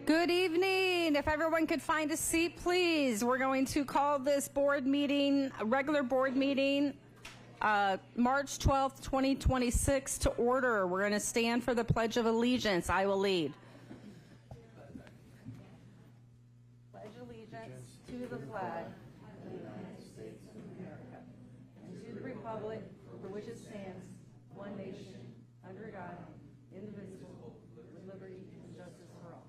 Good evening. If everyone could find a seat, please. We're going to call this board meeting, a regular board meeting, March 12th, 2026 to order. We're going to stand for the Pledge of Allegiance. I will lead. Pledge allegiance to the flag of the United States of America and to the republic for which it stands, one nation, under God, indivisible, with liberty and justice for all.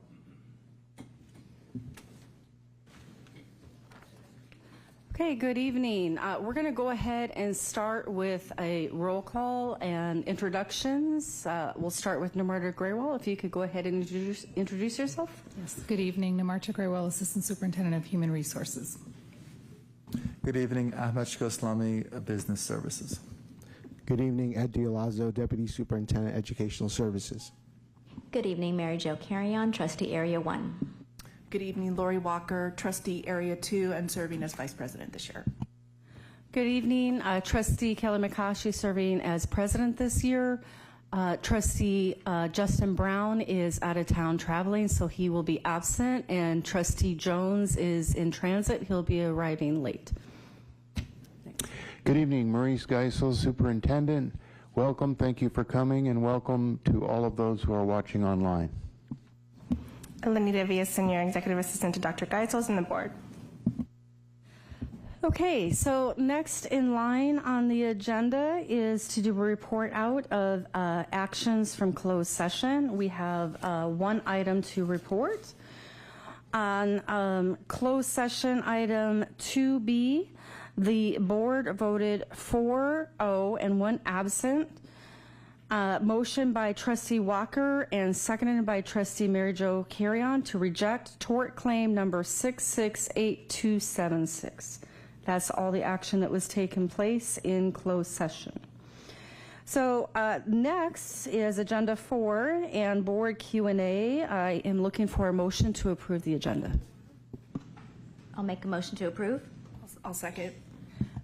Okay, good evening. We're going to go ahead and start with a roll call and introductions. We'll start with Namarta Graywall. If you could go ahead and introduce yourself. Yes, good evening. Namarta Graywall, Assistant Superintendent of Human Resources. Good evening. Ahmed Shkoslami, Business Services. Good evening. Ed Dialazzo, Deputy Superintendent, Educational Services. Good evening. Mary Jo Carrion, Trustee Area 1. Good evening, Lori Walker, Trustee Area 2 and serving as Vice President this year. Good evening. Trustee Kelly McCoshey serving as President this year. Trustee Justin Brown is out of town traveling, so he will be absent. And Trustee Jones is in transit. He'll be arriving late. Good evening, Maurice Geisel, Superintendent. Welcome. Thank you for coming, and welcome to all of those who are watching online. Lenita Villas, Senior Executive Assistant to Dr. Geisels and the board. Okay, so next in line on the agenda is to do a report out of actions from closed session. We have one item to report. On closed session item 2B, the board voted 4-0 and 1 absent. Motion by Trustee Walker and seconded by Trustee Mary Jo Carrion to reject tort claim number 668276. That's all the action that was taken place in closed session. So next is Agenda 4 and Board Q&A. I am looking for a motion to approve the agenda. I'll make a motion to approve. I'll second.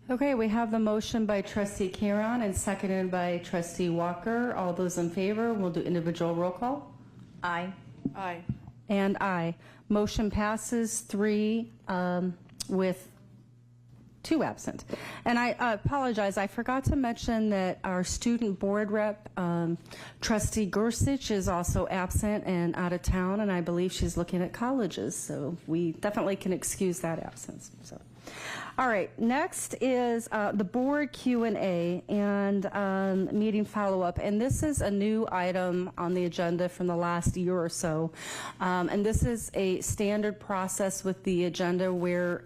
Okay, we have the motion by Trustee Carrion and seconded by Trustee Walker. All those in favor, we'll do individual roll call. Aye. Aye. And aye. Motion passes 3 with 2 absent. And I apologize, I forgot to mention that our student board rep, Trustee Gersich, is also absent and out of town, and I believe she's looking at colleges, so we definitely can excuse that absence. So. All right, next is the board Q&A and meeting follow-up. And this is a new item on the agenda from the last year or so. And this is a standard process with the agenda where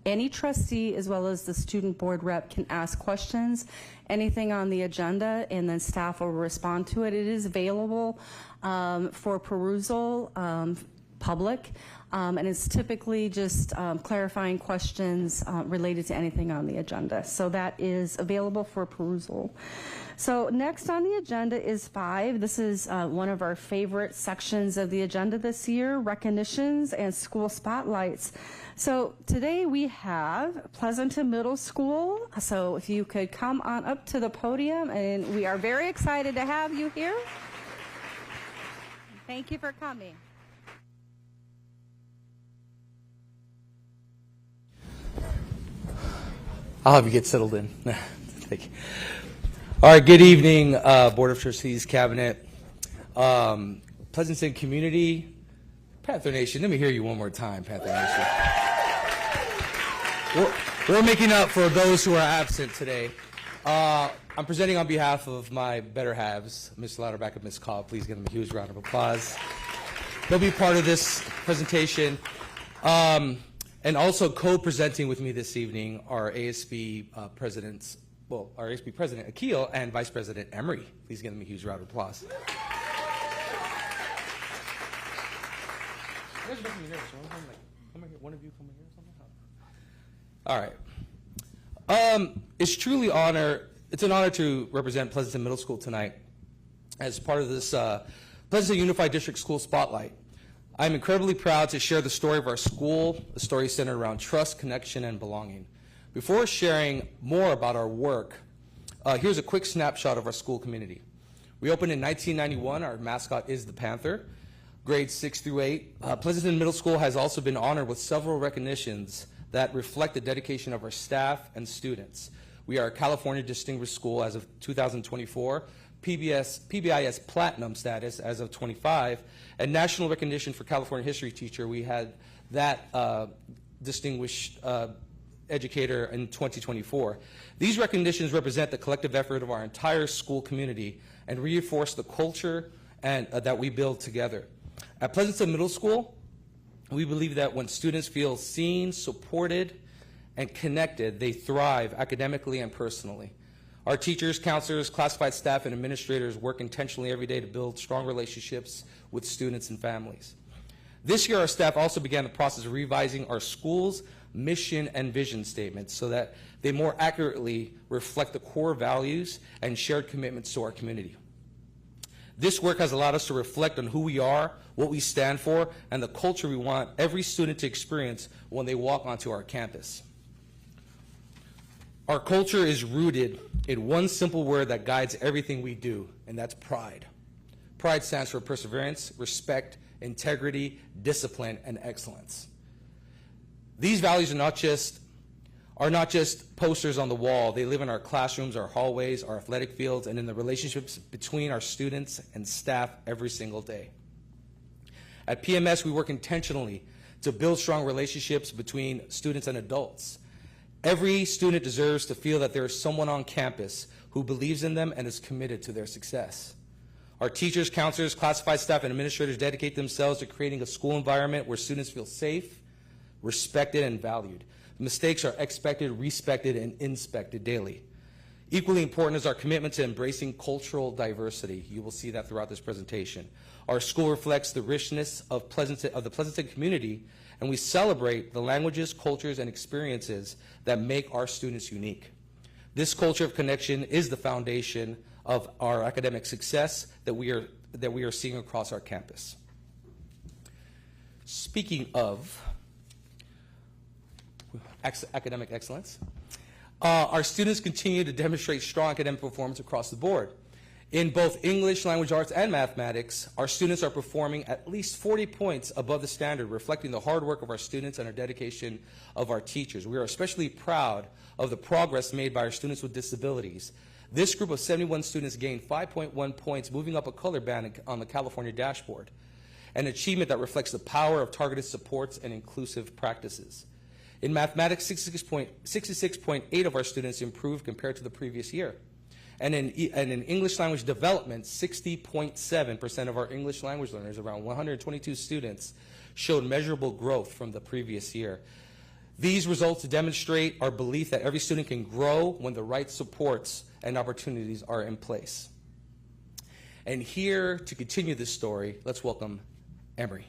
any trustee as well as the student board rep can ask questions, anything on the agenda, and then staff will respond to it. It is available for perusal, public. And it's typically just clarifying questions related to anything on the agenda. So that is available for perusal. So next on the agenda is 5. This is one of our favorite sections of the agenda this year, recognitions and school spotlights. So today we have Pleasanton Middle School. So if you could come on up to the podium, and we are very excited to have you here. Thank you for coming. I'll have you get settled in. Thank you. All right, good evening, Board of Trustees, Cabinet, Pleasanton Community, Panther Nation. Let me hear you one more time, Panther Nation. We're making up for those who are absent today. I'm presenting on behalf of my better halves, Ms. Lauterback and Ms. Cobb. Please give them a huge round of applause. They'll be part of this presentation. And also co-presenting with me this evening are ASB presidents, well, our ASB President Akil and Vice President Emery. Please give them a huge round of applause. One of you come here or something? All right. It's an honor to represent Pleasanton Middle School tonight as part of this Pleasanton Unified District School Spotlight. I'm incredibly proud to share the story of our school, a story centered around trust, connection, and belonging. Before sharing more about our work, here's a quick snapshot of our school community. We opened in 1991. Our mascot is the Panther. grades 6 through 8. Pleasanton Middle School has also been honored with several recognitions that reflect the dedication of our staff and students. We are a California Distinguished School as of 2024, PBIS Platinum status as of 25, and national recognition for California History Teacher. We had that distinguished educator in 2024. These recognitions represent the collective effort of our entire school community and reinforce the culture and that we build together. At Pleasanton Middle School, we believe that when students feel seen, supported, and connected, they thrive academically and personally. Our teachers, counselors, classified staff, and administrators work intentionally every day to build strong relationships with students and families. This year, our staff also began the process of revising our school's mission and vision statements so that they more accurately reflect the core values and shared commitments to our community. This work has allowed us to reflect on who we are, what we stand for, and the culture we want every student to experience when they walk onto our campus. Our culture is rooted in one simple word that guides everything we do, and that's pride. Pride stands for perseverance, respect, integrity, discipline, and excellence. These values are not just posters on the wall. They live in our classrooms, our hallways, our athletic fields, and in the relationships between our students and staff every single day. At PMS, we work intentionally to build strong relationships between students and adults. Every student deserves to feel that there is someone on campus who believes in them and is committed to their success. Our teachers, counselors, classified staff, and administrators dedicate themselves to creating a school environment where students feel safe, respected, and valued. Mistakes are expected, respected, and inspected daily. Equally important is our commitment to embracing cultural diversity. You will see that throughout this presentation. Our school reflects the richness of the Pleasanton community, and we celebrate the languages, cultures, and experiences that make our students unique. This culture of connection is the foundation of our academic success that we are seeing across our campus. Speaking of academic excellence, our students continue to demonstrate strong academic performance across the board. In both English, language arts, and mathematics, our students are performing at least 40 points above the standard, reflecting the hard work of our students and our dedication of our teachers. We are especially proud of the progress made by our students with disabilities. This group of 71 students gained 5.1 points, moving up a color band on the California dashboard, an achievement that reflects the power of targeted supports and inclusive practices. In mathematics, 66.8 of our students improved compared to the previous year. And in English language development, 60.7% of our English language learners, around 122 students, showed measurable growth from the previous year. These results demonstrate our belief that every student can grow when the right supports and opportunities are in place. And here to continue this story, let's welcome Emery.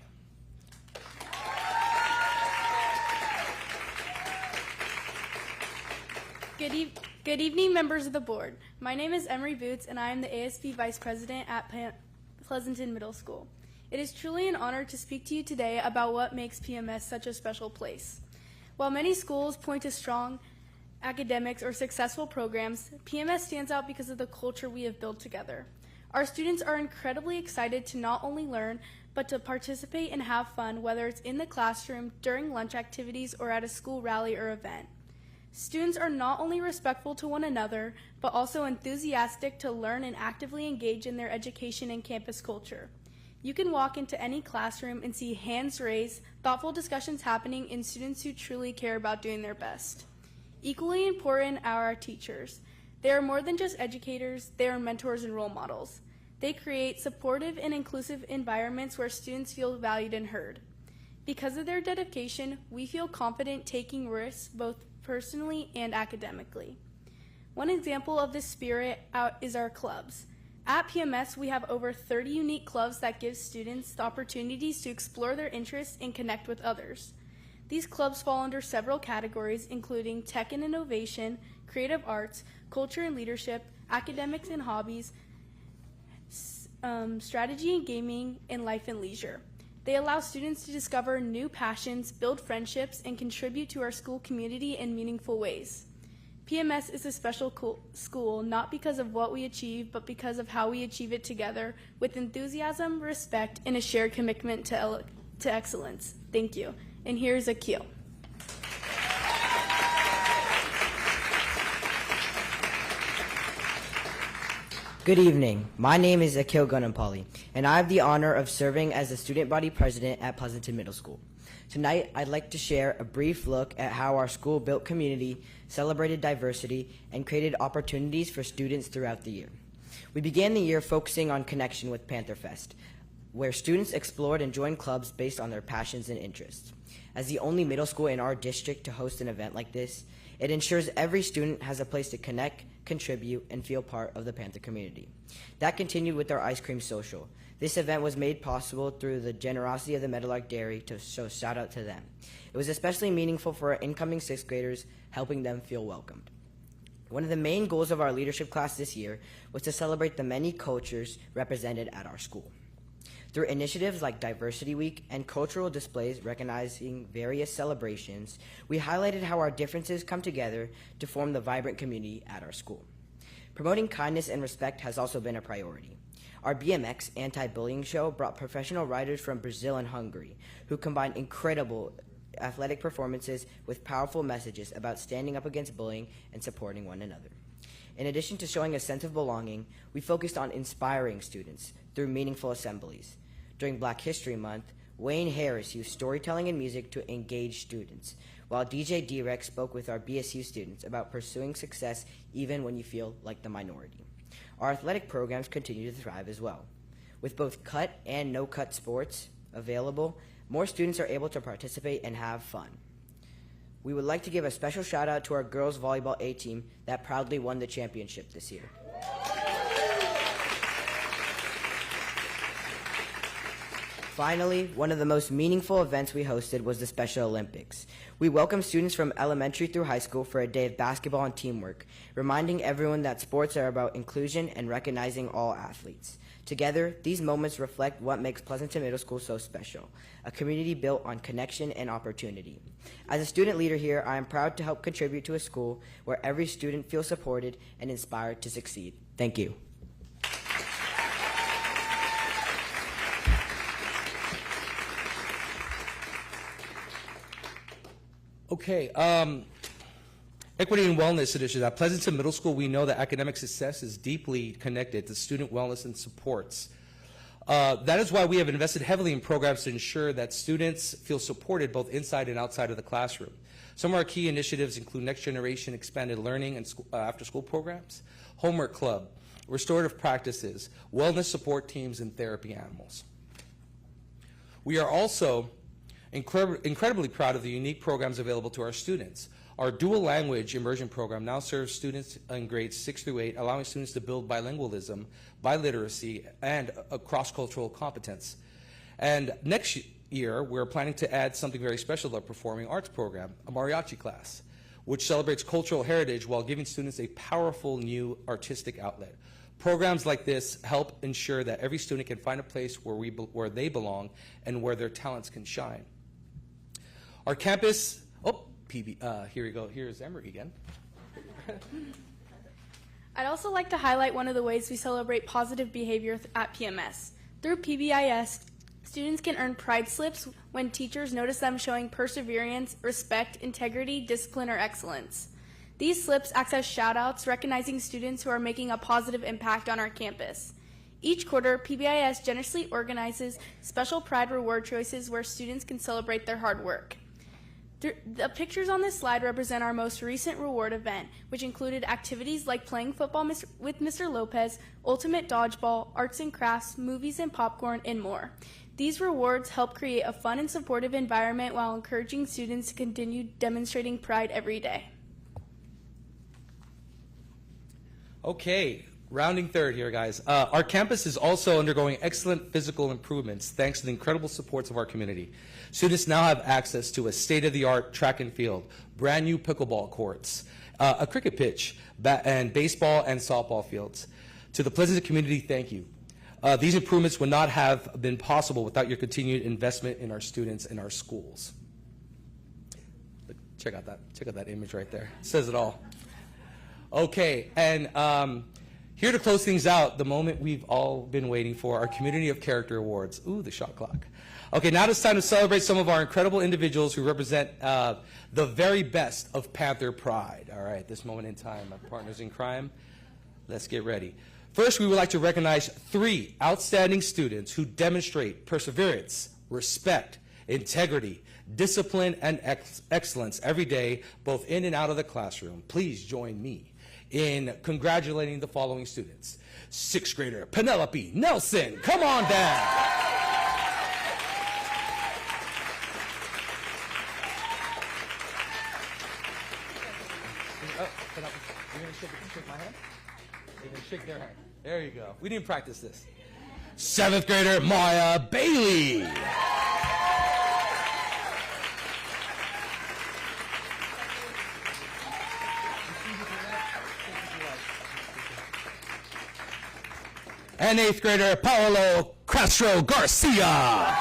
Good evening, members of the board. My name is Emery Boots, and I am the ASB Vice President at Pleasanton Middle School. It is truly an honor to speak to you today about what makes PMS such a special place. While many schools point to strong academics or successful programs, PMS stands out because of the culture we have built together. Our students are incredibly excited to not only learn, but to participate and have fun, whether it's in the classroom, during lunch activities, or at a school rally or event. Students are not only respectful to one another, but also enthusiastic to learn and actively engage in their education and campus culture. You can walk into any classroom and see hands raised, thoughtful discussions happening, and students who truly care about doing their best. Equally important are our teachers. They are more than just educators, they are mentors and role models. They create supportive and inclusive environments where students feel valued and heard. Because of their dedication, we feel confident taking risks both personally and academically. One example of this spirit is our clubs. At PMS, we have over 30 unique clubs that give students the opportunities to explore their interests and connect with others. These clubs fall under several categories, including tech and innovation, creative arts, culture and leadership, academics and hobbies, strategy and gaming, and life and leisure. They allow students to discover new passions, build friendships, and contribute to our school community in meaningful ways. PMS is a special school not because of what we achieve, but because of how we achieve it together with enthusiasm, respect, and a shared commitment to excellence. Thank you. And here's Akil. Good evening. My name is Akil Gunampally, and I have the honor of serving as the student body president at Pleasanton Middle School. Tonight, I'd like to share a brief look at how our school built community, celebrated diversity, and created opportunities for students throughout the year. We began the year focusing on connection with Panther Fest, where students explored and joined clubs based on their passions and interests. As the only middle school in our district to host an event like this, it ensures every student has a place to connect, contribute, and feel part of the Panther community. That continued with our ice cream social. This event was made possible through the generosity of the Meadowlark Dairy, so shout out to them. It was especially meaningful for our incoming 6th graders, helping them feel welcomed. One of the main goals of our leadership class this year was to celebrate the many cultures represented at our school. Through initiatives like Diversity Week and cultural displays recognizing various celebrations, we highlighted how our differences come together to form the vibrant community at our school. Promoting kindness and respect has also been a priority. Our BMX anti-bullying show brought professional riders from Brazil and Hungary who combined incredible athletic performances with powerful messages about standing up against bullying and supporting one another. In addition to showing a sense of belonging, we focused on inspiring students through meaningful assemblies. During Black History Month, Wayne Harris used storytelling and music to engage students, while DJ D-Rex spoke with our BSU students about pursuing success even when you feel like the minority. Our athletic programs continue to thrive as well. With both cut and no-cut sports available, more students are able to participate and have fun. We would like to give a special shout out to our girls volleyball A team that proudly won the championship this year. Finally, one of the most meaningful events we hosted was the Special Olympics. We welcomed students from elementary through high school for a day of basketball and teamwork, reminding everyone that sports are about inclusion and recognizing all athletes. Together, these moments reflect what makes Pleasanton Middle School so special, a community built on connection and opportunity. As a student leader here, I am proud to help contribute to a school where every student feels supported and inspired to succeed. Thank you. Okay, equity and wellness initiative. At Pleasanton Middle School, we know that academic success is deeply connected to student wellness and supports. That is why we have invested heavily in programs to ensure that students feel supported both inside and outside of the classroom. Some of our key initiatives include Next Generation Expanded Learning and after-school programs, Homework Club, restorative practices, wellness support teams, and therapy animals. We are also incredibly proud of the unique programs available to our students. Our dual language immersion program now serves students in grades 6 through 8, allowing students to build bilingualism, biliteracy, and a cross-cultural competence. And next year, we're planning to add something very special to our performing arts program, a mariachi class, which celebrates cultural heritage while giving students a powerful new artistic outlet. Programs like this help ensure that every student can find a place where they belong and where their talents can shine. Our campus, here we go. Here's Emery again. I'd also like to highlight one of the ways we celebrate positive behavior at PMS. Through PBIS, students can earn pride slips when teachers notice them showing perseverance, respect, integrity, discipline, or excellence. These slips act as shout-outs recognizing students who are making a positive impact on our campus. Each quarter, PBIS generously organizes special pride reward choices where students can celebrate their hard work. The pictures on this slide represent our most recent reward event, which included activities like playing football with Mr. Lopez, ultimate dodgeball, arts and crafts, movies and popcorn, and more. These rewards help create a fun and supportive environment while encouraging students to continue demonstrating pride every day. Okay, rounding third here, guys. Our campus is also undergoing excellent physical improvements thanks to the incredible supports of our community. Students now have access to a state-of-the-art track and field, brand new pickleball courts, a cricket pitch, and baseball and softball fields. To the Pleasanton community, thank you. These improvements would not have been possible without your continued investment in our students and our schools. Check out that image right there. It says it all. Okay, and here to close things out, the moment we've all been waiting for, our Community of Character Awards. Ooh, the shot clock. Okay, now it's time to celebrate some of our incredible individuals who represent the very best of Panther Pride. All right, this moment in time, my partners in crime, let's get ready. First, we would like to recognize 3 outstanding students who demonstrate perseverance, respect, integrity, discipline, and excellence every day, both in and out of the classroom. Please join me in congratulating the following students. 6th grader Penelope Nelson, come on down. Oh, Penelope, you're gonna shake my hand? You're gonna shake their hand. There you go. We didn't practice this. 7th grader Maya Bailey. And 8th grader Paolo Castro Garcia.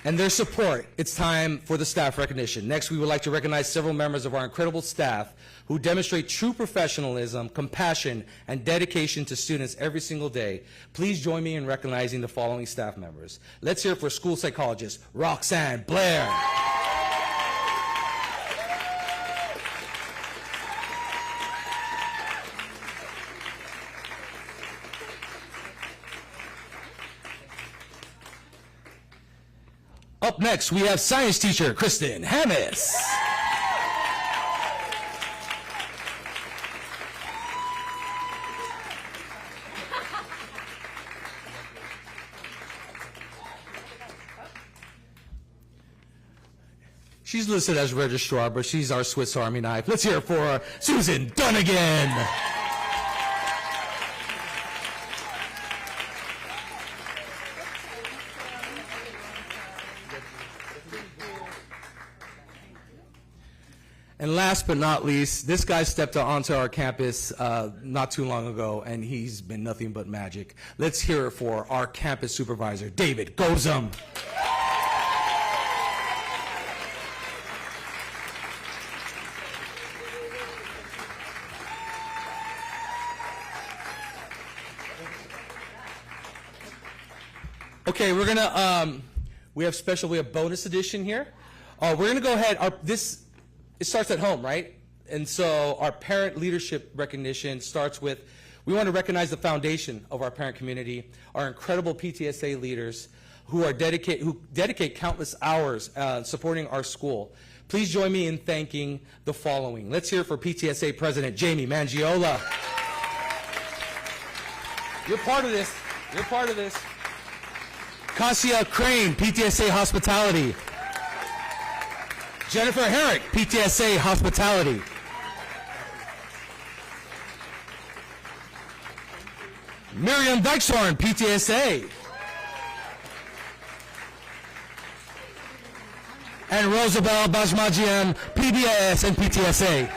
And their support, it's time for the staff recognition. Next, we would like to recognize several members of our incredible staff who demonstrate true professionalism, compassion, and dedication to students every single day. Please join me in recognizing the following staff members. Let's hear it for school psychologist Roxanne Blair. Up next, we have science teacher Kristen Hammis. She's listed as registrar, but she's our Swiss Army knife. Let's hear it for Susan Dunnigan. And last but not least, this guy stepped onto our campus not too long ago, and he's been nothing but magic. Let's hear it for our campus supervisor, David Gozum. Okay, we're gonna we have bonus edition here. We're gonna go ahead. It starts at home, right? And so our parent leadership recognition starts with, we want to recognize the foundation of our parent community, our incredible PTSA leaders who dedicate countless hours supporting our school. Please join me in thanking the following. Let's hear it for PTSA President Jamie Mangiola. You're part of this. You're part of this. Kasia Crane, PTSA Hospitality. Jennifer Herrick, PTSA Hospitality. Miriam Dykeshorn, PTSA. And Rosabelle Bajmajian, PBIS and PTSA.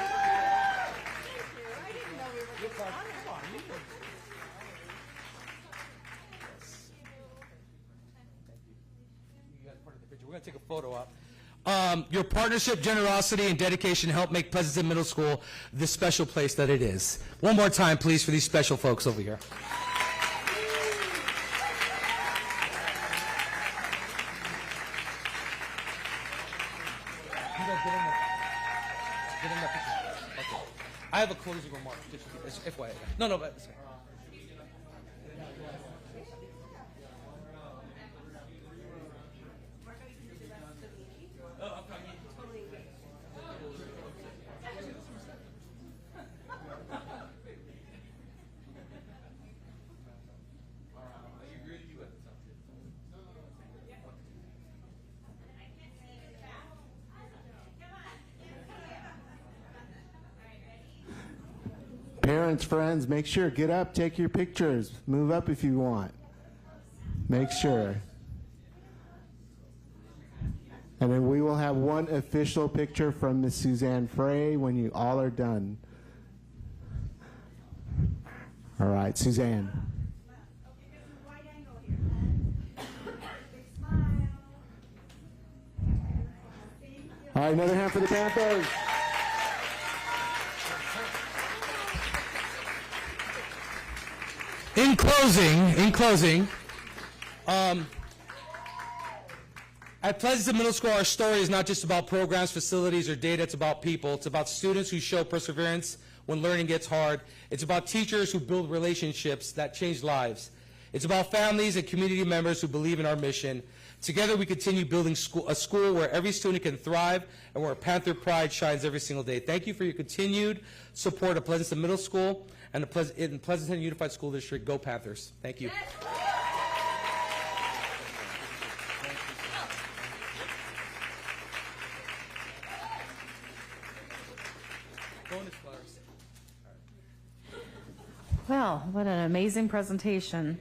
We're going to take a photo up. Your partnership, generosity, and dedication help make Pleasanton Middle School the special place that it is. One more time, please, for these special folks over here. I have a closing remark. Just FYI. No, but it's okay. Parents, friends, make sure, get up, take your pictures. Move up if you want. Make sure. And then we will have one official picture from Miss Suzanne Frey when you all are done. All right, Suzanne. All right, another hand for the Panthers. In closing, at Pleasanton Middle School, our story is not just about programs, facilities, or data. It's about people. It's about students who show perseverance when learning gets hard. It's about teachers who build relationships that change lives. It's about families and community members who believe in our mission. Together, we continue building a school where every student can thrive and where Panther pride shines every single day. Thank you for your continued support of Pleasanton Middle School and the Pleasanton Unified School District. Go Panthers. Thank you. Well, what an amazing presentation.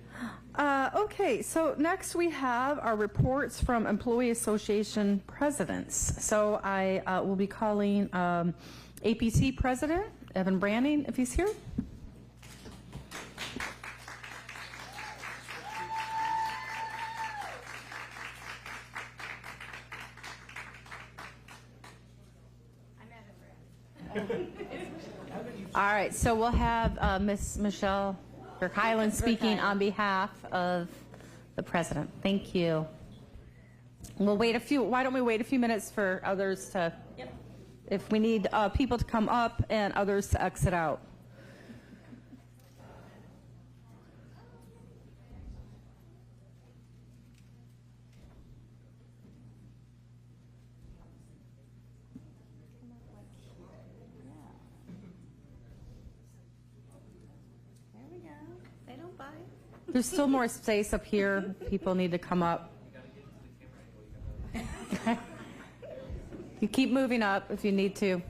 Okay, so next we have our reports from Employee Association presidents. So I will be calling APT President Evan Branning, if he's here. All right, so we'll have Miss Michelle Verkeilen speaking on behalf of the president. Thank you. We'll wait why don't we wait a few minutes for others to, if we need people to come up and others to exit out. There's still more space up here. People need to come up. You keep moving up if you need to.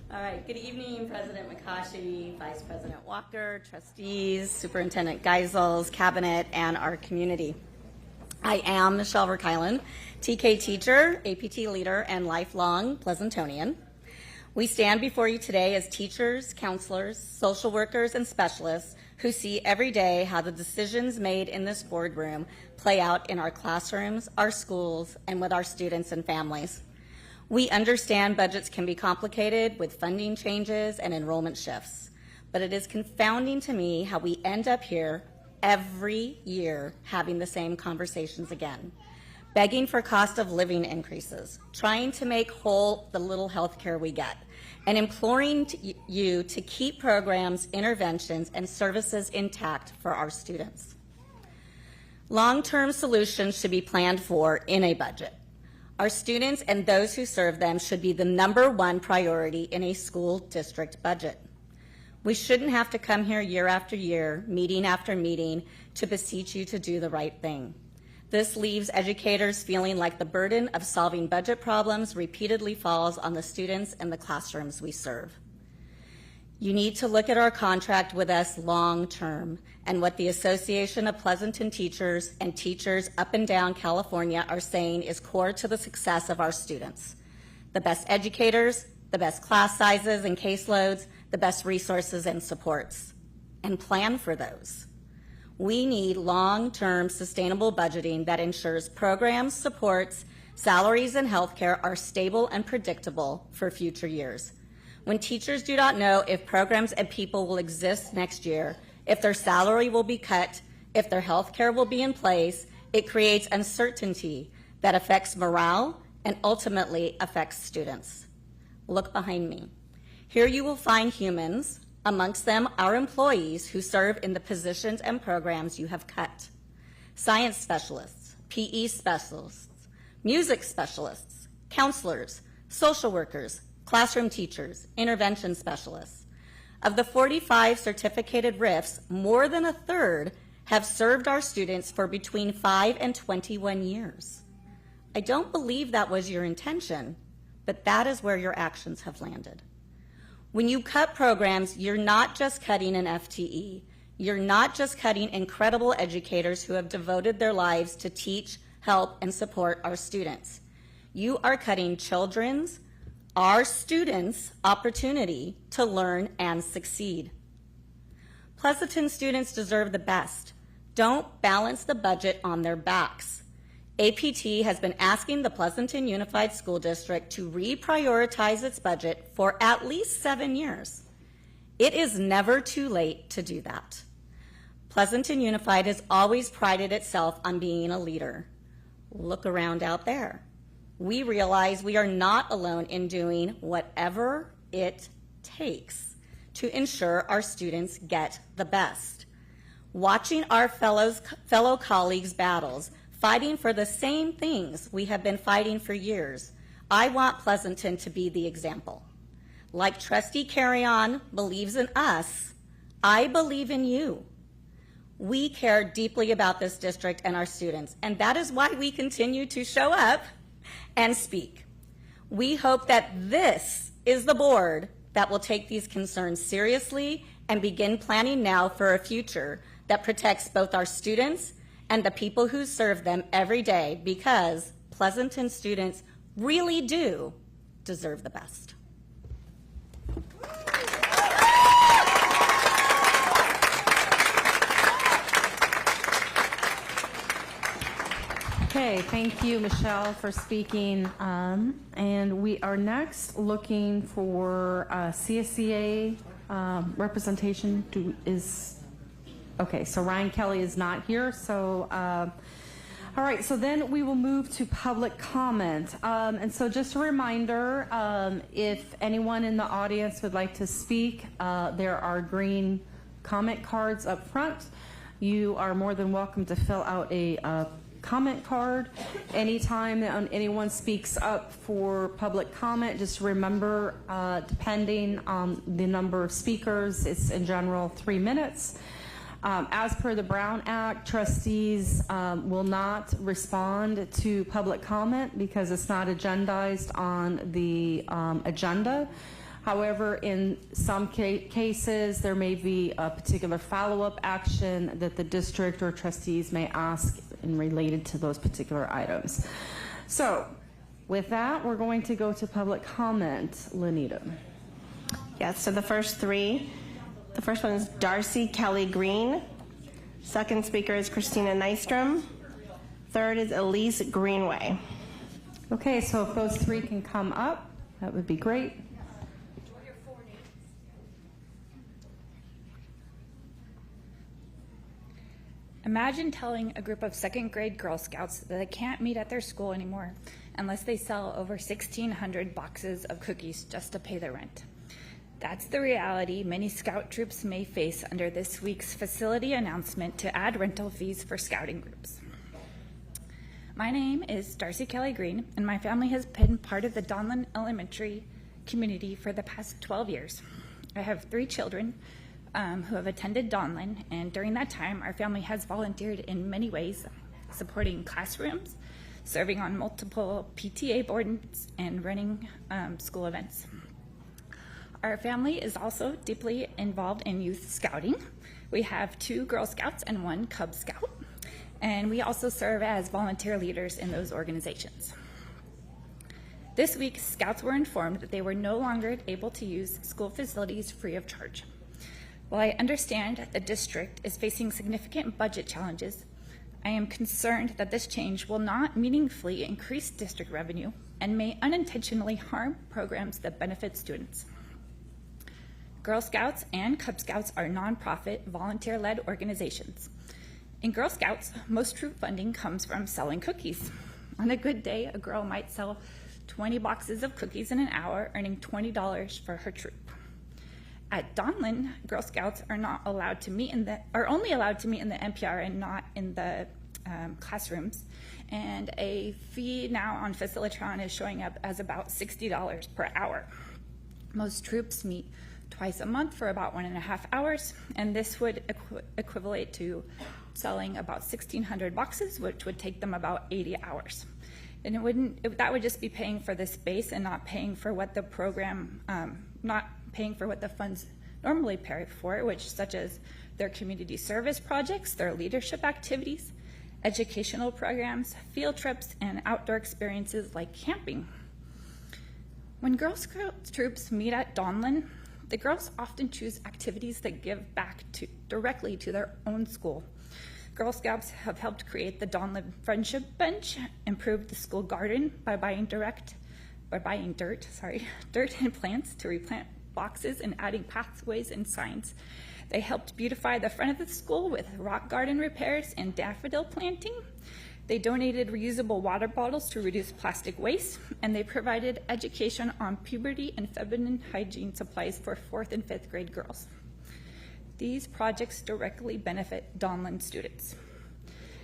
All right, good evening, President McCaughey, Vice President Walker, trustees, Superintendent Geisels, Cabinet, and our community. I am Michelle Verkeilen, TK teacher, APT leader, and lifelong Pleasantonian. We stand before you today as teachers, counselors, social workers, and specialists who see every day how the decisions made in this boardroom play out in our classrooms, our schools, and with our students and families. We understand budgets can be complicated with funding changes and enrollment shifts, but it is confounding to me how we end up here every year having the same conversations again, begging for cost of living increases, trying to make whole the little health care we get, and imploring you to keep programs, interventions, and services intact for our students. Long-term solutions should be planned for in a budget. Our students and those who serve them should be the #1 priority in a school district budget. We shouldn't have to come here year after year, meeting after meeting, to beseech you to do the right thing. This leaves educators feeling like the burden of solving budget problems repeatedly falls on the students and the classrooms we serve. You need to look at our contract with us long term and what the Association of Pleasanton Teachers and teachers up and down California are saying is core to the success of our students. The best educators, the best class sizes and caseloads, the best resources and supports, and plan for those. We need long-term sustainable budgeting that ensures programs, supports, salaries, and healthcare are stable and predictable for future years. When teachers do not know if programs and people will exist next year, if their salary will be cut, if their healthcare will be in place, it creates uncertainty that affects morale and ultimately affects students. Look behind me. Here you will find humans, amongst them our employees who serve in the positions and programs you have cut. Science specialists, PE specialists, music specialists, counselors, social workers, classroom teachers, intervention specialists. Of the 45 certificated RIFs, more than a third have served our students for between 5 and 21 years. I don't believe that was your intention, but that is where your actions have landed. When you cut programs, you're not just cutting an FTE. You're not just cutting incredible educators who have devoted their lives to teach, help, and support our students. You are cutting our students' opportunity to learn and succeed. Pleasanton students deserve the best. Don't balance the budget on their backs. APT has been asking the Pleasanton Unified School District to reprioritize its budget for at least 7 years. It is never too late to do that. Pleasanton Unified has always prided itself on being a leader. Look around out there. We realize we are not alone in doing whatever it takes to ensure our students get the best. Watching our fellow colleagues' battles, fighting for the same things we have been fighting for years, I want Pleasanton to be the example. Like Trustee Carrion believes in us, I believe in you. We care deeply about this district and our students, and that is why we continue to show up and speak. We hope that this is the board that will take these concerns seriously and begin planning now for a future that protects both our students and the people who serve them every day, because Pleasanton students really do deserve the best. Okay, thank you, Michelle, for speaking. And we are next looking for CSCA representation. Okay, so Ryan Kelly is not here. So, all right, so then we will move to public comment. And so just a reminder, if anyone in the audience would like to speak, there are green comment cards up front. You are more than welcome to fill out a comment card. Anytime that anyone speaks up for public comment, just remember, depending on the number of speakers, it's in general 3 minutes. As per the Brown Act, trustees will not respond to public comment because it's not agendized on the agenda. However, in some cases, there may be a particular follow-up action that the district or trustees may ask and related to those particular items. So with that, we're going to go to public comment. Lenita. Yes, so the first three. The first one is Darcy Kelly Green. Second speaker is Christina Nystrom. Third is Elise Greenway. Okay, so if those three can come up, that would be great. Imagine telling a group of second grade Girl Scouts that they can't meet at their school anymore unless they sell over 1,600 boxes of cookies just to pay their rent. That's the reality many Scout troops may face under this week's facility announcement to add rental fees for scouting groups. My name is Darcy Kelly Green, and my family has been part of the Donlin Elementary community for the past 12 years. I have 3 children who have attended Donlin, and during that time, our family has volunteered in many ways, supporting classrooms, serving on multiple PTA boards, and running school events. Our family is also deeply involved in youth scouting. We have 2 Girl Scouts and 1 Cub Scout, and we also serve as volunteer leaders in those organizations. This week, Scouts were informed that they were no longer able to use school facilities free of charge. While I understand the district is facing significant budget challenges, I am concerned that this change will not meaningfully increase district revenue and may unintentionally harm programs that benefit students. Girl Scouts and Cub Scouts are nonprofit, volunteer-led organizations. In Girl Scouts, most troop funding comes from selling cookies. On a good day, a girl might sell 20 boxes of cookies in an hour, earning $20 for her troop. At Donlin, Girl Scouts are only allowed to meet in the NPR and not in the classrooms. And a fee now on Facilitron is showing up as about $60 per hour. Most troops meet twice a month for about 1.5 hours, and this would equivalent to selling about 1,600 boxes, which would take them about 80 hours. And that would just be paying for the space and not paying for what the program, not paying for what the funds normally pay for, which such as their community service projects, their leadership activities, educational programs, field trips, and outdoor experiences like camping. When Girl Scout troops meet at Donlin, the girls often choose activities that give back directly to their own school. Girl Scouts have helped create the Donlin Friendship Bench, improved the school garden by buying dirt and plants to replant boxes and adding pathways and signs. They helped beautify the front of the school with rock garden repairs and daffodil planting. They donated reusable water bottles to reduce plastic waste, and they provided education on puberty and feminine hygiene supplies for 4th and 5th grade girls. These projects directly benefit Donlin students.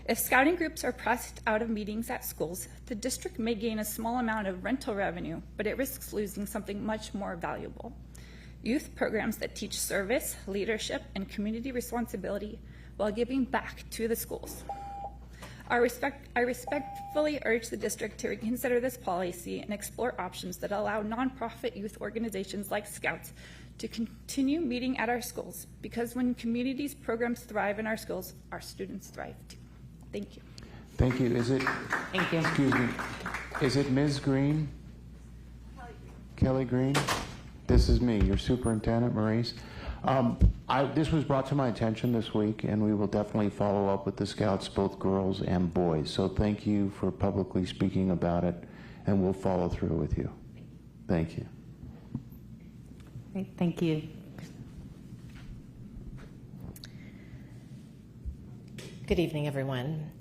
If scouting groups are pressed out of meetings at schools, the district may gain a small amount of rental revenue, but it risks losing something much more valuable: youth programs that teach service, leadership, and community responsibility while giving back to the schools. I respectfully urge the district to reconsider this policy and explore options that allow nonprofit youth organizations like Scouts to continue meeting at our schools, because when communities programs thrive in our schools, our students thrive too. Thank you. Thank you. Thank you. Excuse me, is it Ms. Green? Kelly Green? This is me, your superintendent, Maurice. This was brought to my attention this week, and we will definitely follow up with the Scouts, both girls and boys. So thank you for publicly speaking about it, and we'll follow through with you. Thank you. Great, thank you. Good evening, everyone.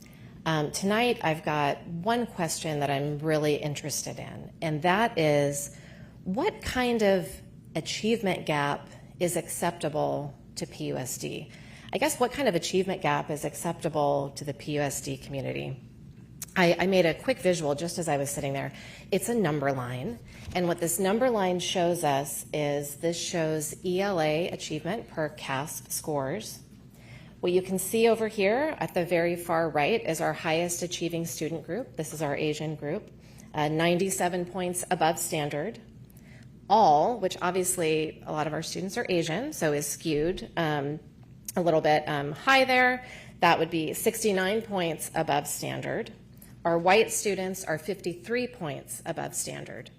Tonight, I've got one question that I'm really interested in, and that is, what kind of achievement gap is acceptable to PUSD? I guess what kind of achievement gap is acceptable to the PUSD community? I made a quick visual just as I was sitting there. It's a number line, and what this number line shows us is this shows ELA achievement per CASP scores. What you can see over here at the very far right is our highest achieving student group. This is our Asian group, 97 points above standard. All, which obviously a lot of our students are Asian, so is skewed a little bit high there. That would be 69 points above standard. Our white students are 53 points above standard.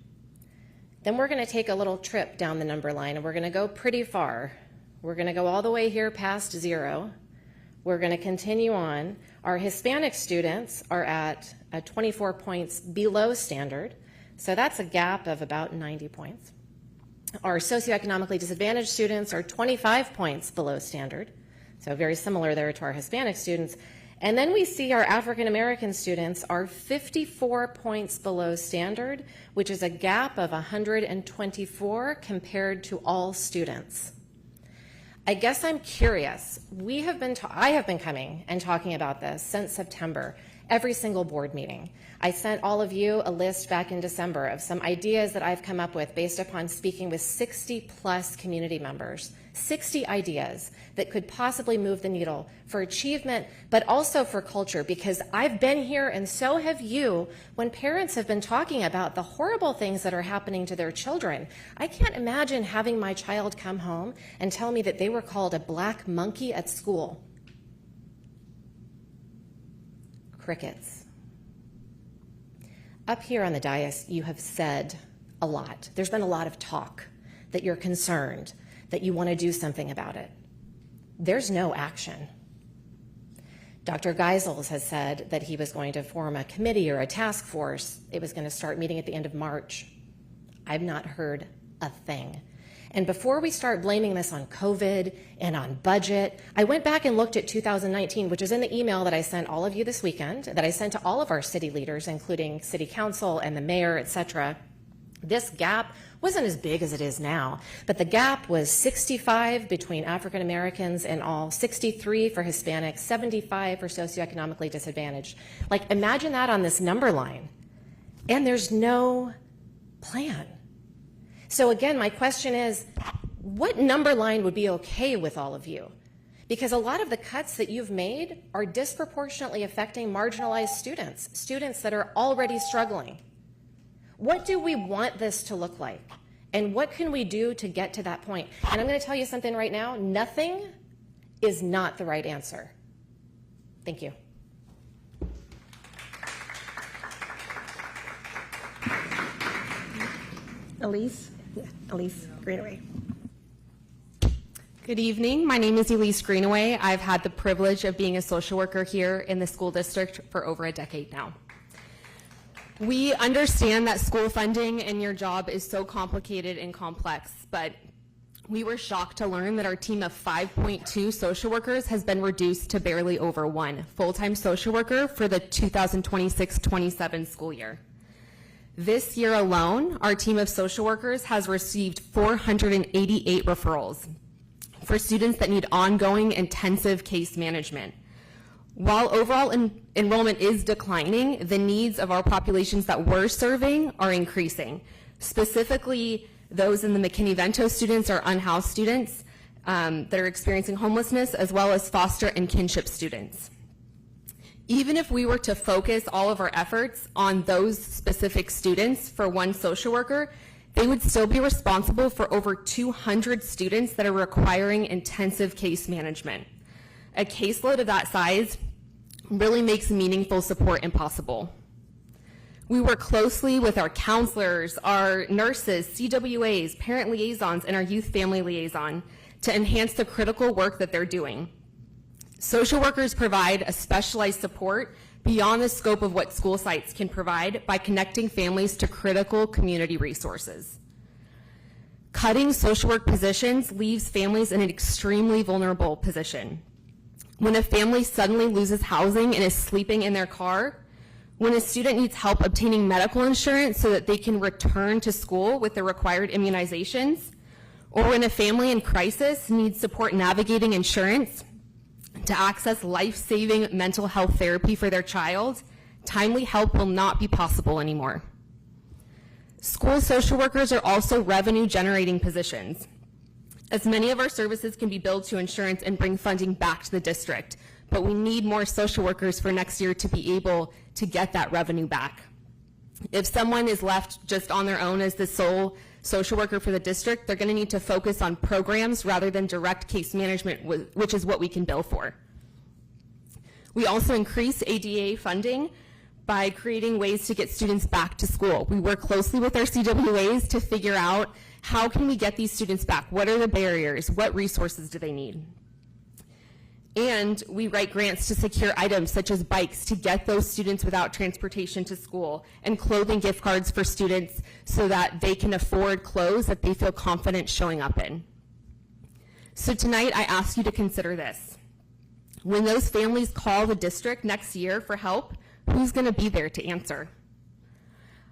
Then we're going to take a little trip down the number line, and we're going to go pretty far. We're going to go all the way here past 0. We're going to continue on. Our Hispanic students are at 24 points below standard, so that's a gap of about 90 points. Our socioeconomically disadvantaged students are 25 points below standard, so very similar there to our Hispanic students. And then we see our African American students are 54 points below standard, which is a gap of 124 compared to all students. I guess I'm curious. I have been coming and talking about this since September, every single board meeting. I sent all of you a list back in December of some ideas that I've come up with based upon speaking with 60 plus community members, 60 ideas that could possibly move the needle for achievement, but also for culture, because I've been here and so have you when parents have been talking about the horrible things that are happening to their children. I can't imagine having my child come home and tell me that they were called a black monkey at school. Crickets. Up here on the dais, you have said a lot. There's been a lot of talk that you're concerned, that you want to do something about it. There's no action. Dr. Geisels has said that he was going to form a committee or a task force. It was going to start meeting at the end of March. I've not heard a thing. And before we start blaming this on COVID and on budget, I went back and looked at 2019, which is in the email that I sent all of you this weekend, that I sent to all of our city leaders, including city council and the mayor, et cetera. This gap wasn't as big as it is now, but the gap was 65 between African Americans and all, 63 for Hispanics, 75 for socioeconomically disadvantaged. Like, imagine that on this number line. And there's no plan. So again, my question is, what number line would be okay with all of you? Because a lot of the cuts that you've made are disproportionately affecting marginalized students, students that are already struggling. What do we want this to look like? And what can we do to get to that point? And I'm going to tell you something right now. Nothing is not the right answer. Thank you. Elise? Yeah, Elise Greenaway. Good evening. My name is Elise Greenaway. I've had the privilege of being a social worker here in the school district for over a decade now. We understand that school funding and your job is so complicated and complex, but we were shocked to learn that our team of 5.2 social workers has been reduced to barely over 1 full-time social worker for the 2026-27 school year. This year alone, our team of social workers has received 488 referrals for students that need ongoing intensive case management. While overall enrollment is declining, the needs of our populations that we're serving are increasing. Specifically, those in the McKinney-Vento students or unhoused students that are experiencing homelessness, as well as foster and kinship students. Even if we were to focus all of our efforts on those specific students for one social worker, they would still be responsible for over 200 students that are requiring intensive case management. A caseload of that size really makes meaningful support impossible. We work closely with our counselors, our nurses, CWAs, parent liaisons, and our youth family liaison to enhance the critical work that they're doing. Social workers provide a specialized support beyond the scope of what school sites can provide by connecting families to critical community resources. Cutting social work positions leaves families in an extremely vulnerable position. When a family suddenly loses housing and is sleeping in their car, when a student needs help obtaining medical insurance so that they can return to school with the required immunizations, or when a family in crisis needs support navigating insurance to access life-saving mental health therapy for their child, timely help will not be possible anymore. School social workers are also revenue-generating positions, as many of our services can be billed to insurance and bring funding back to the district, but we need more social workers for next year to be able to get that revenue back. If someone is left just on their own as the sole social worker for the district, they're going to need to focus on programs rather than direct case management, which is what we can bill for. We also increase ADA funding by creating ways to get students back to school. We work closely with our CWAs to figure out how can we get these students back? What are the barriers? What resources do they need? And we write grants to secure items such as bikes to get those students without transportation to school, and clothing gift cards for students so that they can afford clothes that they feel confident showing up in. So tonight I ask you to consider this. When those families call the district next year for help, who's going to be there to answer?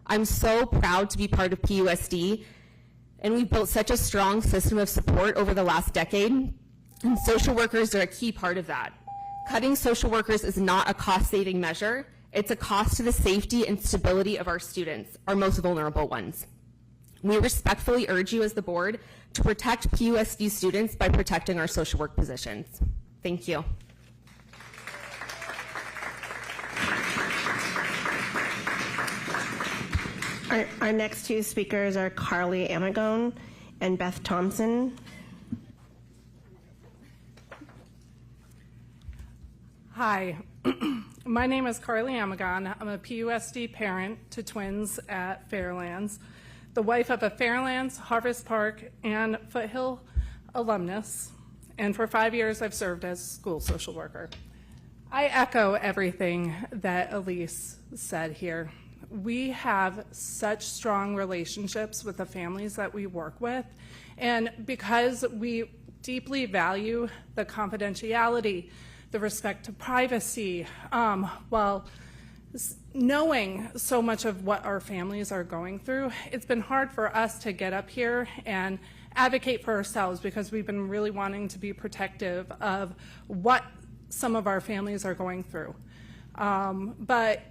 I'm so proud to be part of PUSD, and we've built such a strong system of support over the last decade. And social workers are a key part of that. Cutting social workers is not a cost-saving measure. It's a cost to the safety and stability of our students, our most vulnerable ones. We respectfully urge you as the board to protect PUSD students by protecting our social work positions. Thank you. Our next two speakers are Carly Amagone and Beth Thompson. Hi, my name is Carly Amagon. I'm a PUSD parent to twins at Fairlands, the wife of a Fairlands, Harvest Park, and Foothill alumnus, and for 5 years I've served as school social worker. I echo everything that Elise said here. We have such strong relationships with the families that we work with, and because we deeply value the confidentiality, the respect to privacy, while knowing so much of what our families are going through, it's been hard for us to get up here and advocate for ourselves because we've been really wanting to be protective of what some of our families are going through. But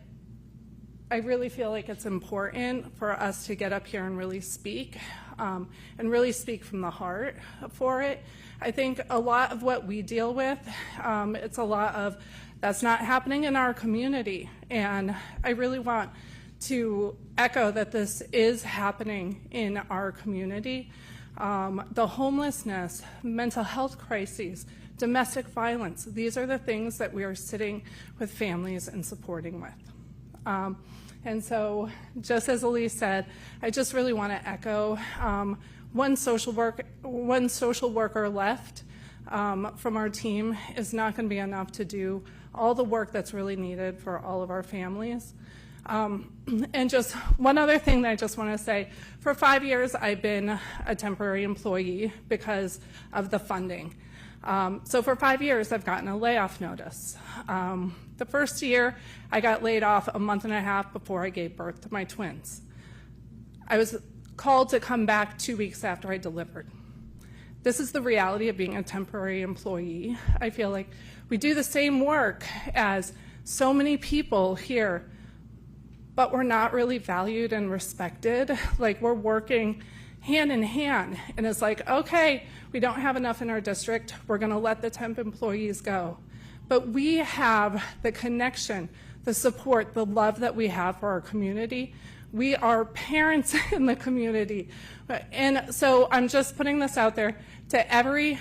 I really feel like it's important for us to get up here and really speak from the heart for it. I think a lot of what we deal with, it's a lot of that's not happening in our community, and I really want to echo that this is happening in our community. The homelessness, mental health crises, domestic violence, these are the things that we are sitting with families and supporting with. And so, just as Elise said, I just really want to echo one social worker left from our team is not going to be enough to do all the work that's really needed for all of our families. And just one other thing that I just want to say, for 5 years I've been a temporary employee because of the funding. So for 5 years I've gotten a layoff notice. The first year I got laid off a month and a half before I gave birth to my twins. I was called to come back 2 weeks after I delivered. This is the reality of being a temporary employee. I feel like we do the same work as so many people here, but we're not really valued and respected. Like, we're working hand in hand, and it's like, okay, we don't have enough in our district, we're gonna let the temp employees go. But we have the connection, the support, the love that we have for our community. We are parents in the community. And so I'm just putting this out there to every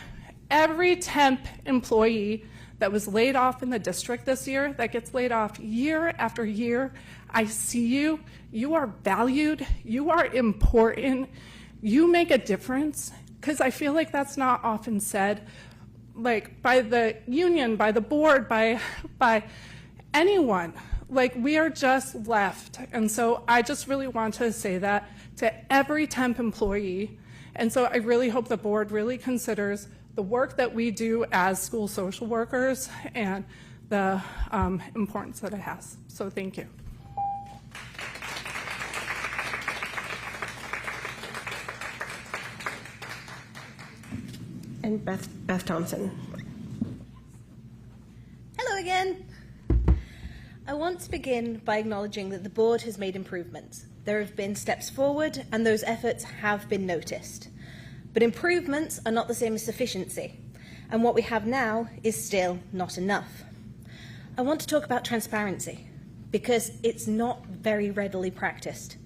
temp employee that was laid off in the district this year, that gets laid off year after year. I see you. You are valued. You are important. You make a difference, because I feel like that's not often said, like, by the union, by the board, by anyone. Like, we are just left. And so I just really want to say that to every temp employee. And so I really hope the board really considers the work that we do as school social workers and the importance that it has. So thank you. And Beth Thompson. Hello again. I want to begin by acknowledging that the board has made improvements. There have been steps forward, and those efforts have been noticed. But improvements are not the same as sufficiency, and what we have now is still not enough. I want to talk about transparency, because it's not very readily practiced.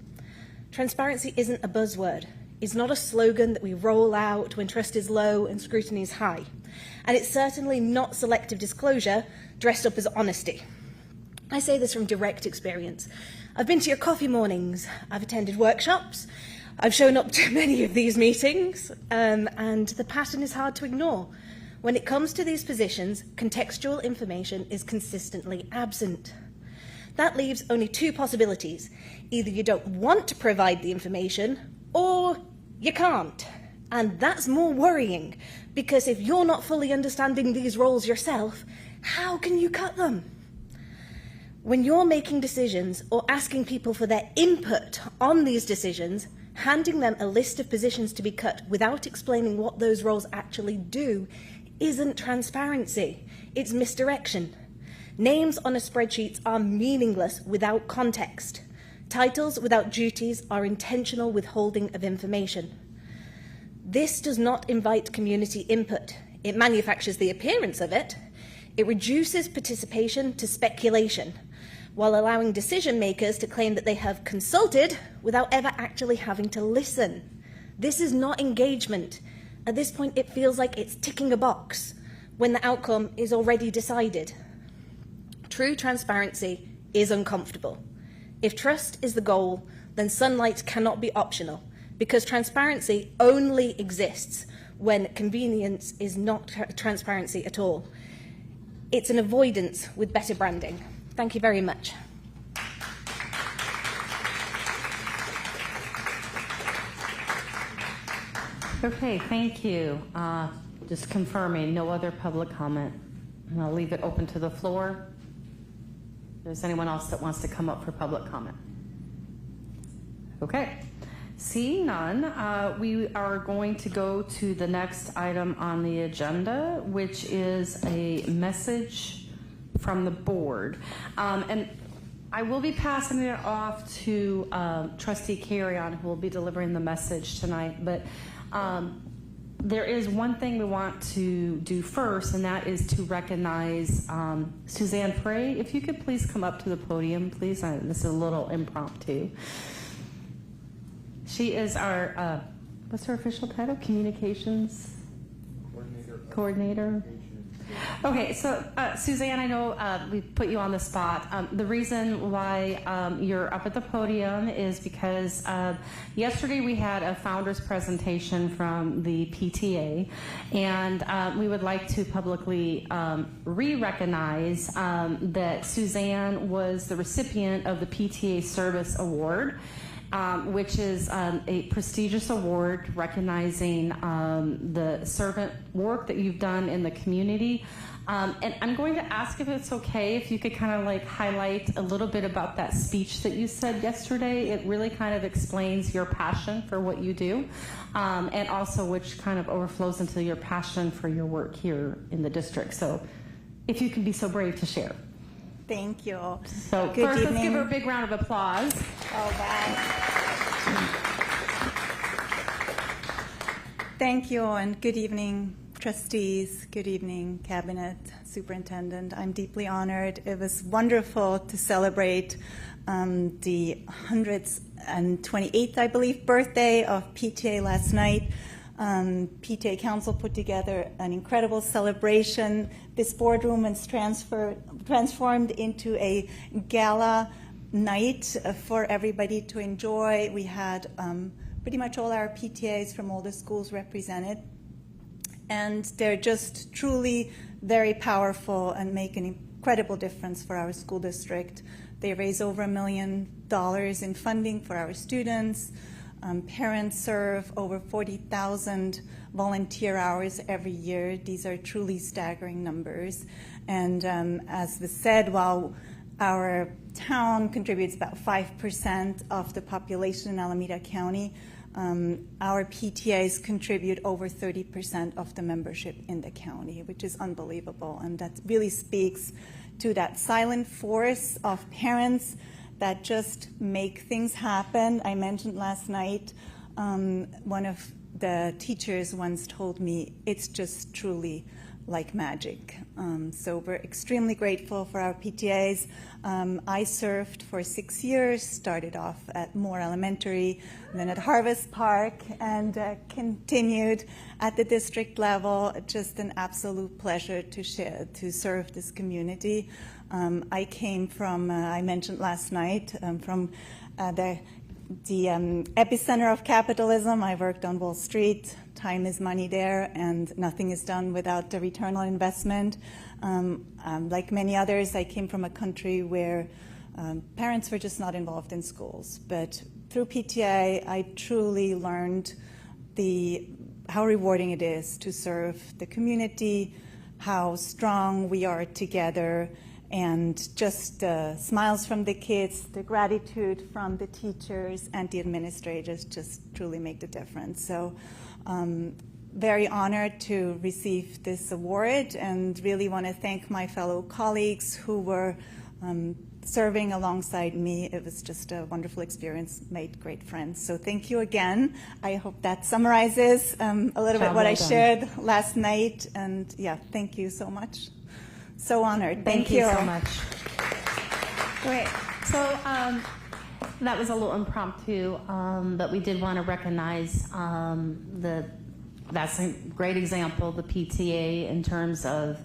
Transparency isn't a buzzword. It's not a slogan that we roll out when trust is low and scrutiny is high. And it's certainly not selective disclosure dressed up as honesty. I say this from direct experience. I've been to your coffee mornings, I've attended workshops, I've shown up to many of these meetings, and the pattern is hard to ignore. When it comes to these positions, contextual information is consistently absent. That leaves only two possibilities. Either you don't want to provide the information, or you can't. And that's more worrying, because if you're not fully understanding these roles yourself, how can you cut them? When you're making decisions or asking people for their input on these decisions, handing them a list of positions to be cut without explaining what those roles actually do isn't transparency, it's misdirection. Names on a spreadsheet are meaningless without context. Titles without duties are intentional withholding of information. This does not invite community input. It manufactures the appearance of it. It reduces participation to speculation, while allowing decision makers to claim that they have consulted without ever actually having to listen. This is not engagement. At this point, it feels like it's ticking a box when the outcome is already decided. True transparency is uncomfortable. If trust is the goal, then sunlight cannot be optional, because transparency only exists when convenience is not transparency at all. It's an avoidance with better branding. Thank you very much. Okay, thank you. Just confirming, no other public comment. And I'll leave it open to the floor. If there's anyone else that wants to come up for public comment. Okay. Seeing none, we are going to go to the next item on the agenda, which is a message from the board. And I will be passing it off to Trustee Carrion, who will be delivering the message tonight. But there is one thing we want to do first, and that is to recognize Suzanne Frey. If you could please come up to the podium, please. This is a little impromptu. She is our, what's her official title? Communications Coordinator. Okay, so Suzanne, I know we put you on the spot. The reason why you're up at the podium is because yesterday we had a founder's presentation from the PTA, and we would like to publicly re-recognize that Suzanne was the recipient of the PTA Service Award. Which is a prestigious award recognizing the servant work that you've done in the community. And I'm going to ask if it's okay if you could kind of like highlight a little bit about that speech that you said yesterday. It really kind of explains your passion for what you do, and also which kind of overflows into your passion for your work here in the district. So if you can be so brave to share. Thank you. So Good first, evening. let's give her a big round of applause. Oh, wow. Thank you, and good evening, trustees. Good evening, cabinet, superintendent. I'm deeply honored. It was wonderful to celebrate the 128th, I believe, birthday of PTA last night. PTA Council put together an incredible celebration. This boardroom was transformed into a gala night for everybody to enjoy. We had pretty much all our PTAs from all the schools represented. And they're just truly very powerful and make an incredible difference for our school district. They raise over $1 million in funding for our students. Parents serve over 40,000 volunteer hours every year. These are truly staggering numbers. And as was said, while our town contributes about 5% of the population in Alameda County, our PTAs contribute over 30% of the membership in the county, which is unbelievable. And that really speaks to that silent force of parents that just make things happen. I mentioned last night, one of the teachers once told me, it's just truly like magic. So we're extremely grateful for our PTAs. I served for 6 years, started off at Moore Elementary, then at Harvest Park, and continued at the district level. Just an absolute pleasure to serve this community. I came from, I mentioned last night, from the epicenter of capitalism. I worked on Wall Street. Time is money there, and nothing is done without the return on investment. Like many others, I came from a country where parents were just not involved in schools. But through PTA, I truly learned how rewarding it is to serve the community, how strong we are together, and just smiles from the kids, the gratitude from the teachers and the administrators just truly make the difference. So very honored to receive this award, and really want to thank my fellow colleagues who were serving alongside me. It was just a wonderful experience, made great friends. So thank you again. I hope that summarizes a little bit what I shared last night. And yeah, thank you so much. So honored. Thank you so much. Great. So that was a little impromptu, but we did want to recognize that's a great example, the PTA, in terms of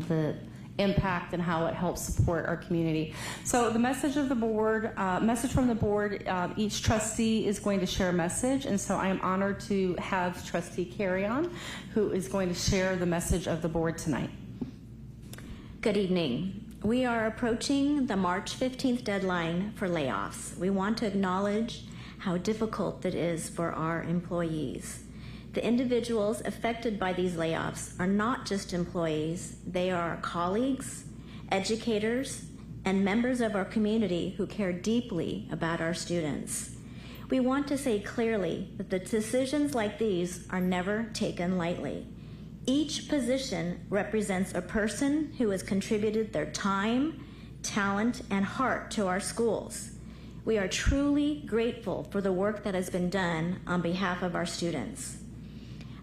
the impact and how it helps support our community. So the message of the board, message from the board, each trustee is going to share a message, and so I am honored to have Trustee Carry-On, who is going to share the message of the board tonight. Good evening. We are approaching the March 15th deadline for layoffs. We want to acknowledge how difficult it is for our employees. The individuals affected by these layoffs are not just employees, they are our colleagues, educators, and members of our community who care deeply about our students. We want to say clearly that the decisions like these are never taken lightly. Each position represents a person who has contributed their time, talent, and heart to our schools. We are truly grateful for the work that has been done on behalf of our students.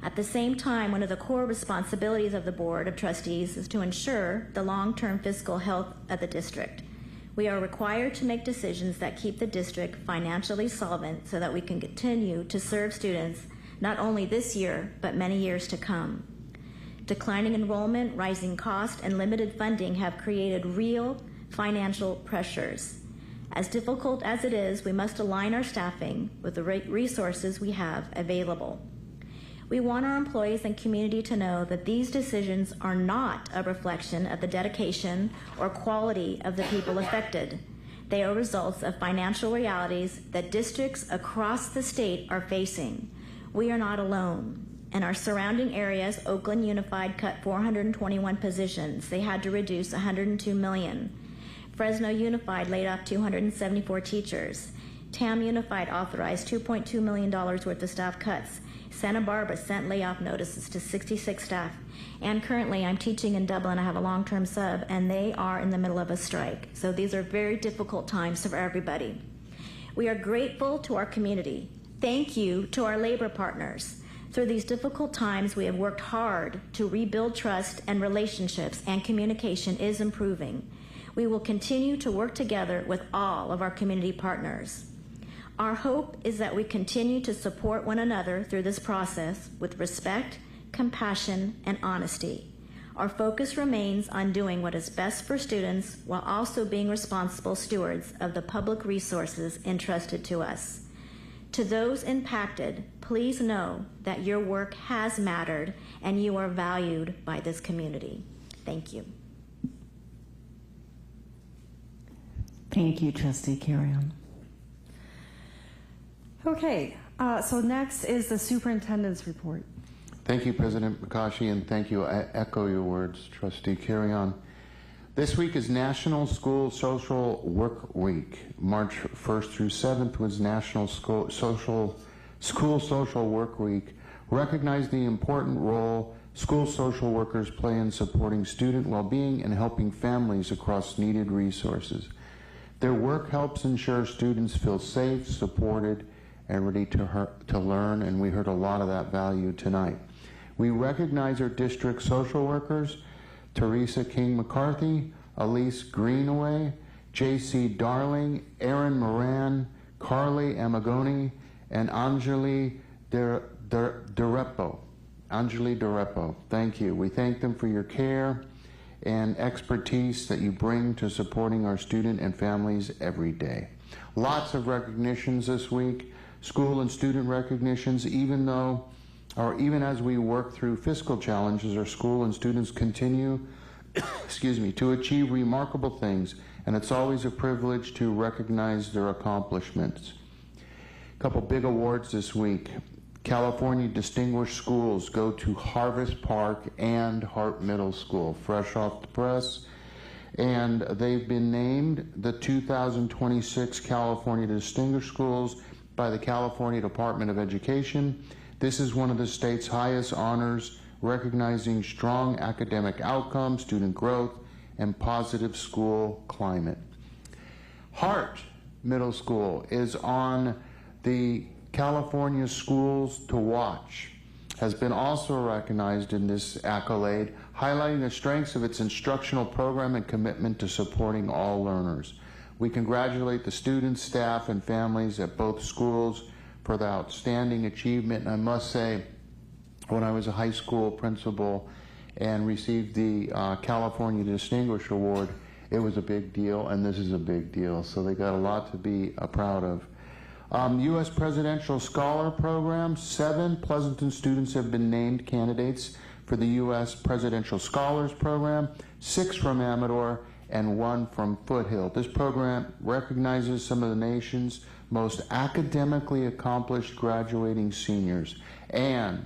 At the same time, one of the core responsibilities of the Board of Trustees is to ensure the long-term fiscal health of the district. We are required to make decisions that keep the district financially solvent so that we can continue to serve students not only this year, but many years to come. Declining enrollment, rising cost, and limited funding have created real financial pressures. As difficult as it is, we must align our staffing with the resources we have available. We want our employees and community to know that these decisions are not a reflection of the dedication or quality of the people affected. They are results of financial realities that districts across the state are facing. We are not alone. In our surrounding areas, Oakland Unified cut 421 positions. They had to reduce $102 million. Fresno Unified laid off 274 teachers. TAM Unified authorized $2.2 million worth of staff cuts. Santa Barbara sent layoff notices to 66 staff. And currently, I'm teaching in Dublin. I have a long-term sub, and they are in the middle of a strike. So these are very difficult times for everybody. We are grateful to our community. Thank you to our labor partners. Through these difficult times, we have worked hard to rebuild trust and relationships, and communication is improving. We will continue to work together with all of our community partners. Our hope is that we continue to support one another through this process with respect, compassion, and honesty. Our focus remains on doing what is best for students while also being responsible stewards of the public resources entrusted to us. To those impacted, please know that your work has mattered and you are valued by this community. Thank you. Thank you, Trustee Carrion. Okay, so next is the superintendent's report. Thank you, President McCaughey, and thank you. I echo your words, Trustee Carrion. This week is National School Social Work Week. March 1st through 7th was National School Social Work Week. Recognize the important role school social workers play in supporting student well-being and helping families across needed resources. Their work helps ensure students feel safe, supported, and ready to learn, and we heard a lot of that value tonight. We recognize our district social workers, Teresa King McCarthy, Elise Greenaway, J.C. Darling, Erin Moran, Carly Amagoni, and Anjali Durepo. Anjali Durepo, thank you. We thank them for your care and expertise that you bring to supporting our student and families every day. Lots of recognitions this week, school and student recognitions, even as we work through fiscal challenges, our school and students continue to achieve remarkable things, and it's always a privilege to recognize their accomplishments. A couple big awards this week. California Distinguished Schools go to Harvest Park and Hart Middle School, fresh off the press, and they've been named the 2026 California Distinguished Schools by the California Department of Education. This is one of the state's highest honors, recognizing strong academic outcomes, student growth, and positive school climate. Hart Middle School is on the California Schools to Watch, has been also recognized in this accolade, highlighting the strengths of its instructional program and commitment to supporting all learners. We congratulate the students, staff, and families at both schools for the outstanding achievement. And I must say, when I was a high school principal and received the California Distinguished Award, it was a big deal, and this is a big deal. So they got a lot to be proud of. U.S. Presidential Scholar Program, 7 Pleasanton students have been named candidates for the U.S. Presidential Scholars Program, 6 from Amador, and 1 from Foothill. This program recognizes some of the nation's most academically accomplished graduating seniors. And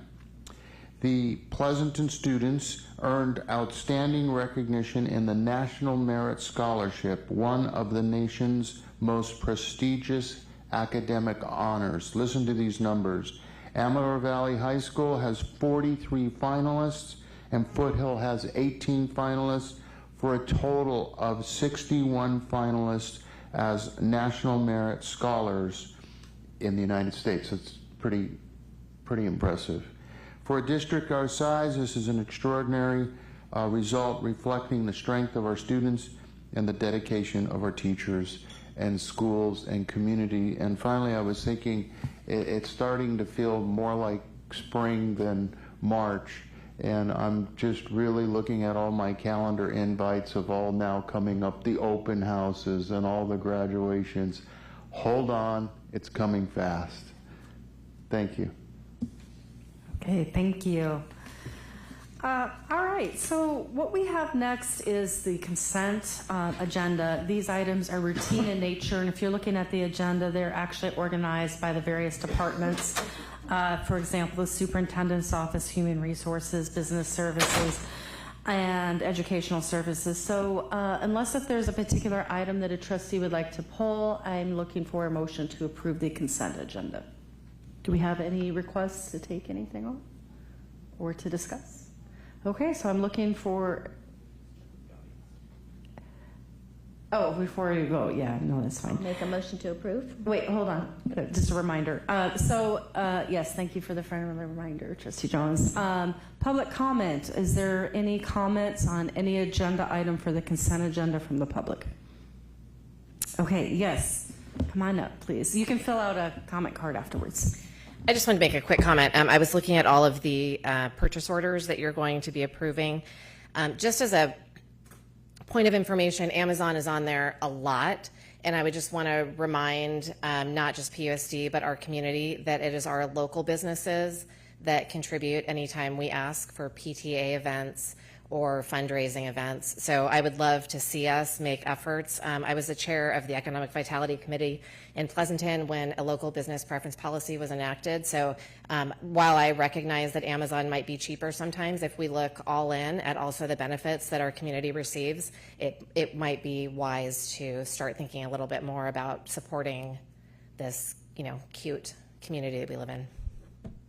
the Pleasanton students earned outstanding recognition in the National Merit Scholarship, one of the nation's most prestigious academic honors. Listen to these numbers. Amador Valley High School has 43 finalists, and Foothill has 18 finalists, for a total of 61 finalists as National Merit Scholars in the United States. It's pretty impressive. For a district our size, this is an extraordinary result reflecting the strength of our students and the dedication of our teachers and schools and community. And finally, I was thinking it's starting to feel more like spring than March, and I'm just really looking at all my calendar invites of all now coming up, the open houses and all the graduations. Hold on, it's coming fast. Thank you. Okay, thank you. All right, so what we have next is the consent agenda. These items are routine in nature, and if you're looking at the agenda, they're actually organized by the various departments. For example, the superintendent's office, human resources, business services, and educational services. So unless if there's a particular item that a trustee would like to pull, I'm looking for a motion to approve the consent agenda. Do we have any requests to take anything on or to discuss? Okay, so I'm looking for, before you go, yeah, no, that's fine. Make a motion to approve. Wait, hold on, just a reminder. Yes, thank you for the friendly reminder, Trustee Jones. Public comment, is there any comments on any agenda item for the consent agenda from the public? Okay, yes, come on up, please. You can fill out a comment card afterwards. I just wanted to make a quick comment. I was looking at all of the purchase orders that you're going to be approving. Just as a point of information, Amazon is on there a lot, and I would just want to remind not just PUSD but our community that it is our local businesses that contribute anytime we ask for PTA events or fundraising events. So I would love to see us make efforts. I was the chair of the Economic Vitality Committee in Pleasanton when a local business preference policy was enacted. So while I recognize that Amazon might be cheaper sometimes, if we look all in at also the benefits that our community receives, it might be wise to start thinking a little bit more about supporting this, cute community that we live in.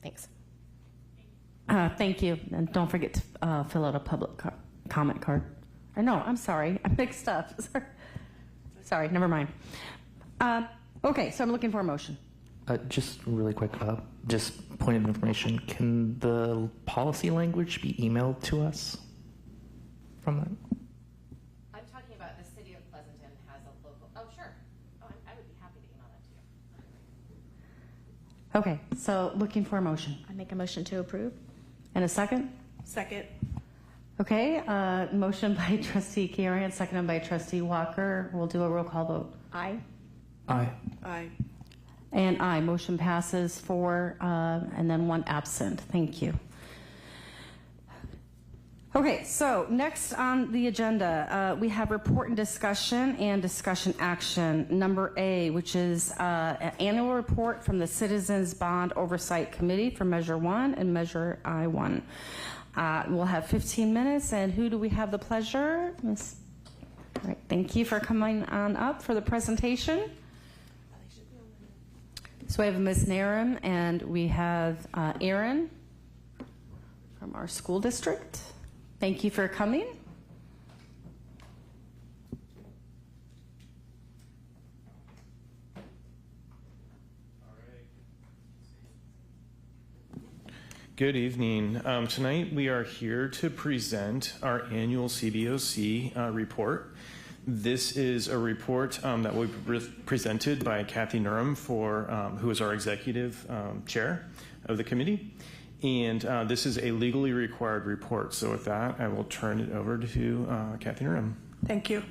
Thanks. Thank you, and don't forget to fill out a public comment card. No, I'm sorry, I mixed up. Sorry, never mind. Okay, so I'm looking for a motion. Just really quick, just point of information. Can the policy language be emailed to us from that? I'm talking about the city of Pleasanton has a local, sure. I would be happy to email that to you. Okay, so looking for a motion. I make a motion to approve. And a second? Second. Okay, motion by Trustee Karian, seconded by Trustee Walker. We'll do a roll call vote. Aye. Aye. Aye. And aye. Motion passes 4 and then 1 absent. Thank you. Okay, so next on the agenda, we have report and discussion action. Number A, which is an annual report from the Citizens Bond Oversight Committee for Measure 1 and Measure I-1. We'll have 15 minutes, and who do we have the pleasure? All right, thank you for coming on up for the presentation. So we have Ms. Narum, and we have Aaron from our school district. Thank you for coming. Good evening. Tonight we are here to present our annual CBOC report. This is a report that will be presented by Kathy Nurum, who is our executive chair of the committee. And this is a legally required report. So with that, I will turn it over to Kathy Nurum. Thank you.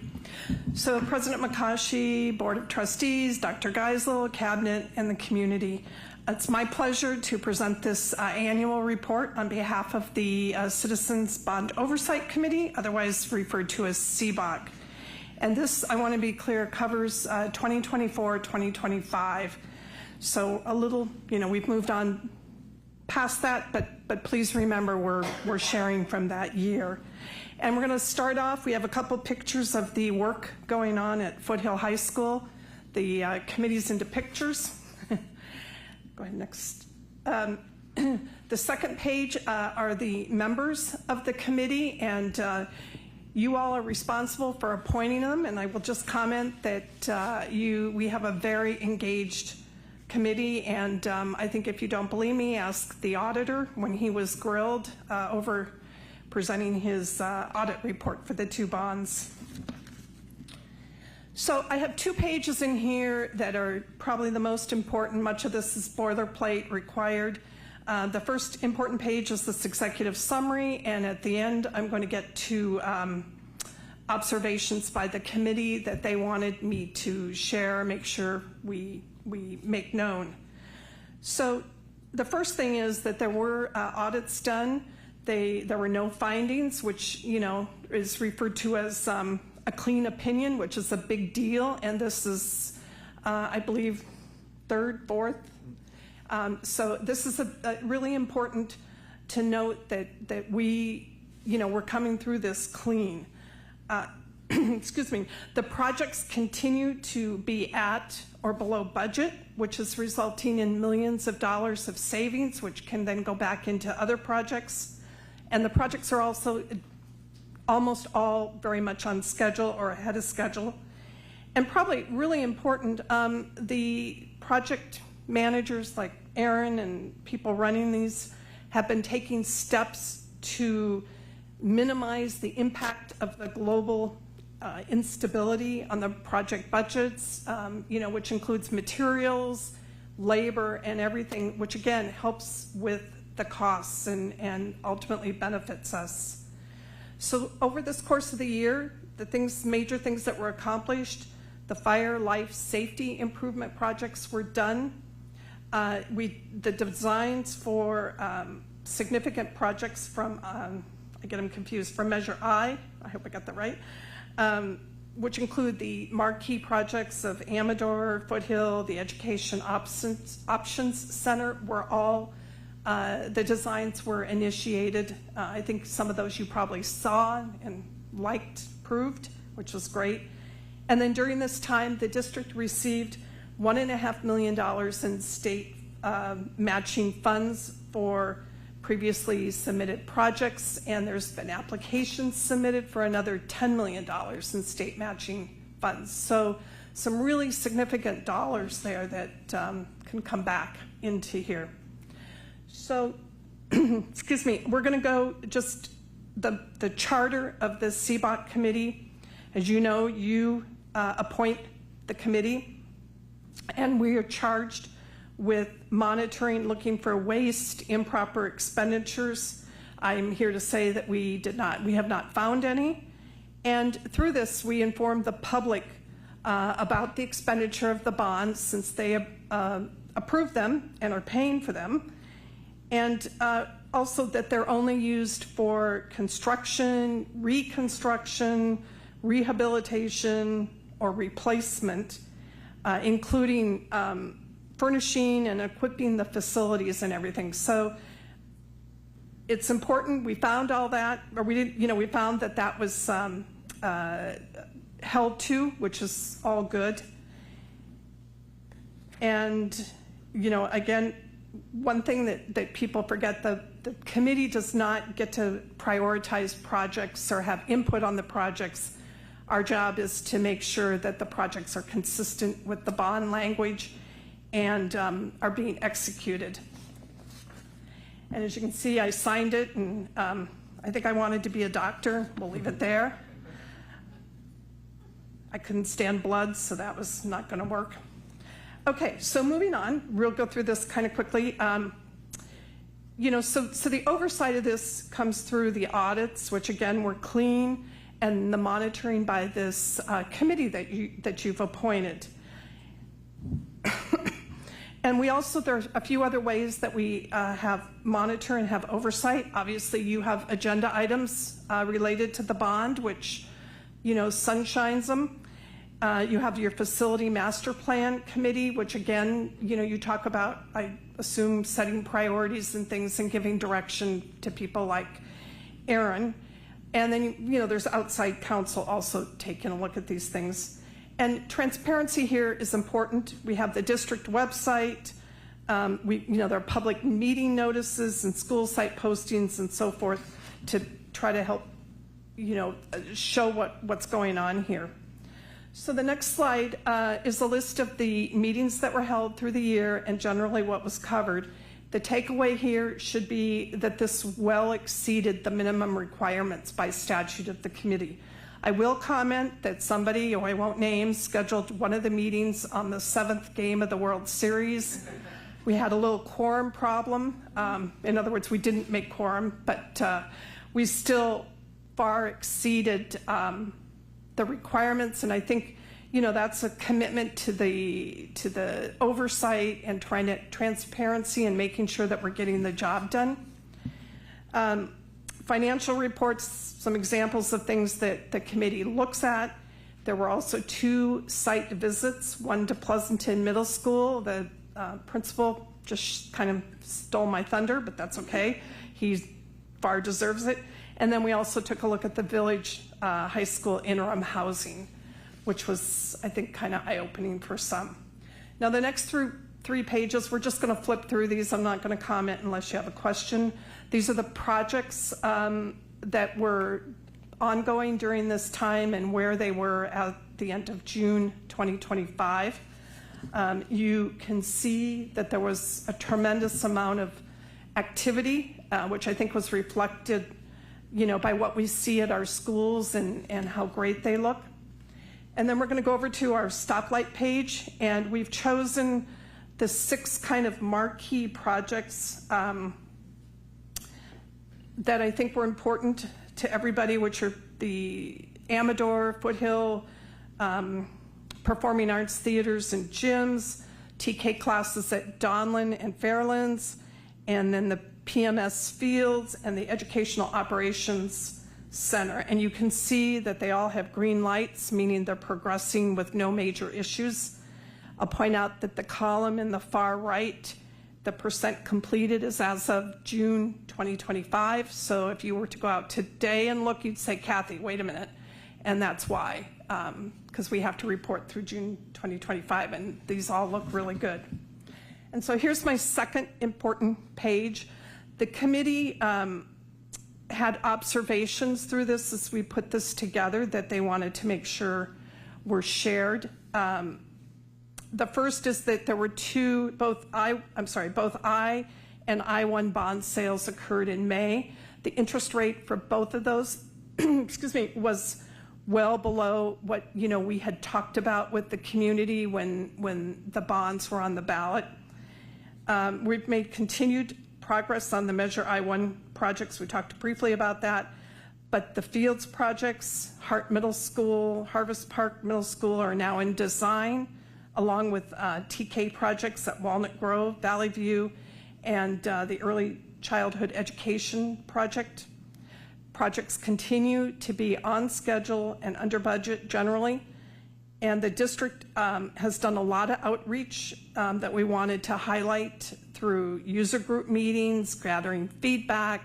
So President McCaughey, Board of Trustees, Dr. Geisel, Cabinet, and the community, it's my pleasure to present this annual report on behalf of the Citizens Bond Oversight Committee, otherwise referred to as CBOC. And this, I want to be clear, covers 2024-2025. So a little, we've moved on past that, but please remember we're sharing from that year. And we're going to start off, we have a couple pictures of the work going on at Foothill High School. The committee's into pictures. Go ahead, next. The second page are the members of the committee, and you all are responsible for appointing them, and I will just comment that we have a very engaged committee, and I think if you don't believe me, ask the auditor when he was grilled over presenting his audit report for the 2 bonds. So I have 2 pages in here that are probably the most important. Much of this is boilerplate required. The first important page is this executive summary, and at the end I'm going to get to observations by the committee that they wanted me to share, make sure we make known. So the first thing is that there were audits done. There were no findings, which is referred to as a clean opinion, which is a big deal, and this is, I believe, 3rd, 4th. So this is really important to note that we, we're coming through this clean. Excuse me. The projects continue to be at or below budget, which is resulting in millions of dollars of savings, which can then go back into other projects. And the projects are also almost all very much on schedule or ahead of schedule. And probably really important, the project managers like Aaron and people running these have been taking steps to minimize the impact of the global instability on the project budgets, which includes materials, labor, and everything, which again helps with the costs and ultimately benefits us. So over this course of the year, major things that were accomplished, the fire, life, safety improvement projects were done. The designs for significant projects from, I get them confused, from Measure I hope I got that right, which include the marquee projects of Amador, Foothill, the Education Options Center, were all, the designs were initiated. I think some of those you probably saw and liked, approved, which was great. And then during this time, the district received $1.5 million in state matching funds for previously submitted projects, and there's been applications submitted for another $10 million in state matching funds. So some really significant dollars there that can come back into here. So, excuse me, we're going to go just the charter of the CBOC committee. As you know, you appoint the committee, and we are charged with monitoring, looking for waste, improper expenditures. I'm here to say that we have not found any. And through this, we inform the public about the expenditure of the bonds, since they approve them and are paying for them. And also that they're only used for construction, reconstruction, rehabilitation, or replacement, including furnishing and equipping the facilities and everything. So it's important. We found all that, or we found that that was held to, which is all good. And, again, one thing that people forget, the committee does not get to prioritize projects or have input on the projects. Our job is to make sure that the projects are consistent with the bond language and are being executed. And as you can see, I signed it, and I think I wanted to be a doctor. We'll leave it there. I couldn't stand blood, so that was not going to work. Okay, so moving on, we'll go through this kind of quickly. So the oversight of this comes through the audits, which again were clean, and the monitoring by this committee that you've appointed. And we also, there's a few other ways that we have monitor and have oversight. Obviously, you have agenda items related to the bond, which, sunshines them. You have your facility master plan committee, which again, you talk about, I assume, setting priorities and things and giving direction to people like Aaron. And then, there's outside counsel also taking a look at these things. And transparency here is important. We have the district website. There are public meeting notices and school site postings and so forth to try to help, show what's going on here. So the next slide is a list of the meetings that were held through the year and generally what was covered. The takeaway here should be that this well exceeded the minimum requirements by statute of the committee. I will comment that somebody, who I won't name, scheduled one of the meetings on the 7th game of the World Series. We had a little quorum problem. In other words, we didn't make quorum, but we still far exceeded the requirements, and I think that's a commitment to the oversight and transparency and making sure that we're getting the job done. Financial reports, some examples of things that the committee looks at. There were also 2 site visits, one to Pleasanton Middle School. The principal just kind of stole my thunder, but that's okay. He far deserves it. And then we also took a look at the Village High School interim housing, which was, I think, kind of eye-opening for some. Now, the next 3 pages, we're just going to flip through these. I'm not going to comment unless you have a question. These are the projects that were ongoing during this time and where they were at the end of June 2025. You can see that there was a tremendous amount of activity, which I think was reflected, by what we see at our schools and how great they look. And then we're going to go over to our stoplight page, and we've chosen the 6 kind of marquee projects that I think were important to everybody, which are the Amador, Foothill, Performing Arts Theaters and Gyms, TK classes at Donlin and Fairlands, and then the PMS Fields and the Educational Operations Center. And you can see that they all have green lights, meaning they're progressing with no major issues. I'll point out that the column in the far right, the percent completed, is as of June 2025. So if you were to go out today and look, you'd say, Kathy, wait a minute. And that's why, because we have to report through June 2025, and these all look really good. And so here's my second important page. The committee had observations through this as we put this together that they wanted to make sure were shared. The first is that there were both I and I-1 bond sales occurred in May. The interest rate for both of those, was well below what we had talked about with the community when the bonds were on the ballot. We've made continued progress on the Measure I-1 projects. We talked briefly about that. But the Fields projects, Hart Middle School, Harvest Park Middle School, are now in design, along with TK projects at Walnut Grove, Valley View, and the Early Childhood Education project. Projects continue to be on schedule and under budget generally. And the district has done a lot of outreach that we wanted to highlight through user group meetings, gathering feedback,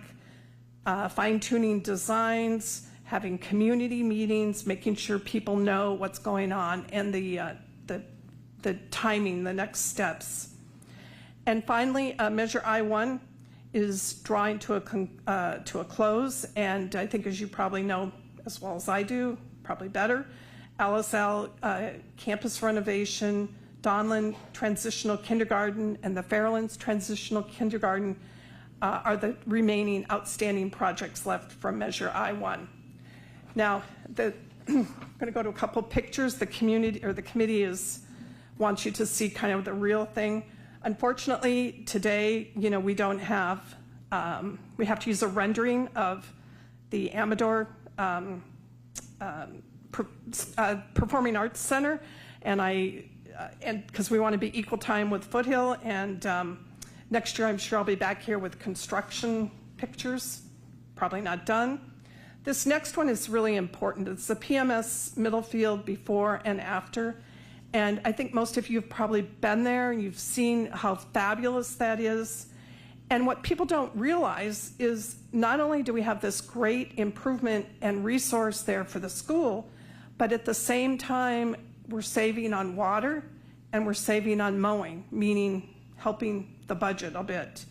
fine-tuning designs, having community meetings, making sure people know what's going on, and the timing, the next steps. And finally, Measure I-1 is drawing to a close, and I think, as you probably know as well as I do, probably better, LSL campus renovation, Donlin transitional kindergarten, and the Fairlands transitional kindergarten are the remaining outstanding projects left from Measure I-1. Now, I'm going to go to a couple pictures. The committee wants you to see kind of the real thing. Unfortunately, today, we don't have, we have to use a rendering of the Amador Performing Arts Center, and because we want to be equal time with Foothill, and next year I'm sure I'll be back here with construction pictures, probably not done. This next one is really important. It's the PMS Middlefield before and after. And I think most of you have probably been there and you've seen how fabulous that is. And what people don't realize is not only do we have this great improvement and resource there for the school, but at the same time, we're saving on water and we're saving on mowing, meaning helping the budget a bit.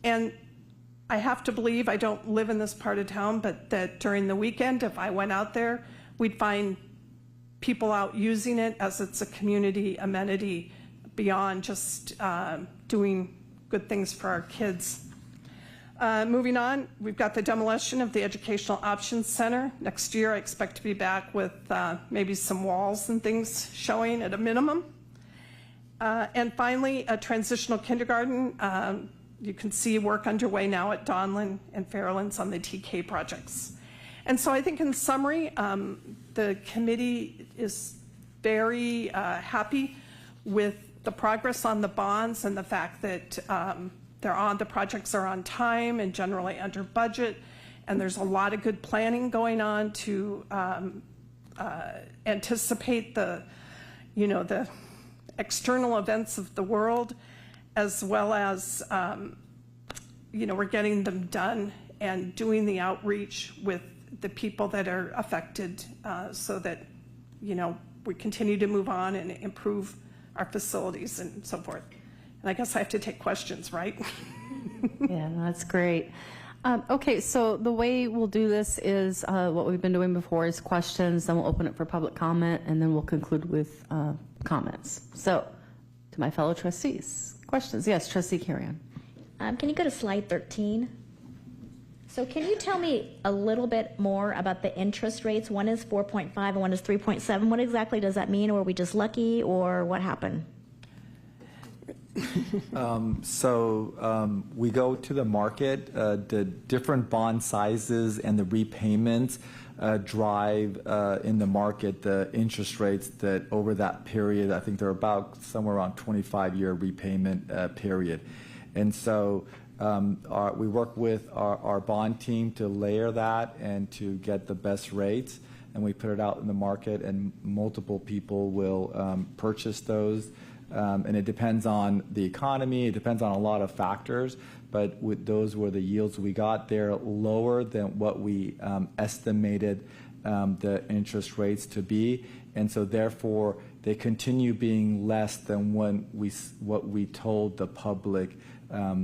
And I have to believe, I don't live in this part of town, but that during the weekend, if I went out there, we'd find people out using it as it's a community amenity beyond just doing good things for our kids. Moving on, we've got the demolition of the Educational Options Center. Next year, I expect to be back with maybe some walls and things showing at a minimum. And finally, a transitional kindergarten. You can see work underway now at Donlin and Fairlands on the TK projects. And so I think in summary, the committee is very happy with the progress on the bonds and the fact that the projects are on time and generally under budget, and there's a lot of good planning going on to anticipate the external events of the world, as well as we're getting them done and doing the outreach with the people that are affected, so that we continue to move on and improve our facilities and so forth. And I guess I have to take questions, right? Yeah, that's great. Okay, so the way we'll do this is what we've been doing before is questions, then we'll open it for public comment, and then we'll conclude with comments. So, to my fellow trustees, questions? Yes, Trustee Carrion. Can you go to slide 13? So can you tell me a little bit more about the interest rates? One is 4.5 and one is 3.7. What exactly does that mean? Were we just lucky, or what happened? We go to the market. The different bond sizes and the repayments drive in the market the interest rates that over that period. I think they're about somewhere around 25-year repayment period. And so we work with our bond team to layer that and to get the best rates. And we put it out in the market, and multiple people will purchase those. And it depends on the economy. It depends on a lot of factors. But those were the yields we got. They're lower than what we estimated the interest rates to be. And so therefore, they continue being less than what we told the public per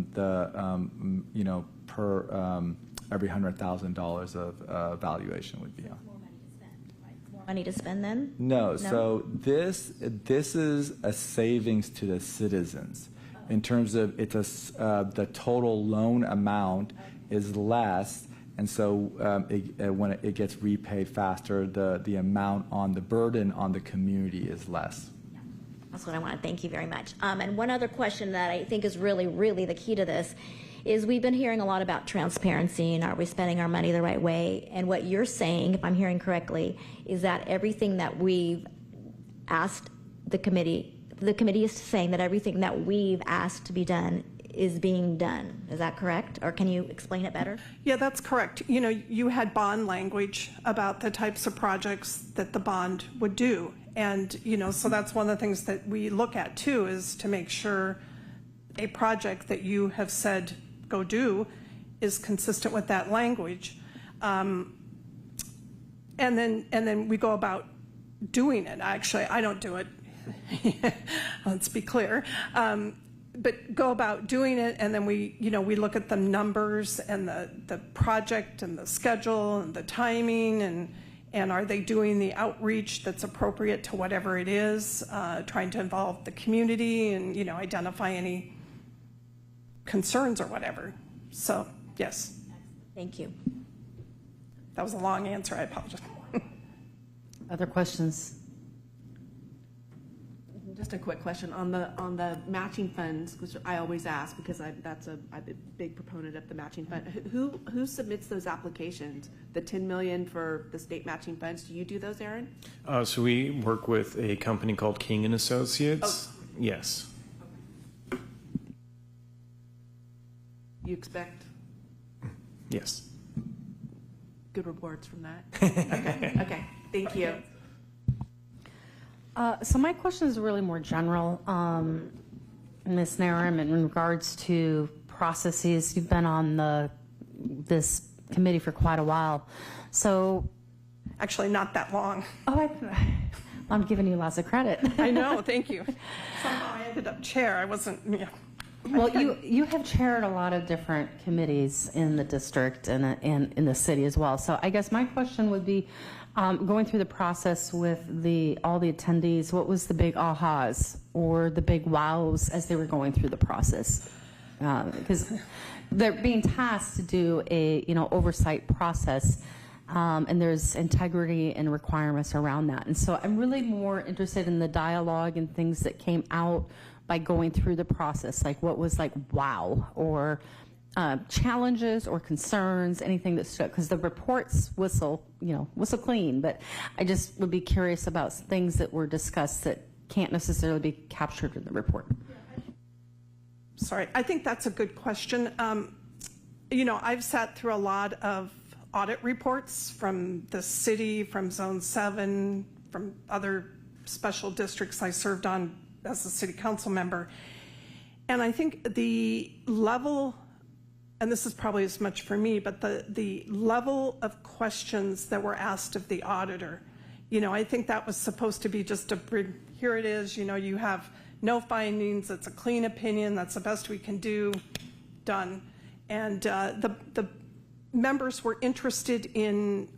every $100,000 of valuation would be on. Money to spend then? No. So this is a savings to the citizens in terms of the total loan amount is less, and so when it gets repaid faster, the amount on the burden on the community is less. That's what I want to thank you very much. And one other question that I think is really, really the key to this is we've been hearing a lot about transparency and are we spending our money the right way? And what you're saying, if I'm hearing correctly, is that everything that we've asked the committee is saying that everything that we've asked to be done is being done. Is that correct? Or can you explain it better? Yeah, that's correct. You had bond language about the types of projects that the bond would do. And, so that's one of the things that we look at too, is to make sure a project that you have said go do is consistent with that language. And then we go about doing it. Actually, I don't do it. Let's be clear. But go about doing it, and then we look at the numbers and the project and the schedule and the timing, and are they doing the outreach that's appropriate to whatever it is, trying to involve the community and identify any concerns or whatever. So yes. Thank you. That was a long answer. I apologize. Other questions? Just a quick question on the matching funds, which I always ask because I'm a big proponent of the matching fund. Who submits those applications? The $10 million for the state matching funds. Do you do those, Aaron? So we work with a company called King and Associates. Oh. Yes. You expect? Yes. Good reports from that. Okay. Thank you. So my question is really more general, Ms. Naram, in regards to processes. You've been on this committee for quite a while. So, actually, not that long. Oh, I'm giving you lots of credit. I know. Thank you. Somehow I ended up chair. I wasn't. Yeah. Well, you have chaired a lot of different committees in the district and in the city as well. So I guess my question would be, going through the process with all the attendees, what was the big ahas or the big wows as they were going through the process? Because they're being tasked to do a oversight process, and there's integrity and requirements around that. And so I'm really more interested in the dialogue and things that came out by going through the process, like what was like wow, or challenges or concerns, anything that stood, because the reports whistle clean, but I just would be curious about things that were discussed that can't necessarily be captured in the report. Sorry, I think that's a good question. I've sat through a lot of audit reports from the city, from Zone 7, from other special districts I served on as a city council member. And I think the level, and this is probably as much for me, but the level of questions that were asked of the auditor, I think that was supposed to be just here it is, you have no findings, it's a clean opinion, that's the best we can do, done. And the members were interested in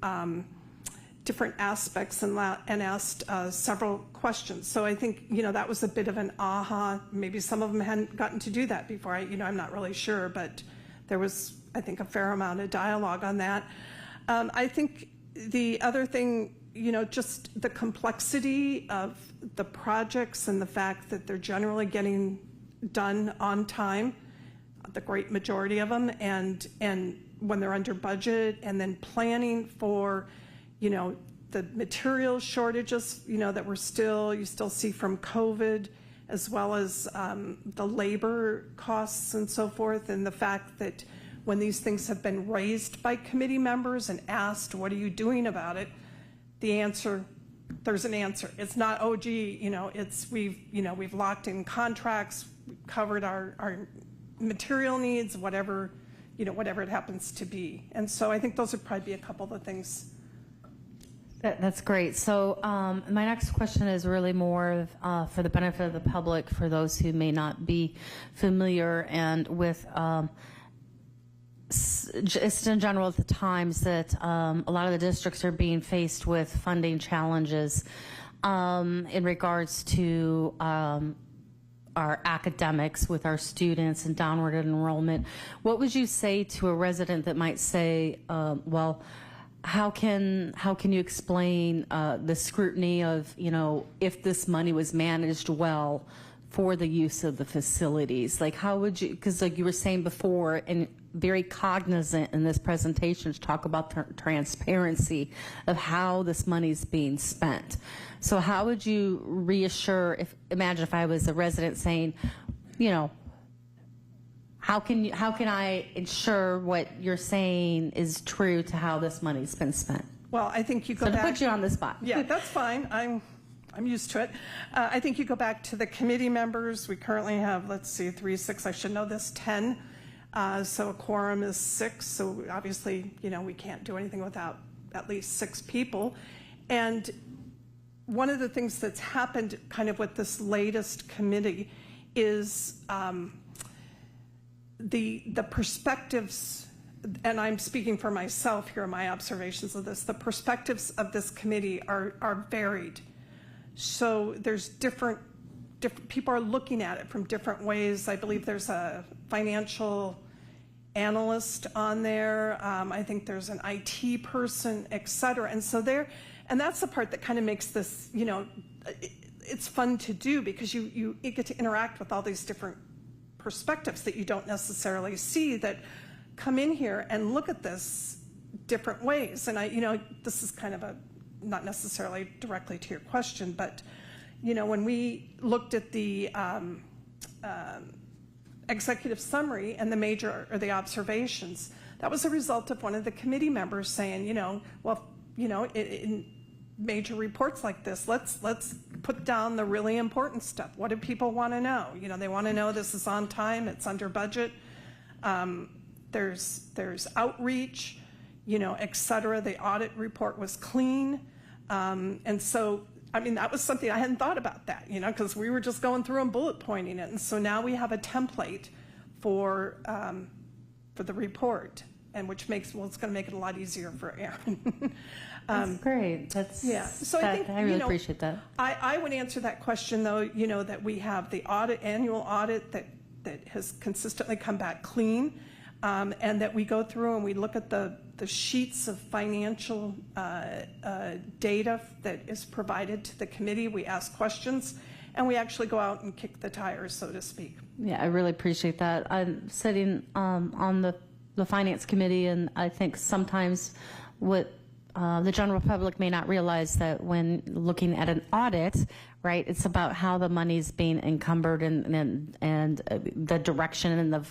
different aspects and asked several questions. So I think, that was a bit of an aha. Maybe some of them hadn't gotten to do that before. I'm not really sure, but there was, I think, a fair amount of dialogue on that. I think the other thing, just the complexity of the projects and the fact that they're generally getting done on time, the great majority of them, and when they're under budget, and then planning for, the material shortages, that you still see from COVID, as well as the labor costs and so forth, and the fact that when these things have been raised by committee members and asked, what are you doing about it? There's an answer. It's not, oh gee, we've locked in contracts, we've covered our material needs, whatever it happens to be. And so I think those would probably be a couple of the things. That's great. So my next question is really more for the benefit of the public, for those who may not be familiar and with just in general at the times that a lot of the districts are being faced with funding challenges in regards to our academics with our students and downward enrollment. What would you say to a resident that might say, well, how can you explain the scrutiny of, if this money was managed well for the use of the facilities? Like, how would you, because like you were saying before, and very cognizant in this presentation to talk about transparency of how this money is being spent. So how would you reassure, imagine if I was a resident saying, how can I ensure what you're saying is true to how this money's been spent? Well, I think you go back. So to put you on the spot. Yeah, that's fine. I'm used to it. I think you go back to the committee members. We currently have, 3, 6, I should know this, 10. So a quorum is 6. So obviously, we can't do anything without at least 6 people. And one of the things that's happened kind of with this latest committee is the perspectives, and I'm speaking for myself here, my observations of this, the perspectives of this committee are varied. So there's different people are looking at it from different ways. I believe there's a financial analyst on there. I think there's an IT person, et cetera. And so and that's the part that kind of makes this, it's fun to do, because you get to interact with all these different perspectives that you don't necessarily see, that come in here and look at this different ways. And this is kind of not necessarily directly to your question, but when we looked at the executive summary and the observations, that was a result of one of the committee members saying, in major reports like this, let's put down the really important stuff. What do people want to know? They want to know this is on time, it's under budget, there's outreach, et cetera. The audit report was clean. And so, that was something I hadn't thought about that, because we were just going through and bullet pointing it. And so now we have a template for the report, and which makes, well, it's going to make it a lot easier for Aaron. That's great. That's, yeah. So I think, I really appreciate that. I would answer that question, though, that we have the annual audit that has consistently come back clean, and that we go through and we look at the sheets of financial data that is provided to the committee. We ask questions, and we actually go out and kick the tires, so to speak. Yeah, I really appreciate that. I'm sitting on the finance committee, and I think sometimes what the general public may not realize that when looking at an audit, right, it's about how the money's being encumbered and the direction and the,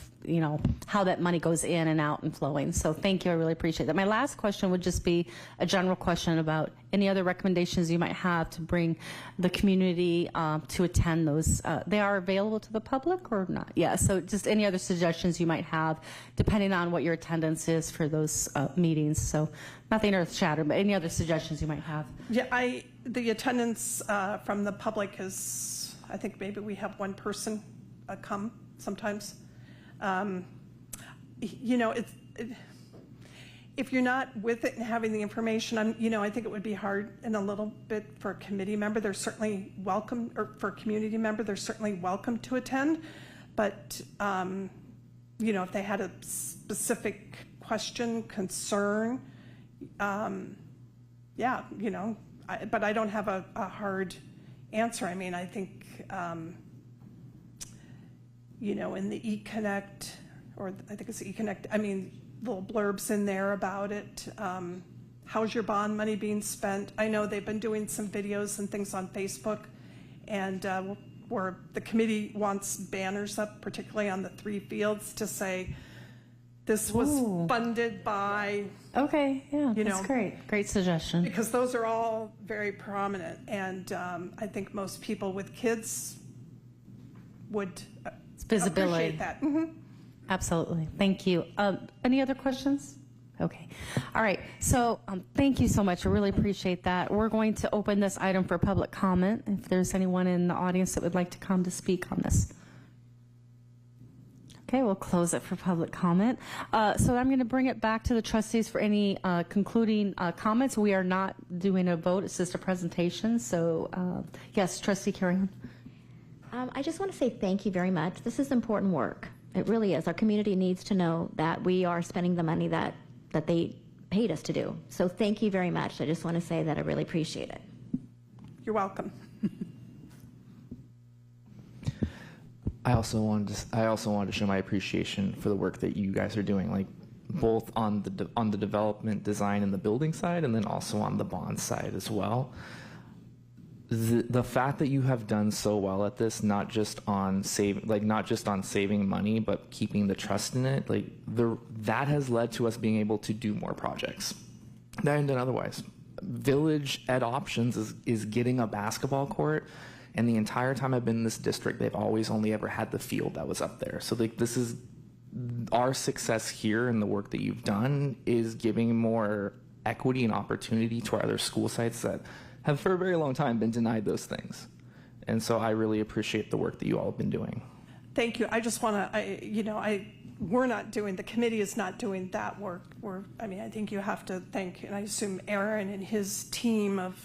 how that money goes in and out and flowing. So thank you, I really appreciate that. My last question would just be a general question about any other recommendations you might have to bring the community to attend those. They are available to the public or not? Yeah, so just any other suggestions you might have depending on what your attendance is for those meetings. So nothing earth-shattering, but any other suggestions you might have? Yeah, the attendance from the public is, I think maybe we have one person come sometimes. If you're not with it and having the information, I think it would be hard in a little bit for a committee member. They're certainly welcome, or for a community member, they're certainly welcome to attend. But, if they had a specific question, concern, but I don't have a hard answer. I mean, I think, in the eConnect, or I think it's the eConnect, I mean, little blurbs in there about it. How's your bond money being spent? I know they've been doing some videos and things on Facebook, and where the committee wants banners up, particularly on the 3 fields, to say, this was funded by... Okay, yeah, that's great. Great suggestion. Because those are all very prominent, and I think most people with kids would visibility. Appreciate that. Mm-hmm. Absolutely. Thank you. Any other questions? Okay. All right. So thank you so much. I really appreciate that. We're going to open this item for public comment. If there's anyone in the audience that would like to come to speak on this. Okay, we'll close it for public comment. So I'm going to bring it back to the trustees for any concluding comments. We are not doing a vote. It's just a presentation. So yes, Trustee Carrion. I just want to say thank you very much. This is important work. It really is. Our community needs to know that we are spending the money that they paid us to do. So thank you very much. I just want to say that I really appreciate it. You're welcome. I also wanted to show my appreciation for the work that you guys are doing, like both on the development, design, and the building side, and then also on the bond side as well. The fact that you have done so well at this, not just on saving money, but keeping the trust in it, that has led to us being able to do more projects that I hadn't done otherwise. Village Ed Options is getting a basketball court, and the entire time I've been in this district, they've always only ever had the field that was up there. So this is our success here, and the work that you've done is giving more equity and opportunity to our other school sites that have for a very long time been denied those things. And so I really appreciate the work that you all have been doing. Thank you. I just want to, we're not doing, the committee is not doing that work. I think you have to thank, and I assume Aaron and his team of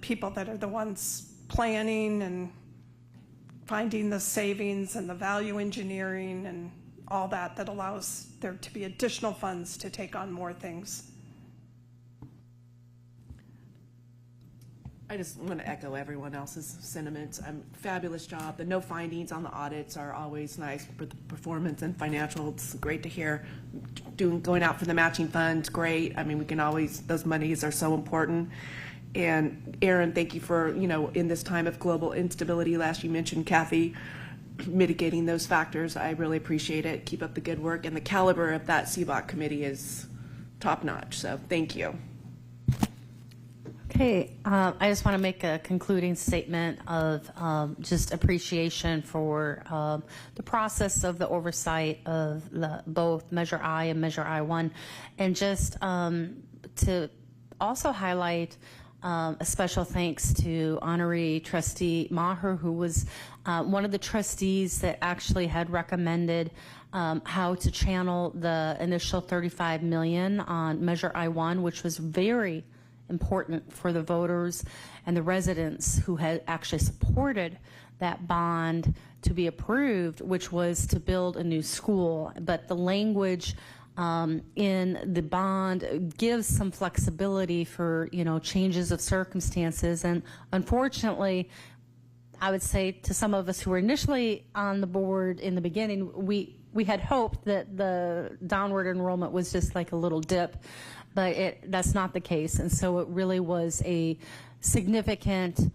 people that are the ones planning and finding the savings and the value engineering and all that allows there to be additional funds to take on more things. I just want to echo everyone else's sentiments. Fabulous job. The no findings on the audits are always nice for the performance and financial. It's great to hear. Going out for the matching funds, great. I mean, we can always, those monies are so important. And Aaron, thank you for, in this time of global instability, last you mentioned, Kathy, mitigating those factors. I really appreciate it. Keep up the good work. And the caliber of that CBOC committee is top notch. So thank you. Okay, I just want to make a concluding statement of just appreciation for the process of the oversight of both Measure I and Measure I-1, and just to also highlight A special thanks to Honorary Trustee Maher, who was one of the trustees that actually had recommended how to channel the initial $35 million on Measure I-1, which was very important for the voters and the residents who had actually supported that bond to be approved, which was to build a new school. But the language in the bond gives some flexibility for, changes of circumstances. And unfortunately, I would say to some of us who were initially on the board in the beginning, we had hoped that the downward enrollment was just like a little dip, but that's not the case. And so it really was a significant,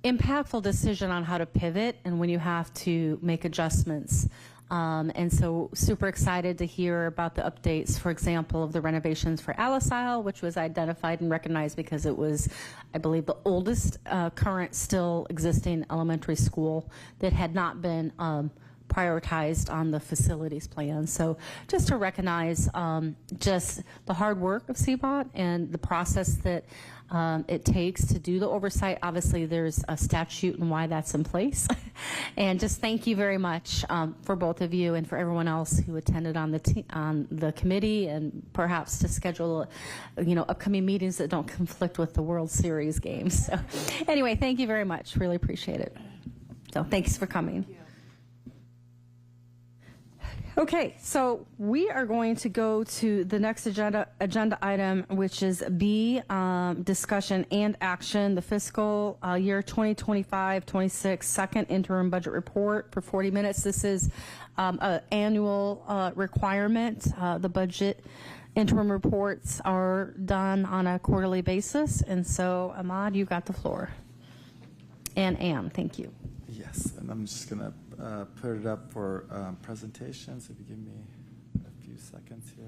impactful decision on how to pivot and when you have to make adjustments. And so super excited to hear about the updates, for example, of the renovations for Alice Isle, which was identified and recognized because it was, I believe, the oldest current still existing elementary school that had not been prioritized on the facilities plan. So just to recognize just the hard work of CBOT and the process that it takes to do the oversight. Obviously, there's a statute and why that's in place. And just thank you very much for both of you and for everyone else who attended on the committee, and perhaps to schedule, upcoming meetings that don't conflict with the World Series games. So anyway, thank you very much. Really appreciate it. So thanks for coming. Okay, so we are going to go to the next agenda item, which is B, discussion and action, the fiscal year 2025-26 second interim budget report for 40 minutes. This is an annual requirement. The budget interim reports are done on a quarterly basis. And so, Ahmad, you got the floor. And Ann, thank you. Yes, and I'm just going to put it up for presentations. If you give me a few seconds here.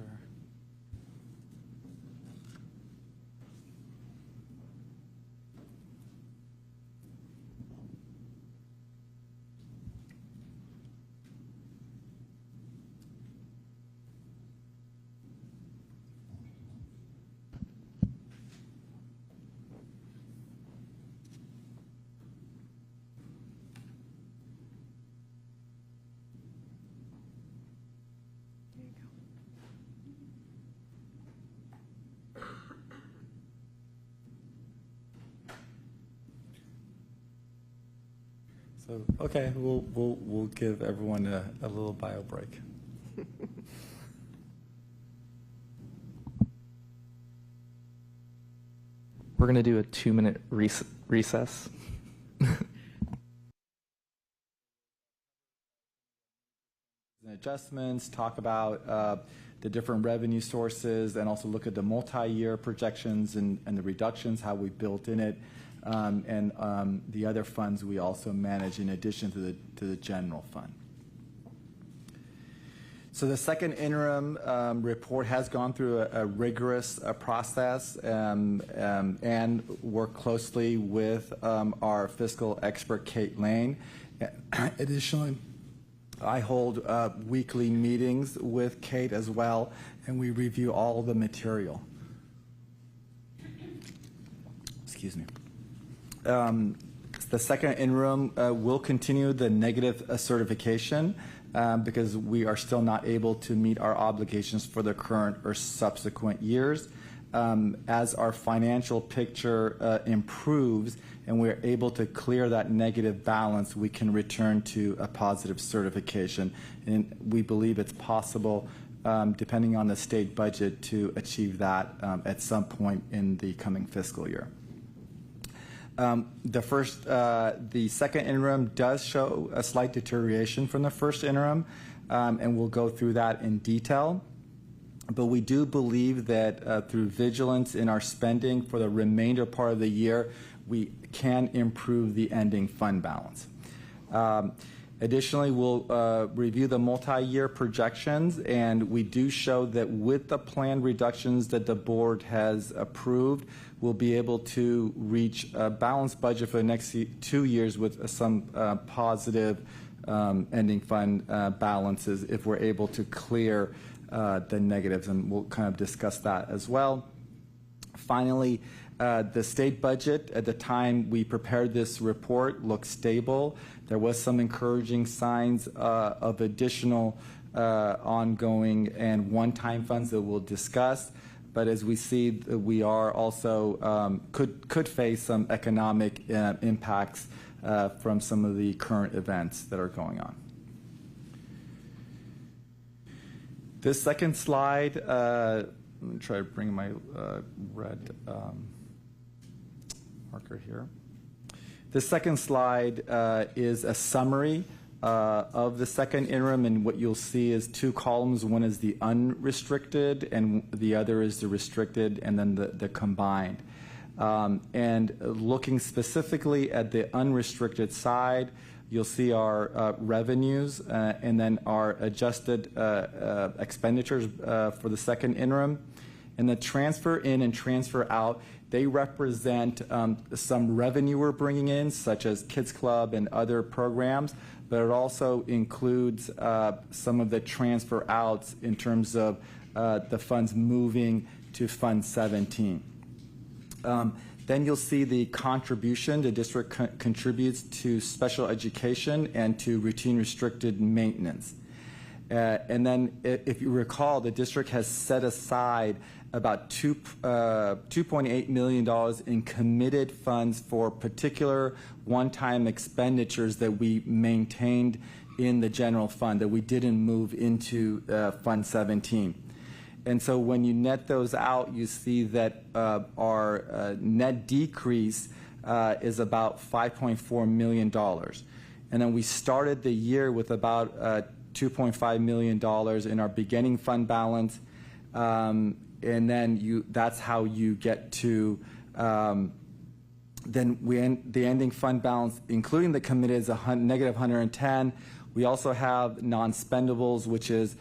So, okay, we'll give everyone a little bio break. We're going to do a 2-minute recess. Adjustments, talk about the different revenue sources, and also look at the multi-year projections and the reductions, how we built in it, and the other funds we also manage in addition to the general fund. So the second interim report has gone through a rigorous process and worked closely with our fiscal expert, Kate Lane. Additionally, I hold weekly meetings with Kate as well, and we review all the material. Excuse me. The second interim will continue the negative certification because we are still not able to meet our obligations for the current or subsequent years. As our financial picture improves and we're able to clear that negative balance, we can return to a positive certification. And we believe it's possible, depending on the state budget, to achieve that at some point in the coming fiscal year. The second interim does show a slight deterioration from the first interim, and we'll go through that in detail. But we do believe that through vigilance in our spending for the remainder part of the year, we can improve the ending fund balance. Additionally, we'll review the multi-year projections, and we do show that with the planned reductions that the board has approved, we'll be able to reach a balanced budget for the next 2 years with some positive ending fund balances if we're able to clear the negatives, and we'll kind of discuss that as well. Finally, the state budget at the time we prepared this report looked stable. There was some encouraging signs of additional ongoing and one-time funds that we'll discuss. But as we see, we are also could face some economic impacts from some of the current events that are going on. This second slide, let me try to bring my red marker here. The second slide is a summary of the second interim, and what you'll see is two columns. One is the unrestricted, and the other is the restricted, and then the combined. And looking specifically at the unrestricted side, you'll see our revenues and then our adjusted expenditures for the second interim. And the transfer in and transfer out, they represent some revenue we're bringing in, such as Kids Club and other programs, but it also includes some of the transfer outs in terms of the funds moving to Fund 17. Then you'll see the contribution the district contributes to special education and to routine restricted maintenance. And then if you recall, the district has set aside about $2.8 million in committed funds for particular one-time expenditures that we maintained in the general fund that we didn't move into Fund 17. And so when you net those out, you see that our net decrease is about $5.4 million. And then we started the year with about $2.5 million in our beginning fund balance. And then that's how you get to, then the ending fund balance, including the committed, is negative 110. We also have non-spendables, which is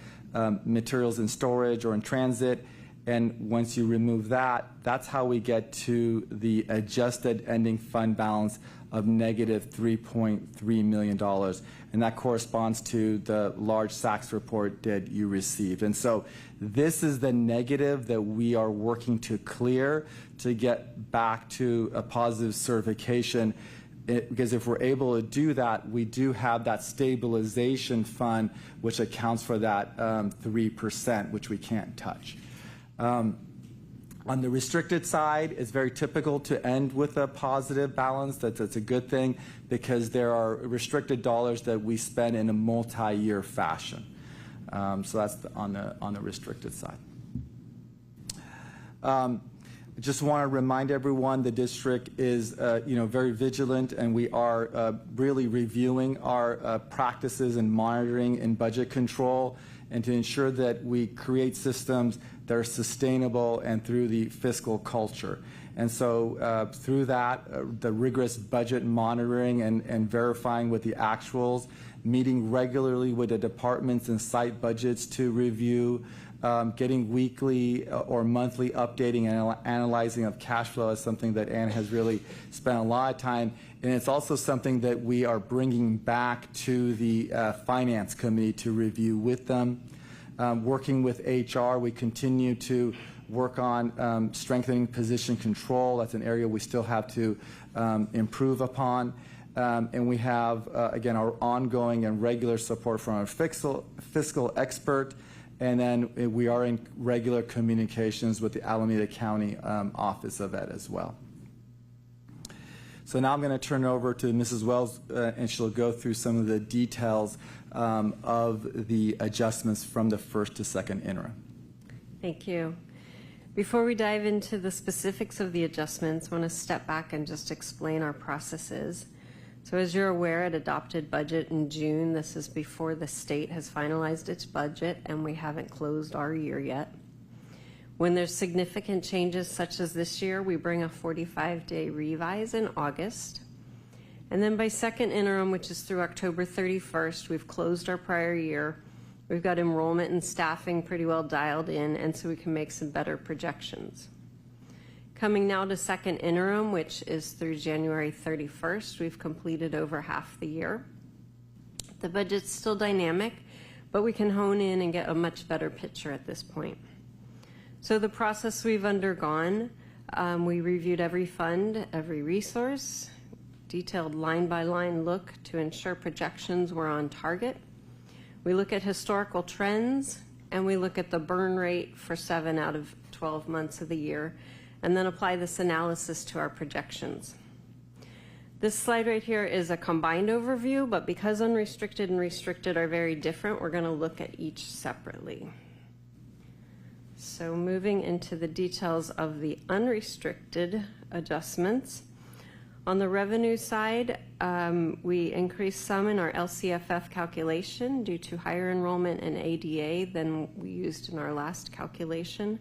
materials in storage or in transit, and once you remove that, that's how we get to the adjusted ending fund balance of negative $3.3 million, and that corresponds to the large SACS report that you received. And so this is the negative that we are working to clear to get back to a positive certification. Because if we're able to do that, we do have that stabilization fund, which accounts for that 3%, which we can't touch. On the restricted side, it's very typical to end with a positive balance. That's a good thing because there are restricted dollars that we spend in a multi-year fashion. So that's on the restricted side. I just want to remind everyone the district is very vigilant, and we are really reviewing our practices and monitoring and budget control, and to ensure that we create systems that are sustainable and through the fiscal culture. And so through that, the rigorous budget monitoring and verifying with the actuals, meeting regularly with the departments and site budgets to review, getting weekly or monthly updating and analyzing of cash flow is something that Ann has really spent a lot of time. And it's also something that we are bringing back to the Finance Committee to review with them. Working with HR, we continue to work on strengthening position control. That's an area we still have to improve upon. And we have, again, our ongoing and regular support from our fiscal expert. And then we are in regular communications with the Alameda County Office of Ed as well. So now I'm going to turn it over to Mrs. Wells, and she'll go through some of the details of the adjustments from the first to second interim. Thank you. Before we dive into the specifics of the adjustments, I want to step back and just explain our processes. So as you're aware, it adopted budget in June. This is before the state has finalized its budget, and we haven't closed our year yet. When there's significant changes such as this year, we bring a 45-day revise in August. And then by second interim, which is through October 31st, we've closed our prior year. We've got enrollment and staffing pretty well dialed in, and so we can make some better projections. Coming now to second interim, which is through January 31st, we've completed over half the year. The budget's still dynamic, but we can hone in and get a much better picture at this point. So the process we've undergone, We reviewed every fund, every resource, detailed line-by-line look to ensure projections were on target. We look at historical trends, and we look at the burn rate for 7 out of 12 months of the year, and then apply this analysis to our projections. This slide right here is a combined overview, but because unrestricted and restricted are very different, we're going to look at each separately. So moving into the details of the unrestricted adjustments. On the revenue side, we increased some in our LCFF calculation due to higher enrollment in ADA than we used in our last calculation.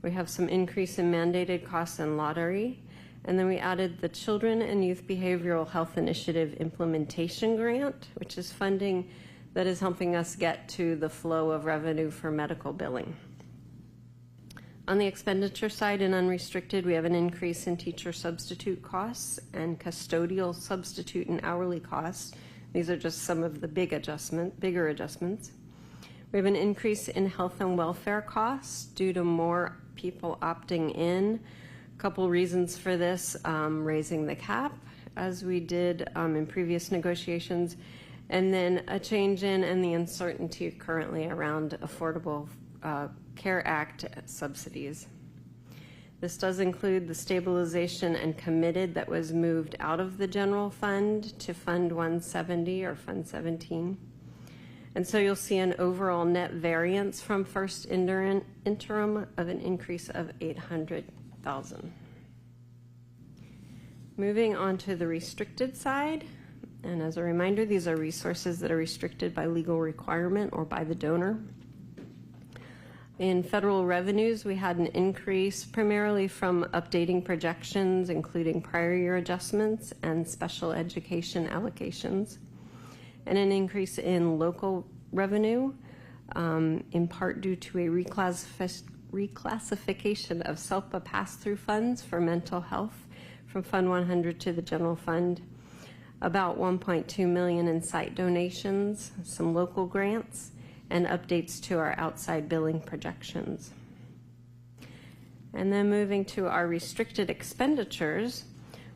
We have some increase in mandated costs and lottery. And then we added the Children and Youth Behavioral Health Initiative Implementation Grant, which is funding that is helping us get to the flow of revenue for medical billing. On the expenditure side in unrestricted, we have an increase in teacher substitute costs and custodial substitute and hourly costs. These are just some of the bigger adjustments. We have an increase in health and welfare costs due to more people opting in. A couple reasons for this, raising the cap as we did in previous negotiations, and then a change in and the uncertainty currently around Affordable Care Act subsidies. This does include the stabilization and committed that was moved out of the general fund to Fund 170 or Fund 17. And so you'll see an overall net variance from first interim of an increase of $800,000. Moving on to the restricted side, and as a reminder, these are resources that are restricted by legal requirement or by the donor. In federal revenues, we had an increase primarily from updating projections, including prior year adjustments and special education allocations, and an increase in local revenue, in part due to a reclassification of SELPA pass-through funds for mental health from Fund 100 to the general fund, about $1.2 million in site donations, some local grants, and updates to our outside billing projections. And then moving to our restricted expenditures,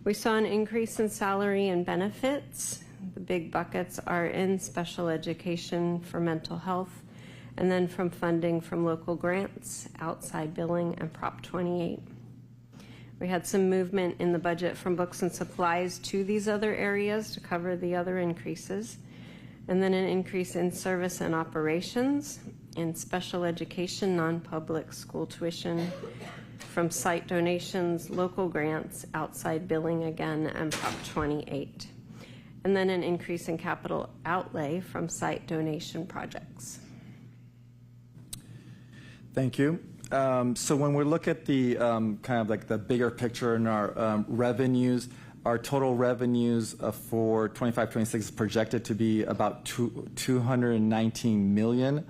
we saw an increase in salary and benefits. The big buckets are in special education for mental health, and then from funding from local grants, outside billing, and Prop 28. We had some movement in the budget from books and supplies to these other areas to cover the other increases. And then an increase in service and operations, in special education, non-public school tuition, from site donations, local grants, outside billing again, and Prop 28. And then an increase in capital outlay from site donation projects. Thank you. So when we look at the kind of like the bigger picture in our revenues, our total revenues for 25-26 is projected to be about $219 million.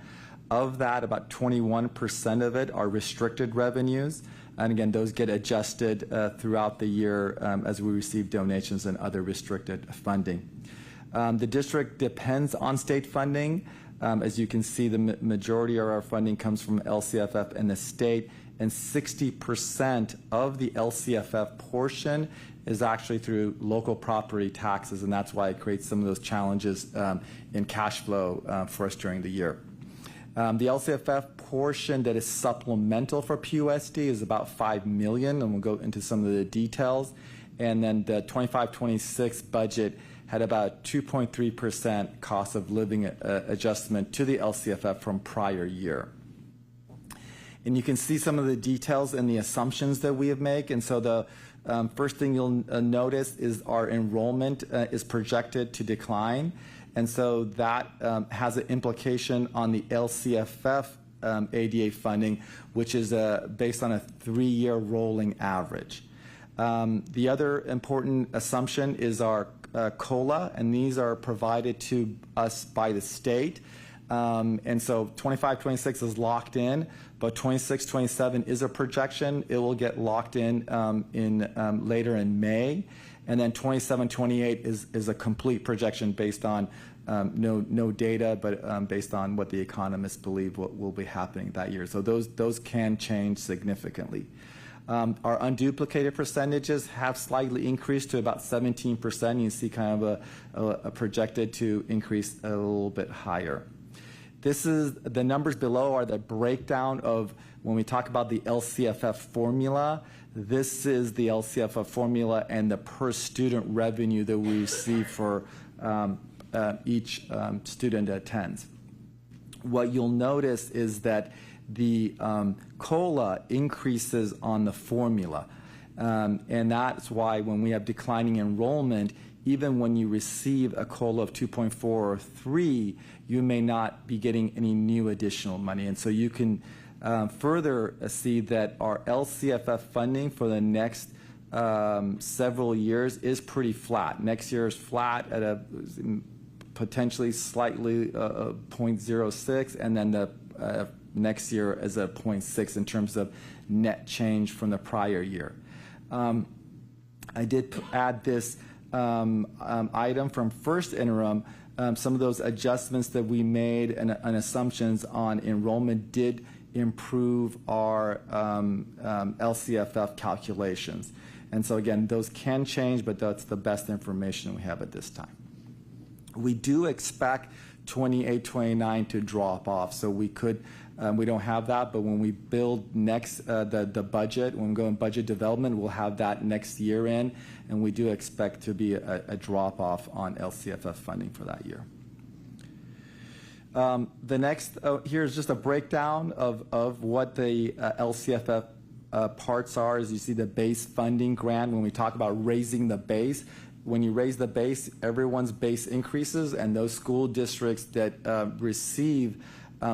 Of that, about 21% of it are restricted revenues. And again, those get adjusted throughout the year as we receive donations and other restricted funding. The district depends on state funding. As you can see, the majority of our funding comes from LCFF and the state, and 60% of the LCFF portion is actually through local property taxes, and that's why it creates some of those challenges in cash flow for us during the year. The LCFF portion that is supplemental for PUSD is about $5 million, and we'll go into some of the details. And then the 25-26 budget had about 2.3% cost of living adjustment to the LCFF from prior year. And you can see some of the details and the assumptions that we have made. And so the first thing you'll notice is our enrollment is projected to decline. And so that has an implication on the LCFF ADA funding, which is based on a 3-year rolling average. The other important assumption is our COLA, and these are provided to us by the state. And so 25-26 is locked in, but 26-27 is a projection. It will get locked in, later in May. And then 27-28 is a complete projection based on no data, but based on what the economists believe what will be happening that year. So those can change significantly. Our unduplicated percentages have slightly increased to about 17%. You see kind of a projected to increase a little bit higher. This is the numbers below are the breakdown of when we talk about the LCFF formula. This is the LCFF formula and the per student revenue that we receive for each student that attends. What you'll notice is that the COLA increases on the formula. And that's why when we have declining enrollment, even when you receive a COLA of 2.4 or 3, you may not be getting any new additional money. And so you can further see that our LCFF funding for the next several years is pretty flat. Next year is flat at a potentially slightly 0.06, and then the next year is a 0.6 in terms of net change from the prior year. I did add this item from first interim. Some of those adjustments that we made and assumptions on enrollment did improve our LCFF calculations. And so again, those can change, but that's the best information we have at this time. We do expect 28, 29 to drop off, so we could, we don't have that, but when we build next, the budget, when we go in budget development, we'll have that next year in, and we do expect to be a drop off on LCFF funding for that year. The next, here's just a breakdown of what the LCFF parts are. As you see, the base funding grant, when we talk about raising the base, when you raise the base, everyone's base increases, and those school districts that receive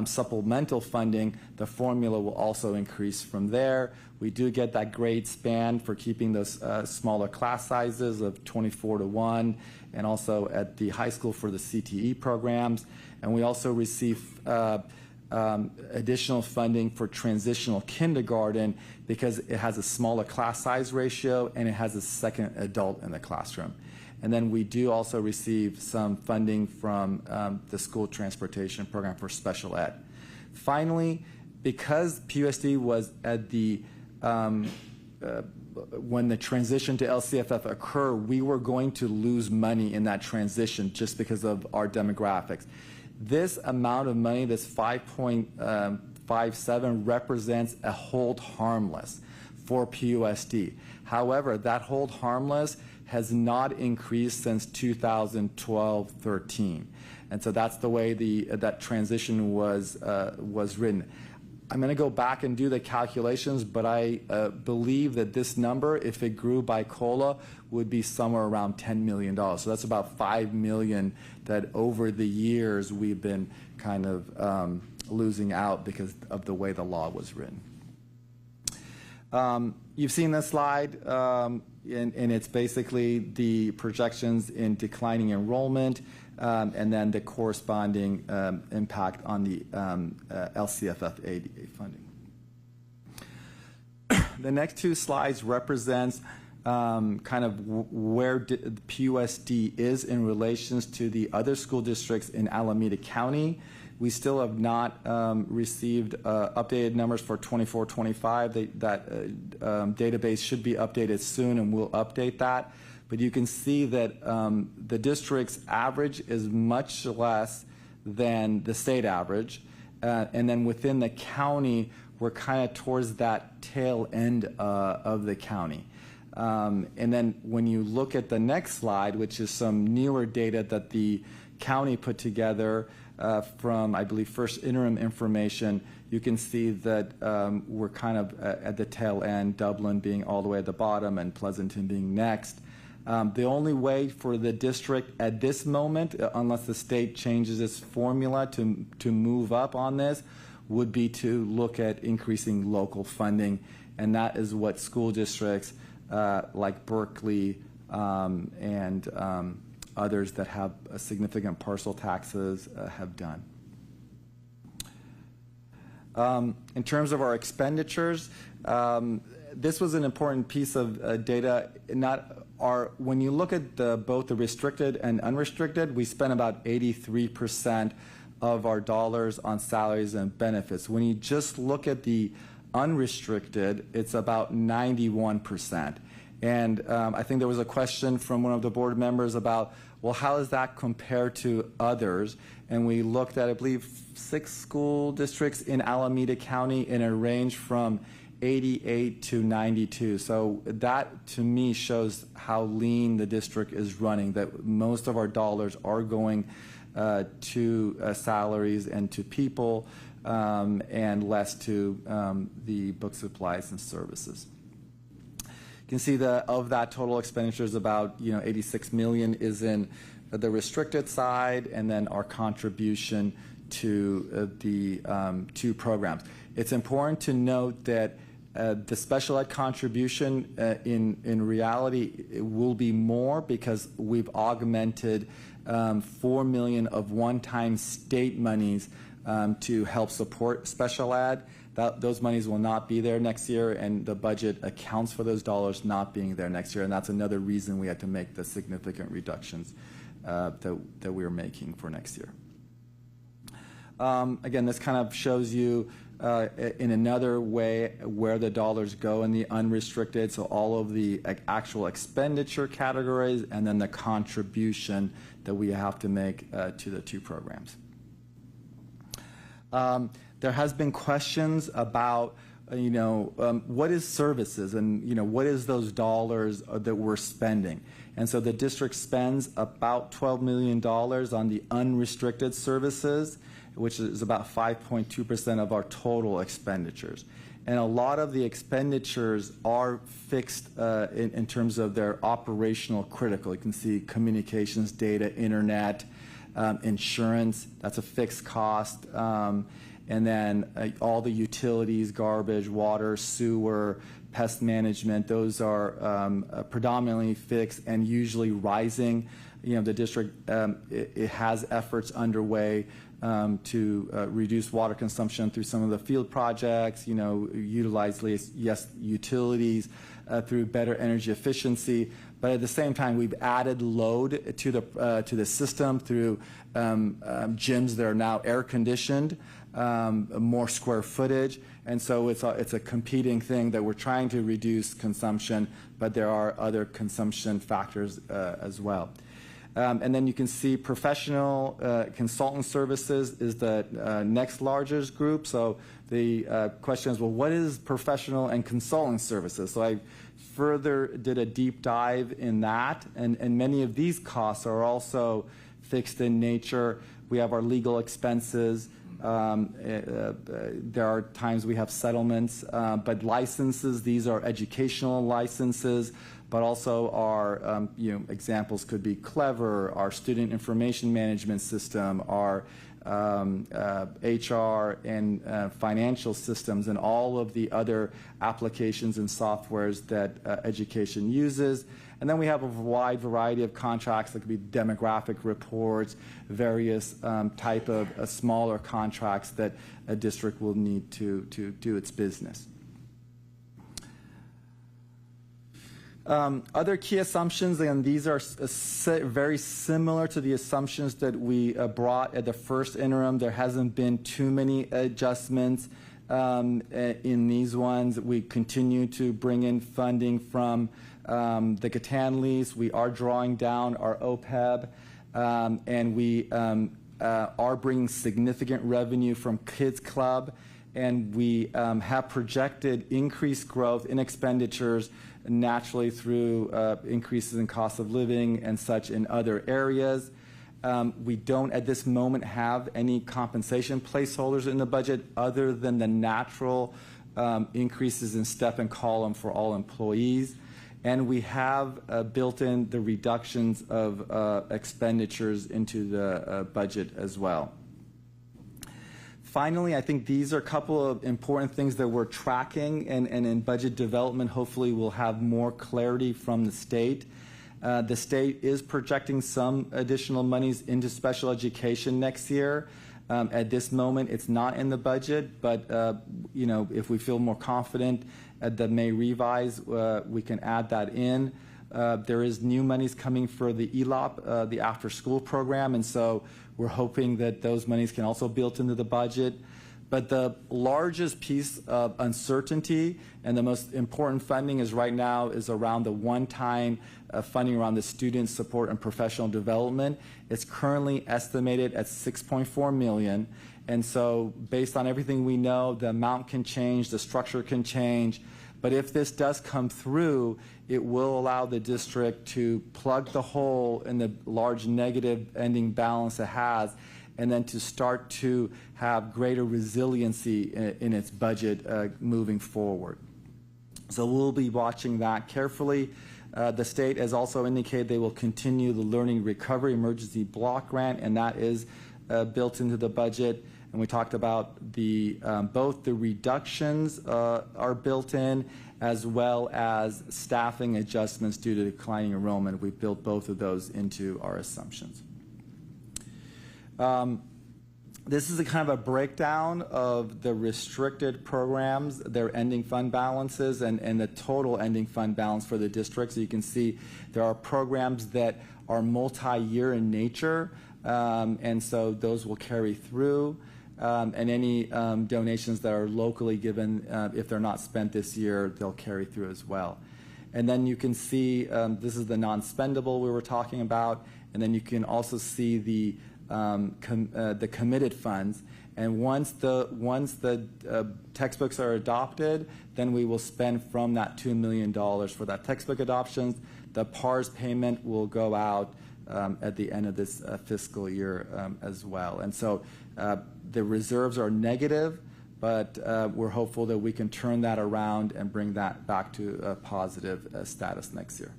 supplemental funding, the formula will also increase from there. We do get that grade span for keeping those smaller class sizes of 24 to 1, and also at the high school for the CTE programs. And we also receive additional funding for transitional kindergarten because it has a smaller class size ratio and it has a second adult in the classroom. And then we do also receive some funding from the school transportation program for special ed. Finally, because PUSD was at the when the transition to LCFF occurred, we were going to lose money in that transition just because of our demographics. This amount of money, this 5.57, represents a hold harmless for PUSD. However, that hold harmless has not increased since 2012-13, and so that's the way that transition was written. I'm going to go back and do the calculations, but I believe that this number, if it grew by COLA, would be somewhere around $10 million. So that's about $5 million that over the years we've been kind of losing out because of the way the law was written. You've seen this slide, and it's basically the projections in declining enrollment, and then the corresponding impact on the LCFF ADA funding. The next two slides represents kind of where PUSD is in relations to the other school districts in Alameda County. We still have not received updated numbers for 24-25. That database should be updated soon, and we'll update that. But you can see that the district's average is much less than the state average. And then within the county, we're kind of towards that tail end of the county. And then when you look at the next slide, which is some newer data that the county put together from, I believe, first interim information, you can see that we're kind of at the tail end, Dublin being all the way at the bottom and Pleasanton being next. The only way for the district at this moment, unless the state changes its formula to move up on this, would be to look at increasing local funding, and that is what school districts like Berkeley and others that have significant parcel taxes have done. In terms of our expenditures, this was an important piece of data. When you look at both the restricted and unrestricted, we spent about 83% of our dollars on salaries and benefits. When you just look at the unrestricted, it's about 91%. And I think there was a question from one of the board members about, well, how does that compare to others? And we looked at, I believe, 6 school districts in Alameda County in a range from 88 to 92. So that, to me, shows how lean the district is running, that most of our dollars are going to salaries and to people, and less to the book supplies and services. You can see that of that total expenditures, about 86 million is in the restricted side, and then our contribution to the 2 programs. It's important to note that the special ed contribution in reality it will be more, because we've augmented $4 million of one-time state monies to help support special ed. Those monies will not be there next year, and the budget accounts for those dollars not being there next year, and that's another reason we had to make the significant reductions that we're making for next year. Again, this kind of shows you in another way where the dollars go in the unrestricted, so all of the actual expenditure categories and then the contribution that we have to make to the 2 programs. There has been questions about what is services, and what is those dollars that we're spending. And so the district spends about $12 million on the unrestricted services, which is about 5.2% of our total expenditures. And a lot of the expenditures are fixed in terms of their operational critical. You can see communications, data, internet, insurance, that's a fixed cost. And then all the utilities, garbage, water, sewer, pest management, those are predominantly fixed and usually rising. The district it has efforts underway to reduce water consumption through some of the field projects, utilize utilities through better energy efficiency. But at the same time, we've added load to the system through gyms that are now air conditioned, more square footage, and so it's a competing thing that we're trying to reduce consumption, but there are other consumption factors as well. And then you can see professional consultant services is the next largest group. So the question is, well, what is professional and consultant services? So I further did a deep dive in that, and many of these costs are also fixed in nature. We have our legal expenses. There are times we have settlements, but licenses, these are educational licenses, but also our examples could be Clever, our student information management system, our HR and financial systems, and all of the other applications and softwares that education uses. And then we have a wide variety of contracts that could be demographic reports, various type of smaller contracts that a district will need to do its business. Other key assumptions, and these are very similar to the assumptions that we brought at the first interim. There hasn't been too many adjustments in these ones. We continue to bring in funding from the Catan lease. We are drawing down our OPEB, and we are bringing significant revenue from Kids Club, and we have projected increased growth in expenditures naturally through increases in cost of living and such in other areas. We don't at this moment have any compensation placeholders in the budget other than the natural increases in step and column for all employees. And we have built in the reductions of expenditures into the budget as well. Finally, I think these are a couple of important things that we're tracking, and in budget development, hopefully we'll have more clarity from the state. The state is projecting some additional monies into special education next year. At this moment, it's not in the budget, but if we feel more confident at the May revise, we can add that in. There is new monies coming for the ELOP, the after-school program, and so we're hoping that those monies can also be built into the budget. But the largest piece of uncertainty and the most important funding is right now is around the one-time funding around the student support and professional development. It's currently estimated at $6.4 million. And so based on everything we know, the amount can change, the structure can change. But if this does come through, it will allow the district to plug the hole in the large negative ending balance it has, and then to start to have greater resiliency in its budget moving forward. So we'll be watching that carefully. The state has also indicated they will continue the Learning Recovery Emergency Block Grant, and that is built into the budget. And we talked about the both the reductions are built in, as well as staffing adjustments due to declining enrollment. We've built both of those into our assumptions. This is a kind of a breakdown of the restricted programs, their ending fund balances, and the total ending fund balance for the district. So you can see there are programs that are multi-year in nature, and so those will carry through. And any donations that are locally given, if they're not spent this year, they'll carry through as well. And then you can see this is the non-spendable we were talking about, and then you can also see the committed funds. And once the textbooks are adopted, then we will spend from that $2 million for that textbook adoptions. The PARS payment will go out at the end of this fiscal year as well. And so the reserves are negative, but we're hopeful that we can turn that around and bring that back to a positive status next year.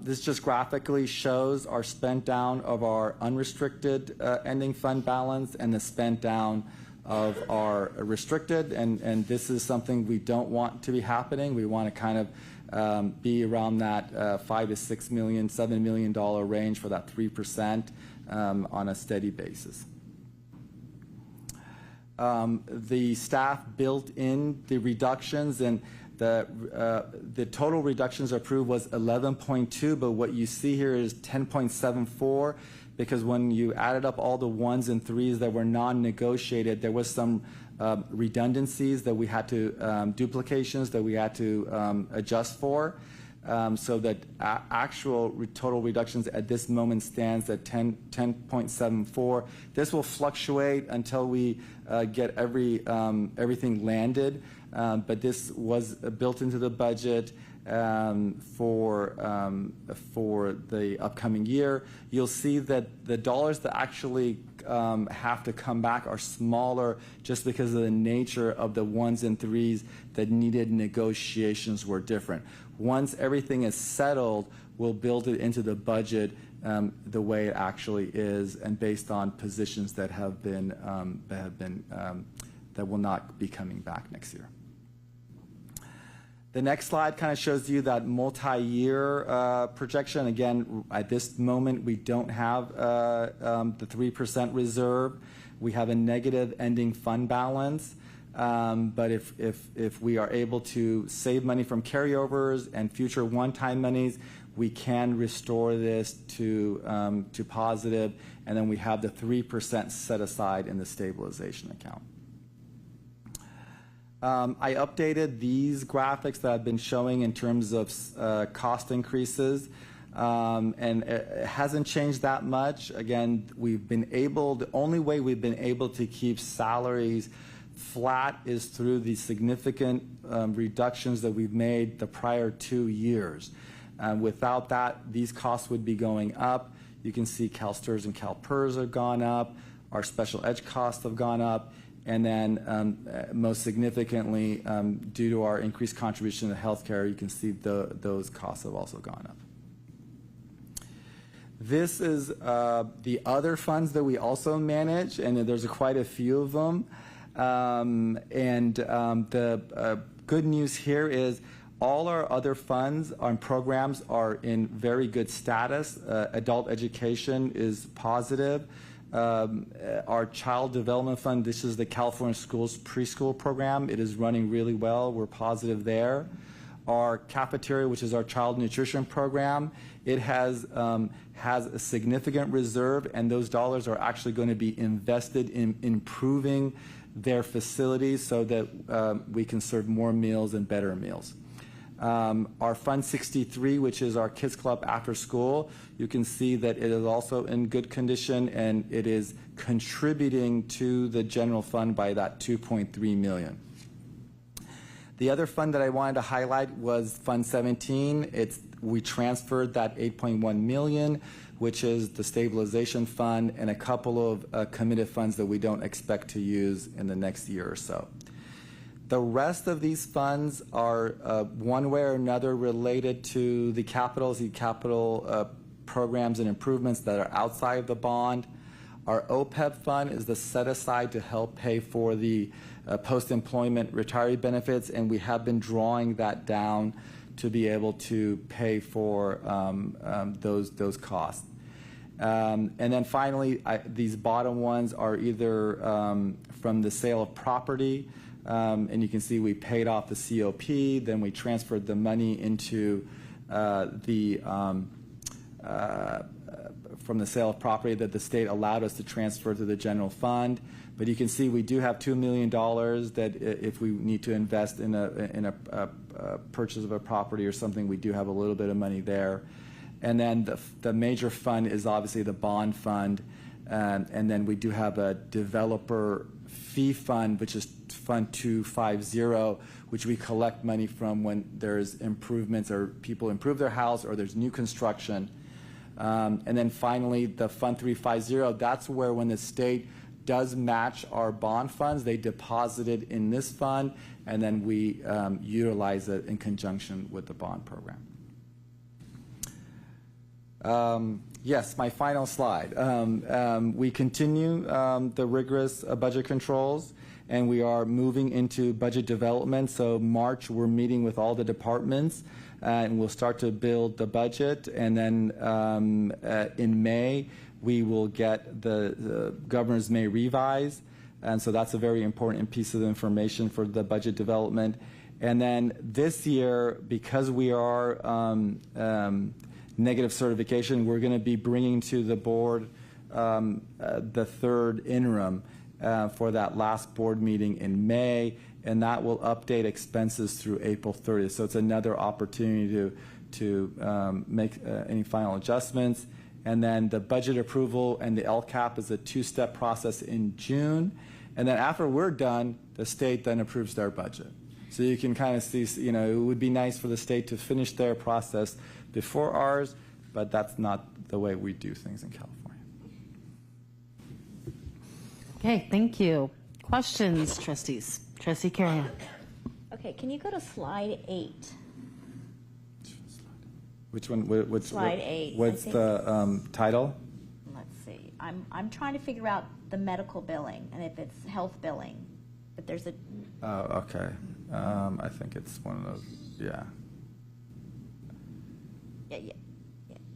This just graphically shows our spent down of our unrestricted ending fund balance and the spent down of our restricted, and this is something we don't want to be happening. We want to kind of be around that $5 to $6 million, $7 million range for that 3% on a steady basis. The staff built in the reductions, and the total reductions approved was 11.2, but what you see here is 10.74, because when you added up all the ones and threes that were non-negotiated, there was some redundancies that we had to, duplications that we had to adjust for. So that actual total reductions at this moment stands at 10.74. This will fluctuate until we get everything landed, but this was built into the budget for the upcoming year. You'll see that the dollars that actually have to come back are smaller just because of the nature of the ones and threes that needed negotiations were different. Once everything is settled, we'll build it into the budget the way it actually is, and based on positions that have been that will not be coming back next year. The next slide kind of shows you that multi-year projection. Again, at this moment, we don't have the 3% reserve. We have a negative ending fund balance. But if we are able to save money from carryovers and future one-time monies, we can restore this to positive, and then we have the 3% set aside in the stabilization account. I updated these graphics that I've been showing in terms of cost increases, and it hasn't changed that much. Again, the only way we've been able to keep salaries flat is through the significant reductions that we've made the prior 2 years. Without that, these costs would be going up. You can see CalSTRS and CalPERS have gone up. Our special ed costs have gone up. And then most significantly, due to our increased contribution to healthcare, you can see those costs have also gone up. This is the other funds that we also manage, and there's quite a few of them. The good news here is all our other funds and programs are in very good status. Adult education is positive. Our child development fund, this is the California Schools preschool program. It is running really well. We're positive there. our cafeteria, which is our child nutrition program, it has a significant reserve, and those dollars are actually going to be invested in improving their facilities so that we can serve more meals and better meals. Our Fund 63, which is our Kids Club after school, you can see that it is also in good condition, and it is contributing to the general fund by that $2.3 million. The other fund that I wanted to highlight was Fund 17. We transferred that $8.1 million, which is the stabilization fund, and a couple of committed funds that we don't expect to use in the next year or so. The rest of these funds are one way or another related to the capital programs and improvements that are outside of the bond. Our OPEB fund is the set aside to help pay for the post-employment retiree benefits, and we have been drawing that down to be able to pay for those costs. And then finally, these bottom ones are either from the sale of property, and you can see we paid off the COP, then we transferred the money into from the sale of property that the state allowed us to transfer to the general fund. But you can see we do have $2 million that if we need to invest in a purchase of a property or something, we do have a little bit of money there. And then the major fund is obviously the bond fund. And then we do have a developer fee fund, which is Fund 250, which we collect money from when there's improvements or people improve their house or there's new construction. And then finally, the Fund 350, that's where when the state does match our bond funds, they deposit it in this fund, and then we utilize it in conjunction with the bond program. Yes, my final slide. We continue the rigorous budget controls, and we are moving into budget development. So March, we're meeting with all the departments, and we'll start to build the budget. And then in May, we will get the Governor's May revise. And so that's a very important piece of information for the budget development. And then this year, because we are negative certification, we're going to be bringing to the board the third interim for that last board meeting in May, and that will update expenses through April 30th. So it's another opportunity to make any final adjustments. And then the budget approval and the LCAP is a two-step process in June. And then after we're done, the state then approves their budget. So you can kind of see, it would be nice for the state to finish their process before ours, but that's not the way we do things in California. Okay, thank you. Questions, trustees? Trustee Carrion. Okay, can you go to slide 8? Which one? Slide 8. What's the title? Let's see. I'm trying to figure out the medical billing and if it's health billing. If there's a. Oh, okay. I think it's one of those. Yeah.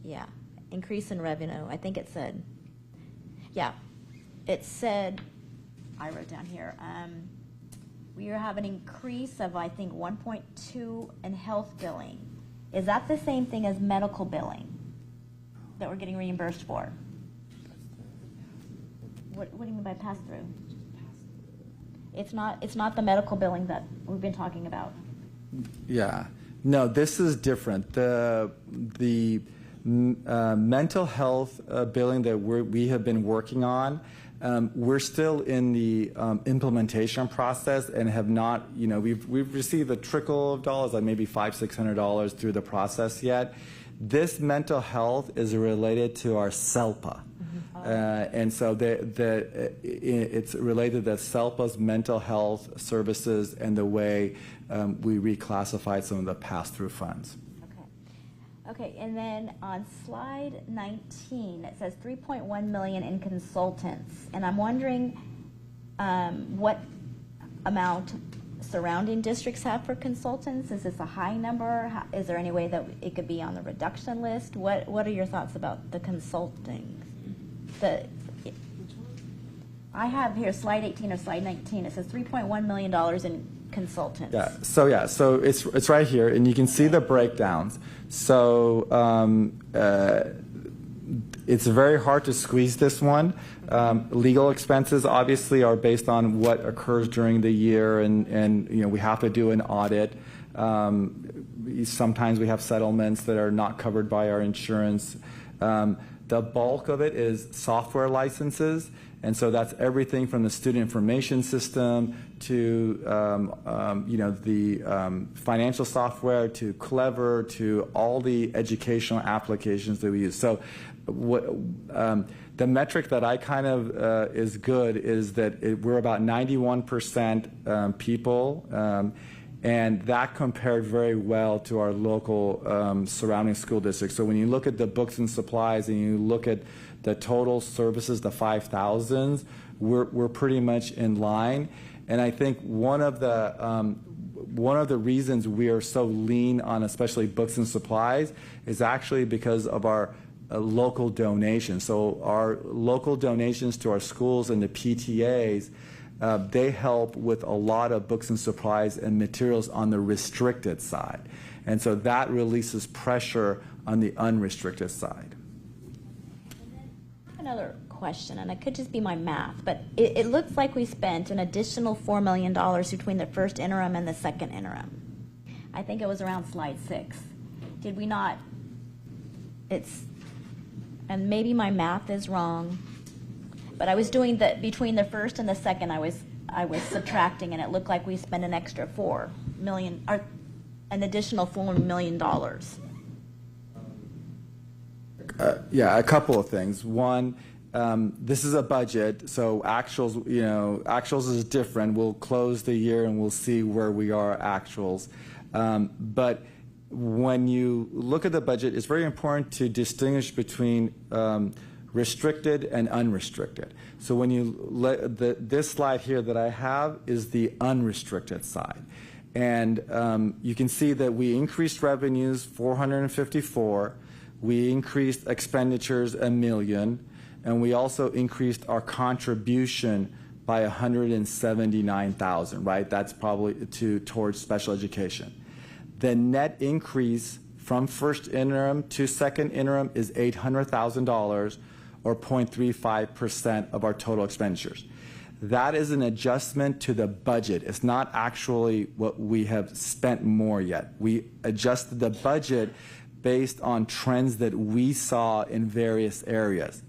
Yeah. Increase in revenue. I think it said. Yeah. It said. I wrote down here. We have an increase of I think 1.2 in health billing. Is that the same thing as medical billing that we're getting reimbursed for? What do you mean by pass-through? It's not the medical billing that we've been talking about. Yeah. No, this is different. The mental health billing that we have been working on, we're still in the implementation process and have not, we've received a trickle of dollars, like maybe $500-600 through the process yet. This mental health is related to our SELPA. And so it's related to SELPA's mental health services and the way we reclassified some of the pass-through funds. Okay, and then on slide 19, it says $3.1 million in consultants, and I'm wondering what amount surrounding districts have for consultants. Is this a high number? Is there any way that it could be on the reduction list? What are your thoughts about the consulting? I have here slide 18 or slide 19. It says $3.1 million in consultants? So it's right here, and you can see the breakdowns. So it's very hard to squeeze this one. Legal expenses obviously are based on what occurs during the year, and we have to do an audit. Sometimes we have settlements that are not covered by our insurance. The bulk of it is software licenses, and so that's everything from the student information system to the financial software to Clever to all the educational applications that we use. So the metric that I kind of is good is that we're about 91% people, and that compared very well to our local surrounding school districts. So when you look at the books and supplies and you look at the total services, the 5,000s, we're pretty much in line. And I think one of the reasons we are so lean on especially books and supplies is actually because of our local donations. So our local donations to our schools and the PTAs, they help with a lot of books and supplies and materials on the restricted side. And so that releases pressure on the unrestricted side. I have another question, and it could just be my math, but it looks like we spent an additional $4 million between the first interim and the second interim. I think it was around slide 6. Did we not? And maybe my math is wrong, but I was doing between the first and the second, I was subtracting, and it looked like we spent an extra $4 million, or an additional $4 million. A couple of things. One, this is a budget, so actuals is different. We'll close the year and we'll see where we are actuals. But when you look at the budget, it's very important to distinguish between restricted and unrestricted. So when this slide here that I have is the unrestricted side. And you can see that we increased revenues 454, we increased expenditures $1 million, and we also increased our contribution by $179,000, right? That's probably towards special education. The net increase from first interim to second interim is $800,000, or 0.35% of our total expenditures. That is an adjustment to the budget. It's not actually what we have spent more yet. We adjusted the budget based on trends that we saw in various areas.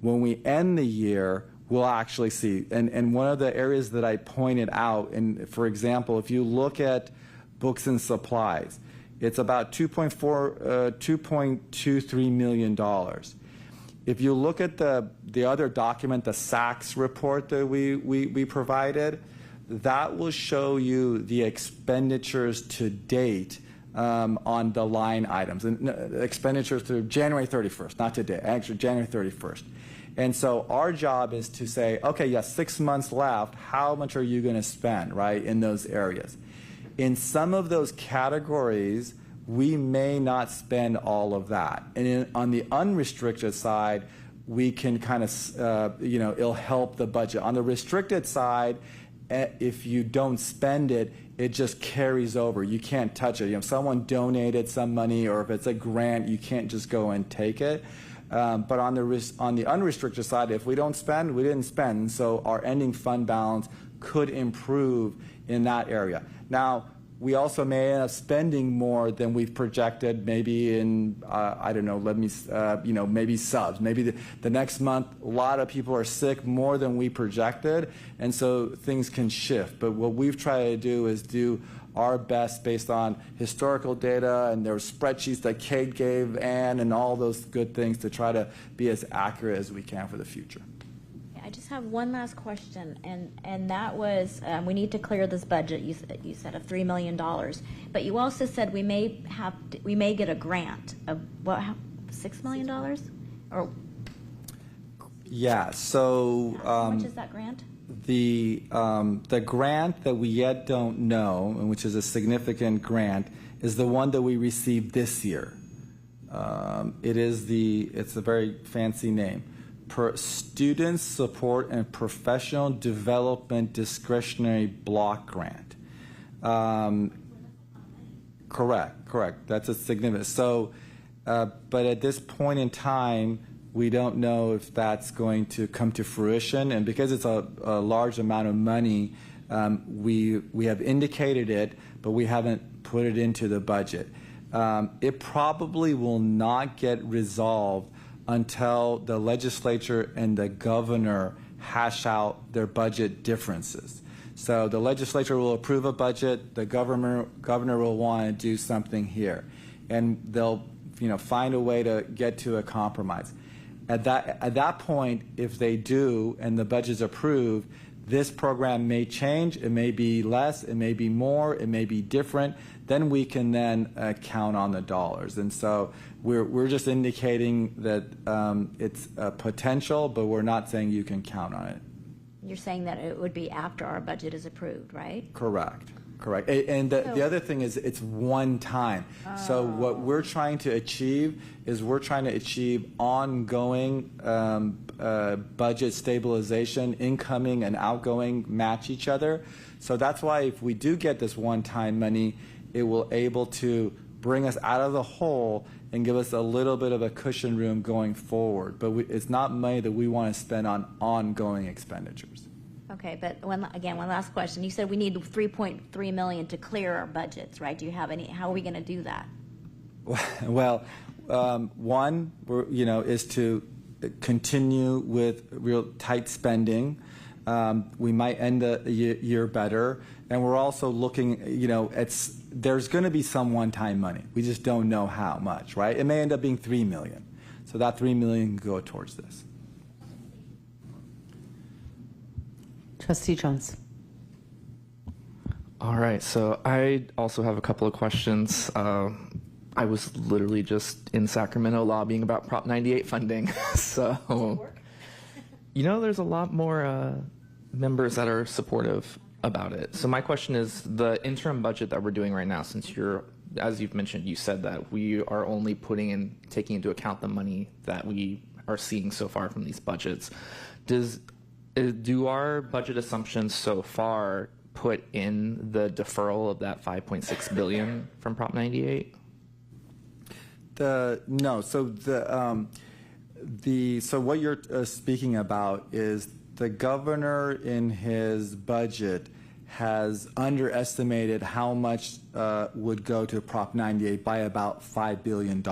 When we end the year, we'll actually see, and one of the areas that I pointed out, and for example, if you look at books and supplies, it's about $2.23 million. If you look at the other document, the SACS report that we provided, that will show you the expenditures to date on the line items, and expenditures through January 31st, not today, actually January 31st. And so our job is to say, okay, yes, 6 months left, how much are you going to spend, right, in those areas? In some of those categories, we may not spend all of that. And on the unrestricted side, we can kind of, it'll help the budget. On the restricted side, if you don't spend it, it just carries over. You can't touch it. If someone donated some money, or if it's a grant, you can't just go and take it. But on the unrestricted side, if we don't spend, we didn't spend. So our ending fund balance could improve in that area. Now, we also may end up spending more than we've projected, maybe in, I don't know, maybe subs. Maybe the next month, a lot of people are sick more than we projected, and so things can shift. But what we've tried to do is do our best based on historical data, and there were spreadsheets that Kate gave Ann and all those good things to try to be as accurate as we can for the future. I just have one last question, and that was, we need to clear this budget. You said of $3 million, but you also said we may get a grant of what, $6 million, or? Yeah. So how much is that grant? The grant that we yet don't know, and which is a significant grant, is the one that we received this year. It's a very fancy name. Student Support and Professional Development Discretionary Block Grant. Correct. That's a significant. So, but at this point in time, we don't know if that's going to come to fruition. And because it's a large amount of money, we have indicated it, but we haven't put it into the budget. It probably will not get resolved until the legislature and the governor hash out their budget differences. So the legislature will approve a budget, the governor will want to do something here, and they'll find a way to get to a compromise. At that point, if they do and the budget's approved, this program may change. It may be less, it may be more, it may be different. Then we can then count on the dollars. And so we're just indicating that it's a potential, but we're not saying you can count on it. You're saying that it would be after our budget is approved, right? Correct. And the other thing is it's one time. So what we're trying to achieve is ongoing budget stabilization, incoming and outgoing match each other. So that's why if we do get this one-time money, it will able to bring us out of the hole and give us a little bit of a cushion room going forward. But it's not money that we want to spend on ongoing expenditures. Okay, but one last question. You said we need 3.3 million to clear our budgets, right? Do you have any? How are we going to do that? Well, one, is to continue with real tight spending. We might end the year better, and we're also looking. There's going to be some one-time money. We just don't know how much, right? It may end up being $3 million, so that $3 million can go towards this. Trustee Jones. All right, so I also have a couple of questions. I was literally just in Sacramento lobbying about Prop 98 funding. So, there's a lot more members that are supportive about it. So my question is, the interim budget that we're doing right now, since as you've mentioned, you said that we are only taking into account the money that we are seeing so far from these budgets. Do our budget assumptions so far put in the deferral of that $5.6 billion from Prop 98? No. So so what you're speaking about is the governor in his budget has underestimated how much would go to Prop 98 by about $5 billion.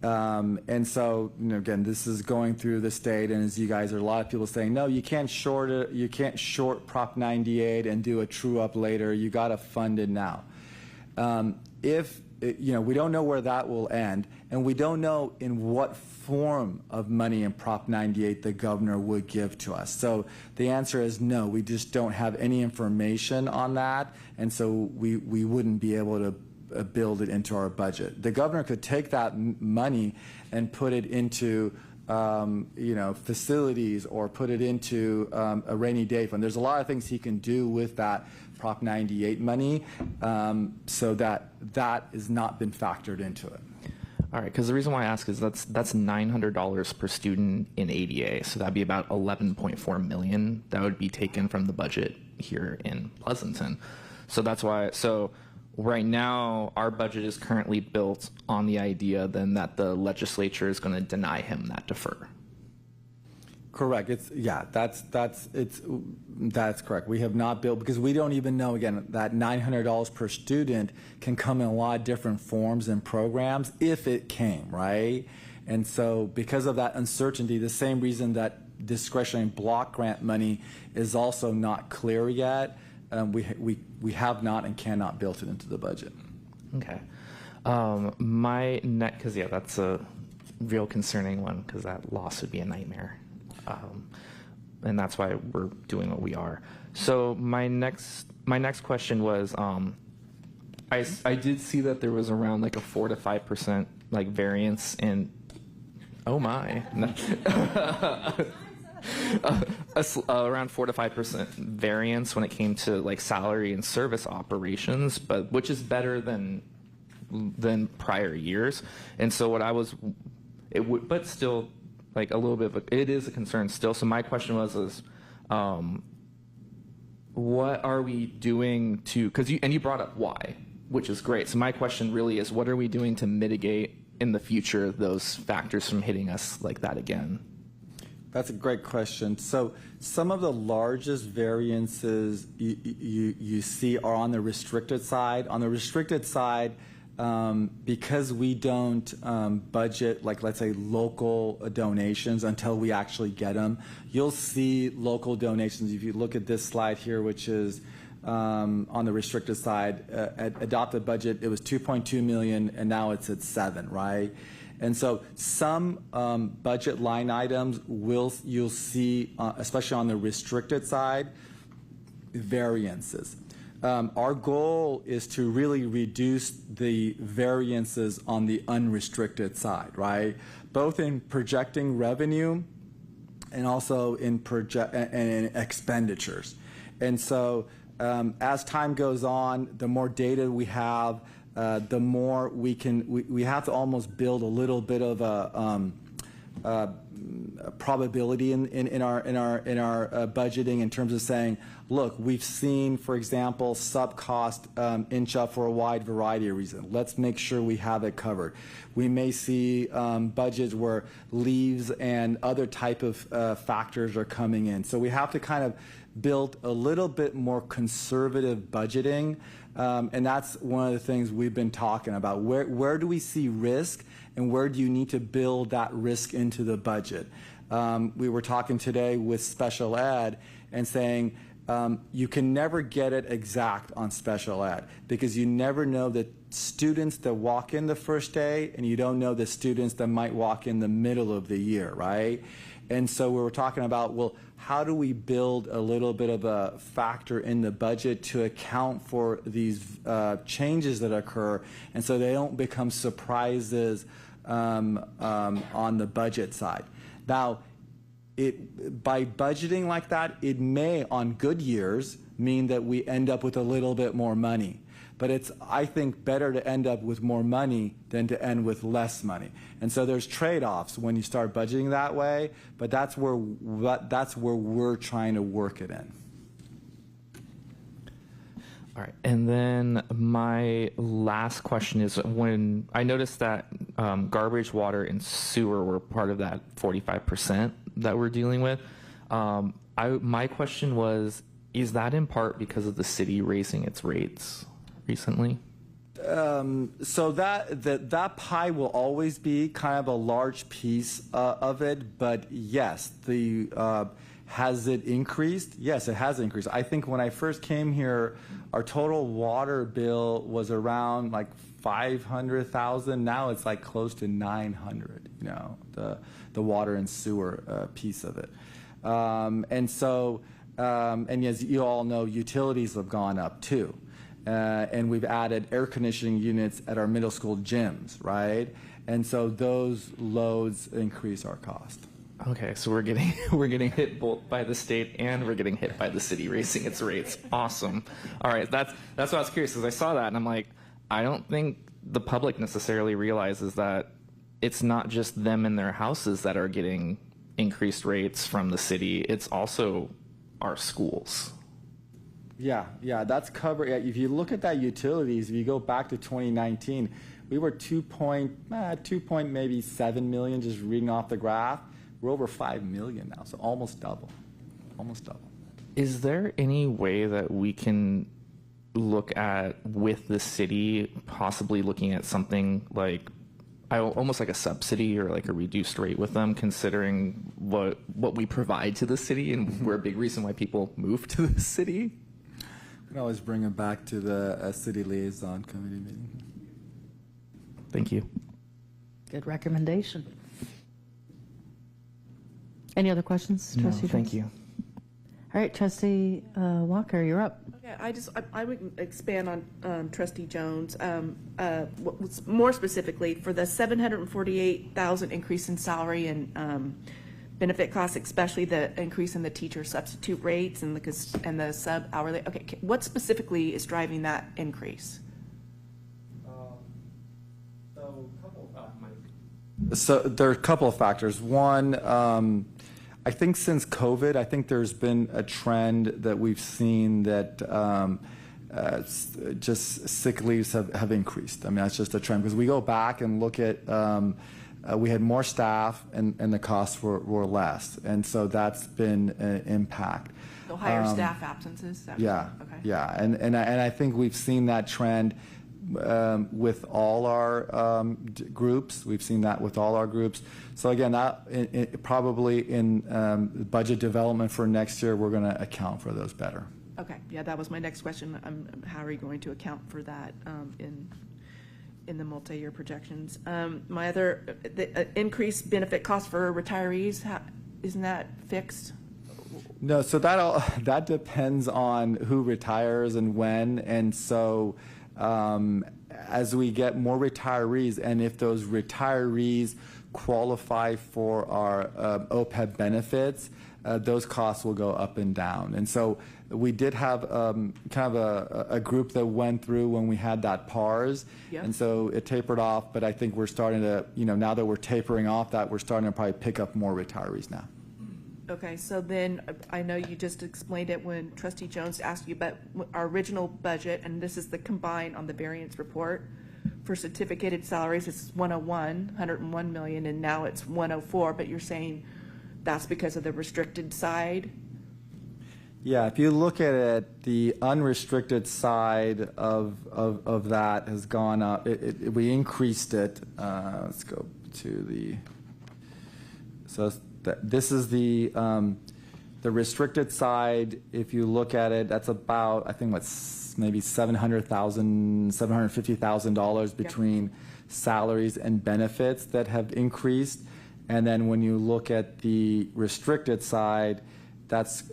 And so, again, this is going through the state, and as you guys are, a lot of people saying, no, you can't short it. You can't short Prop 98 and do a true up later. You got to fund it now. We don't know where that will end, and we don't know in what form of money in Prop 98 the governor would give to us. So the answer is no. We just don't have any information on that, and so we wouldn't be able to build it into our budget. The governor could take that money and put it into facilities or put it into a rainy day fund. There's a lot of things he can do with that Prop 98 money, so that has not been factored into it. All right, because the reason why I ask is that's $900 per student in ADA, so that'd be about $11.4 million that would be taken from the budget here in Pleasanton. So that's why. So right now, our budget is currently built on the idea then that the legislature is going to deny him that defer. Correct. That's correct. We have not built, because we don't even know, again, that $900 per student can come in a lot of different forms and programs if it came, right? And so because of that uncertainty, the same reason that discretionary block grant money is also not clear yet, we have not and cannot build it into the budget. Okay. Because that's a real concerning one, because that loss would be a nightmare. And that's why we're doing what we are. So my next question was, I did see that there was around like a 4 to 5% like variance in, around 4 to 5% variance when it came to like salary and service operations, but which is better than prior years. And so but still, like a little bit of it is a concern still. So my question was what are we doing to, because you brought up why, which is great. So my question really is, what are we doing to mitigate in the future those factors from hitting us like that again? That's a great question. So some of the largest variances you see are on the restricted side. On the restricted side, because we don't budget, like let's say local donations until we actually get them, you'll see local donations. If you look at this slide here, which is on the restricted side, at adopted budget, it was 2.2 million, and now it's at 7, right? And so some budget line items you'll see, especially on the restricted side, variances. Our goal is to really reduce the variances on the unrestricted side, right? Both in projecting revenue and also in expenditures. And so as time goes on, the more data we have, the more we have to almost build a little bit of a probability in our budgeting in terms of saying, look, we've seen, for example, sub-cost inch up for a wide variety of reasons. Let's make sure we have it covered. We may see budgets where leaves and other type of factors are coming in. So we have to kind of build a little bit more conservative budgeting. And that's one of the things we've been talking about. Where do we see risk, and where do you need to build that risk into the budget? We were talking today with special ed and saying you can never get it exact on special ed because you never know the students that walk in the first day, and you don't know the students that might walk in the middle of the year, right? And so we were talking about, well, how do we build a little bit of a factor in the budget to account for these changes that occur, and so they don't become surprises on the budget side. Now, by budgeting like that, it may, on good years, mean that we end up with a little bit more money. But it's, I think, better to end up with more money than to end with less money. And so there's trade-offs when you start budgeting that way, but that's where we're trying to work it in. All right, and then my last question is, when I noticed that garbage, water, and sewer were part of that 45% that we're dealing with, my question was, is that in part because of the city raising its rates recently? So that pie will always be kind of a large piece of it, but yes, has it increased? Yes, it has increased. I think when I first came here, our total water bill was around like 500,000. Now it's like close to 900. You know, the water and sewer piece of it, and so and as you all know, utilities have gone up too. And we've added air conditioning units at our middle school gyms, right? And so those loads increase our cost. Okay, so we're getting hit both by the state and we're getting hit by the city raising its rates. Awesome. All right, that's what I was curious, because I saw that and I'm like, I don't think the public necessarily realizes that it's not just them and their houses that are getting increased rates from the city. It's also our schools. Yeah, that's covered. If you look at that utilities, if you go back to 2019, we were 2.7 million, just reading off the graph. We're over 5 million now, so almost double. Is there any way that we can look at, with the city, possibly looking at something like almost like a subsidy or like a reduced rate with them, considering what we provide to the city, and we're a big reason why people move to the city? We can always bring them back to the city liaison committee meeting. Thank you. Good recommendation. Any other questions, No, Trustee thank Jones? you. All right, Trustee Walker, you're up. Okay, I would expand on Trustee Jones. More specifically, for the $748,000 increase in salary and benefit costs, especially the increase in the teacher substitute rates and the sub hourly. Okay, what specifically is driving that increase? So there are a couple of factors. One, I think since COVID, I think there's been a trend that we've seen that just sick leaves have increased. I mean, that's just a trend because we go back and look at we had more staff and the costs were less, and so that's been an impact. So higher staff absences? Yeah, okay. yeah, and I think we've seen that trend with all our groups. We've seen that with all our groups. So again, that probably in budget development for next year, we're going to account for those better. Okay, yeah, that was my next question. How are you going to account for that in the multi-year projections? My other, the increased benefit cost for retirees, isn't that fixed? No, so that depends on who retires and when, and so as we get more retirees, and if those retirees qualify for our OPEB benefits, those costs will go up and down. And so we did have kind of a group that went through when we had that PARS, Yep. and so it tapered off, but I think we're starting to, now that we're tapering off that, we're starting to probably pick up more retirees now. Okay, so then I know you just explained it when Trustee Jones asked you, but our original budget, and this is the combined on the variance report, for certificated salaries, it's 101 million, and now it's 104, but you're saying that's because of the restricted side? Yeah, if you look at it, the unrestricted side of that has gone up. We increased it. Let's go to the. So this is the restricted side. If you look at it, that's about, I think, maybe $750,000 between salaries and benefits that have increased. And then when you look at the restricted side, that's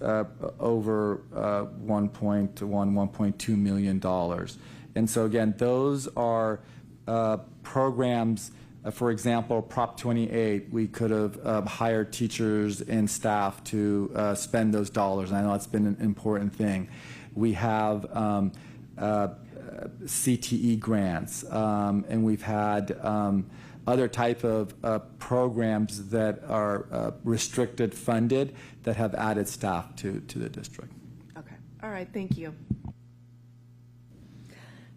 over $1.2 million. And so again, those are programs. For example, Prop 28, we could have hired teachers and staff to spend those dollars. And I know that's been an important thing. We have CTE grants, and we've had other type of programs that are restricted funded that have added staff to the district. Okay, all right, thank you.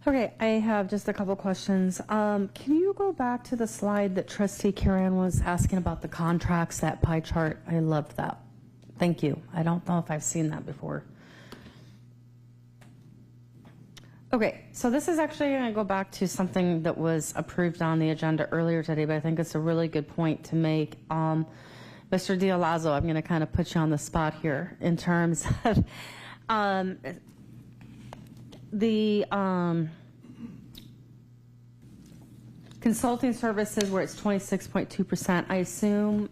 Okay, I have just a couple questions. Can you go back to the slide that Trustee Karen was asking about the contracts, that pie chart? I loved that. Thank you. I don't know if I've seen that before. Okay, so this is actually going to go back to something that was approved on the agenda earlier today, but I think it's a really good point to make. Mr. Dialazo, I'm going to kind of put you on the spot here in terms of the consulting services where it's 26.2%. I assume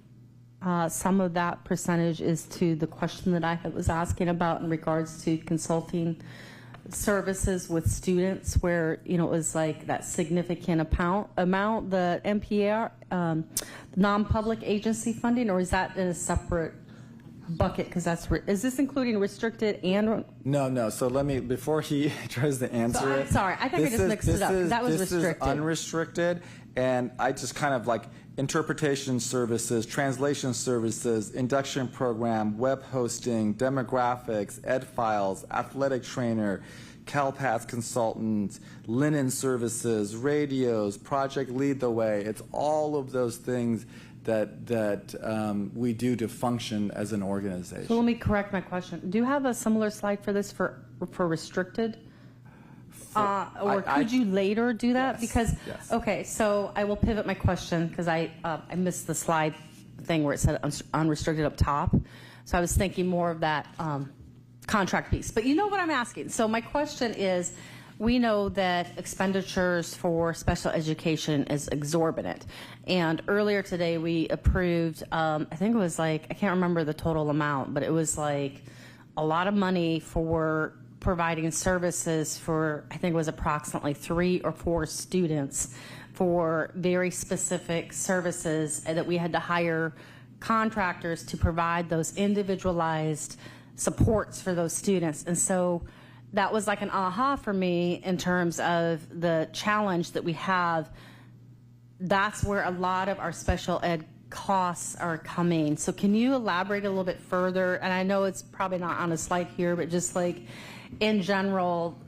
some of that percentage is to the question that I was asking about in regards to consulting services with students where, it was like that significant amount, the NPR, non-public agency funding, or is that in a separate bucket? Because is this including restricted and? No. So let me, before he tries to answer it. I'm sorry, I think I just mixed it up, because that was restricted. This is unrestricted, and I just kind of like interpretation services, translation services, induction program, web hosting, demographics, ed files, athletic trainer, CalPath consultants, linen services, radios, Project Lead the Way. It's all of those things that we do to function as an organization. So let me correct my question. Do you have a similar slide for this for restricted? Or could you later do that? Yes, because, okay, so I will pivot my question because I missed the slide thing where it said unrestricted up top. So I was thinking more of that contract piece. But you know what I'm asking. So my question is, we know that expenditures for special education is exorbitant. And earlier today we approved, I think it was like, I can't remember the total amount, but it was like a lot of money for providing services for, I think it was approximately 3 or 4 students for very specific services that we had to hire contractors to provide those individualized supports for those students. And so that was like an aha for me in terms of the challenge that we have. That's where a lot of our special ed costs are coming. So can you elaborate a little bit further? And I know it's probably not on a slide here, but just like in general,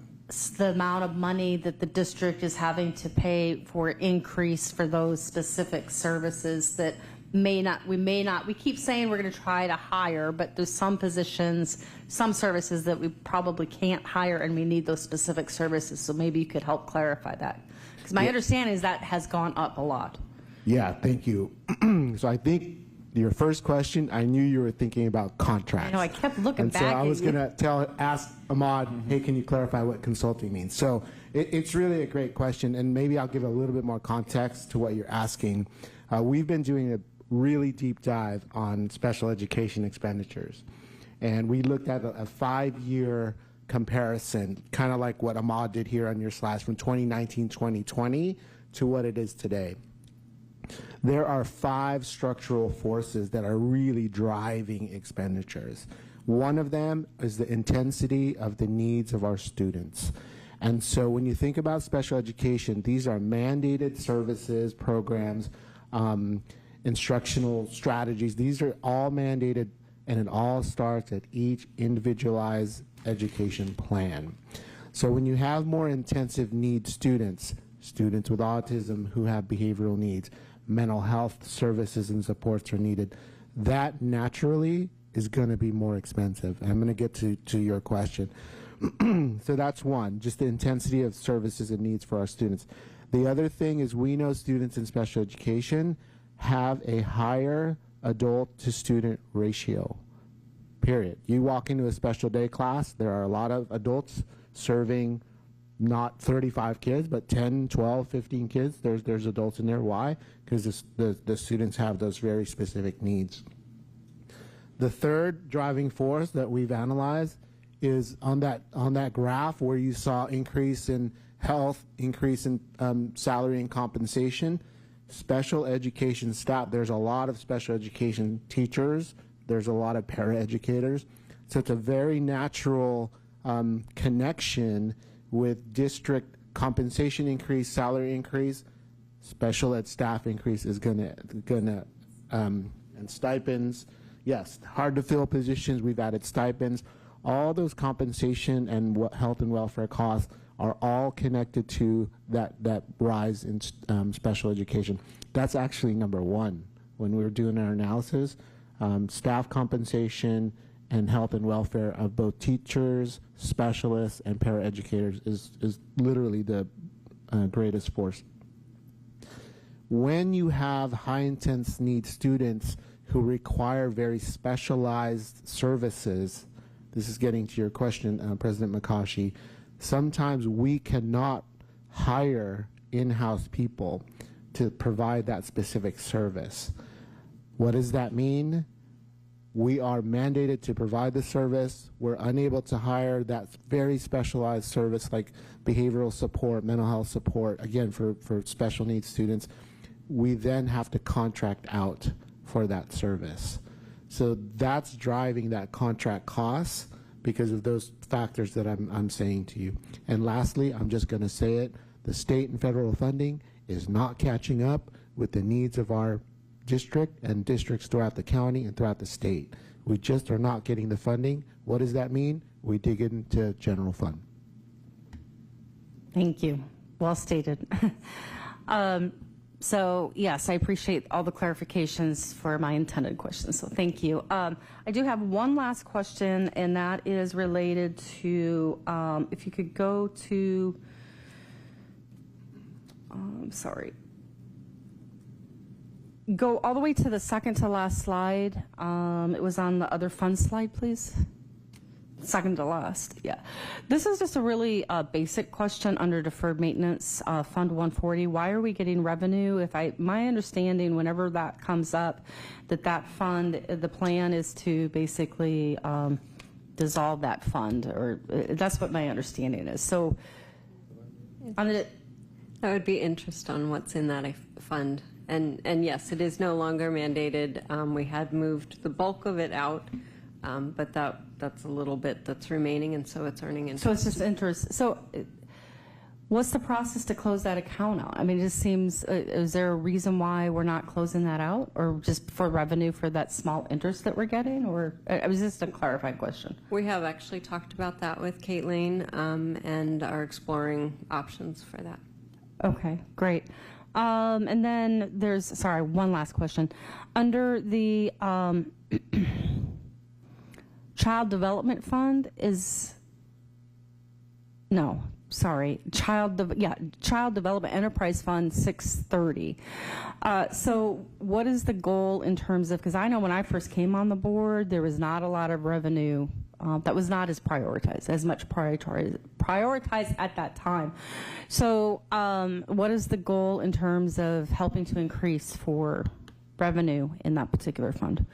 the amount of money that the district is having to pay for increase for those specific services that we keep saying we're going to try to hire, but there's some positions, some services that we probably can't hire, and we need those specific services. So maybe you could help clarify that. Because my understanding is that has gone up a lot. Yeah, thank you. So I think your first question, I knew you were thinking about contracts. I know, I kept looking and back so I was at you. going to ask Ahmad, hey, can you clarify what consulting means? So it's really a great question, and maybe I'll give a little bit more context to what you're asking. We've been doing a really deep dive on special education expenditures, and we looked at a 5-year comparison, kind of like what Ahmad did here on your slides, from 2019-2020 to what it is today. There are 5 structural forces that are really driving expenditures. One of them is the intensity of the needs of our students. And so when you think about special education, these are mandated services, programs, instructional strategies. These are all mandated, and it all starts at each individualized education plan. So when you have more intensive needs students with autism who have behavioral needs, mental health services and supports are needed, that naturally is going to be more expensive. And I'm going to get to your question. So that's one, just the intensity of services and needs for our students. The other thing is we know students in special education have a higher adult to student ratio, period. You walk into a special day class, there are a lot of adults serving not 35 kids, but 10, 12, 15 kids. There's adults in there. Why? Because the students have those very specific needs. The third driving force that we've analyzed is on that graph where you saw increase in health, increase in salary and compensation. Special education staff, there's a lot of special education teachers, there's a lot of paraeducators. So it's a very natural connection with district compensation increase, salary increase, special ed staff increase is gonna and stipends. Yes, hard to fill positions, we've added stipends. All those compensation and health and welfare costs are all connected to that rise in special education. That's actually number one when we were doing our analysis. Staff compensation and health and welfare of both teachers, specialists, and paraeducators is literally the greatest force. When you have high intense needs students who require very specialized services, this is getting to your question, President McCaughey, sometimes we cannot hire in-house people to provide that specific service. What does that mean? We are mandated to provide the service. We're unable to hire that very specialized service like behavioral support, mental health support, again, for special needs students. We then have to contract out for that service. So that's driving that contract costs because of those factors that I'm saying to you. And lastly, I'm just going to say it, the state and federal funding is not catching up with the needs of our district and districts throughout the county and throughout the state. We just are not getting the funding. What does that mean? We dig into general fund. Thank you. Well stated. So yes, I appreciate all the clarifications for my intended questions, so thank you. I do have one last question, and that is related to, if you could go to, sorry, go all the way to the second to last slide. It was on the other fund slide, please. Second to last, yeah. This is just a really basic question under deferred maintenance, Fund 140. Why are we getting revenue? My understanding, whenever that comes up, that fund, the plan is to basically dissolve that fund, or that's what my understanding is. So, that would be interest on what's in that fund. And yes, it is no longer mandated. We had moved the bulk of it out. But that's a little bit that's remaining, and so it's earning interest. So it's just interest. So What's the process to close that account out? I mean, it just seems, is there a reason why we're not closing that out? Or just for revenue for that small interest that we're getting? Or, it was just a clarifying question. We have actually talked about that with Caitlin and are exploring options for that. Okay, great. And then there's, sorry, one last question. Under the Child Development Fund Child Development Enterprise Fund 630. So what is the goal in terms of, because I know when I first came on the board, there was not a lot of revenue that was not as prioritized at that time. So what is the goal in terms of helping to increase for revenue in that particular fund?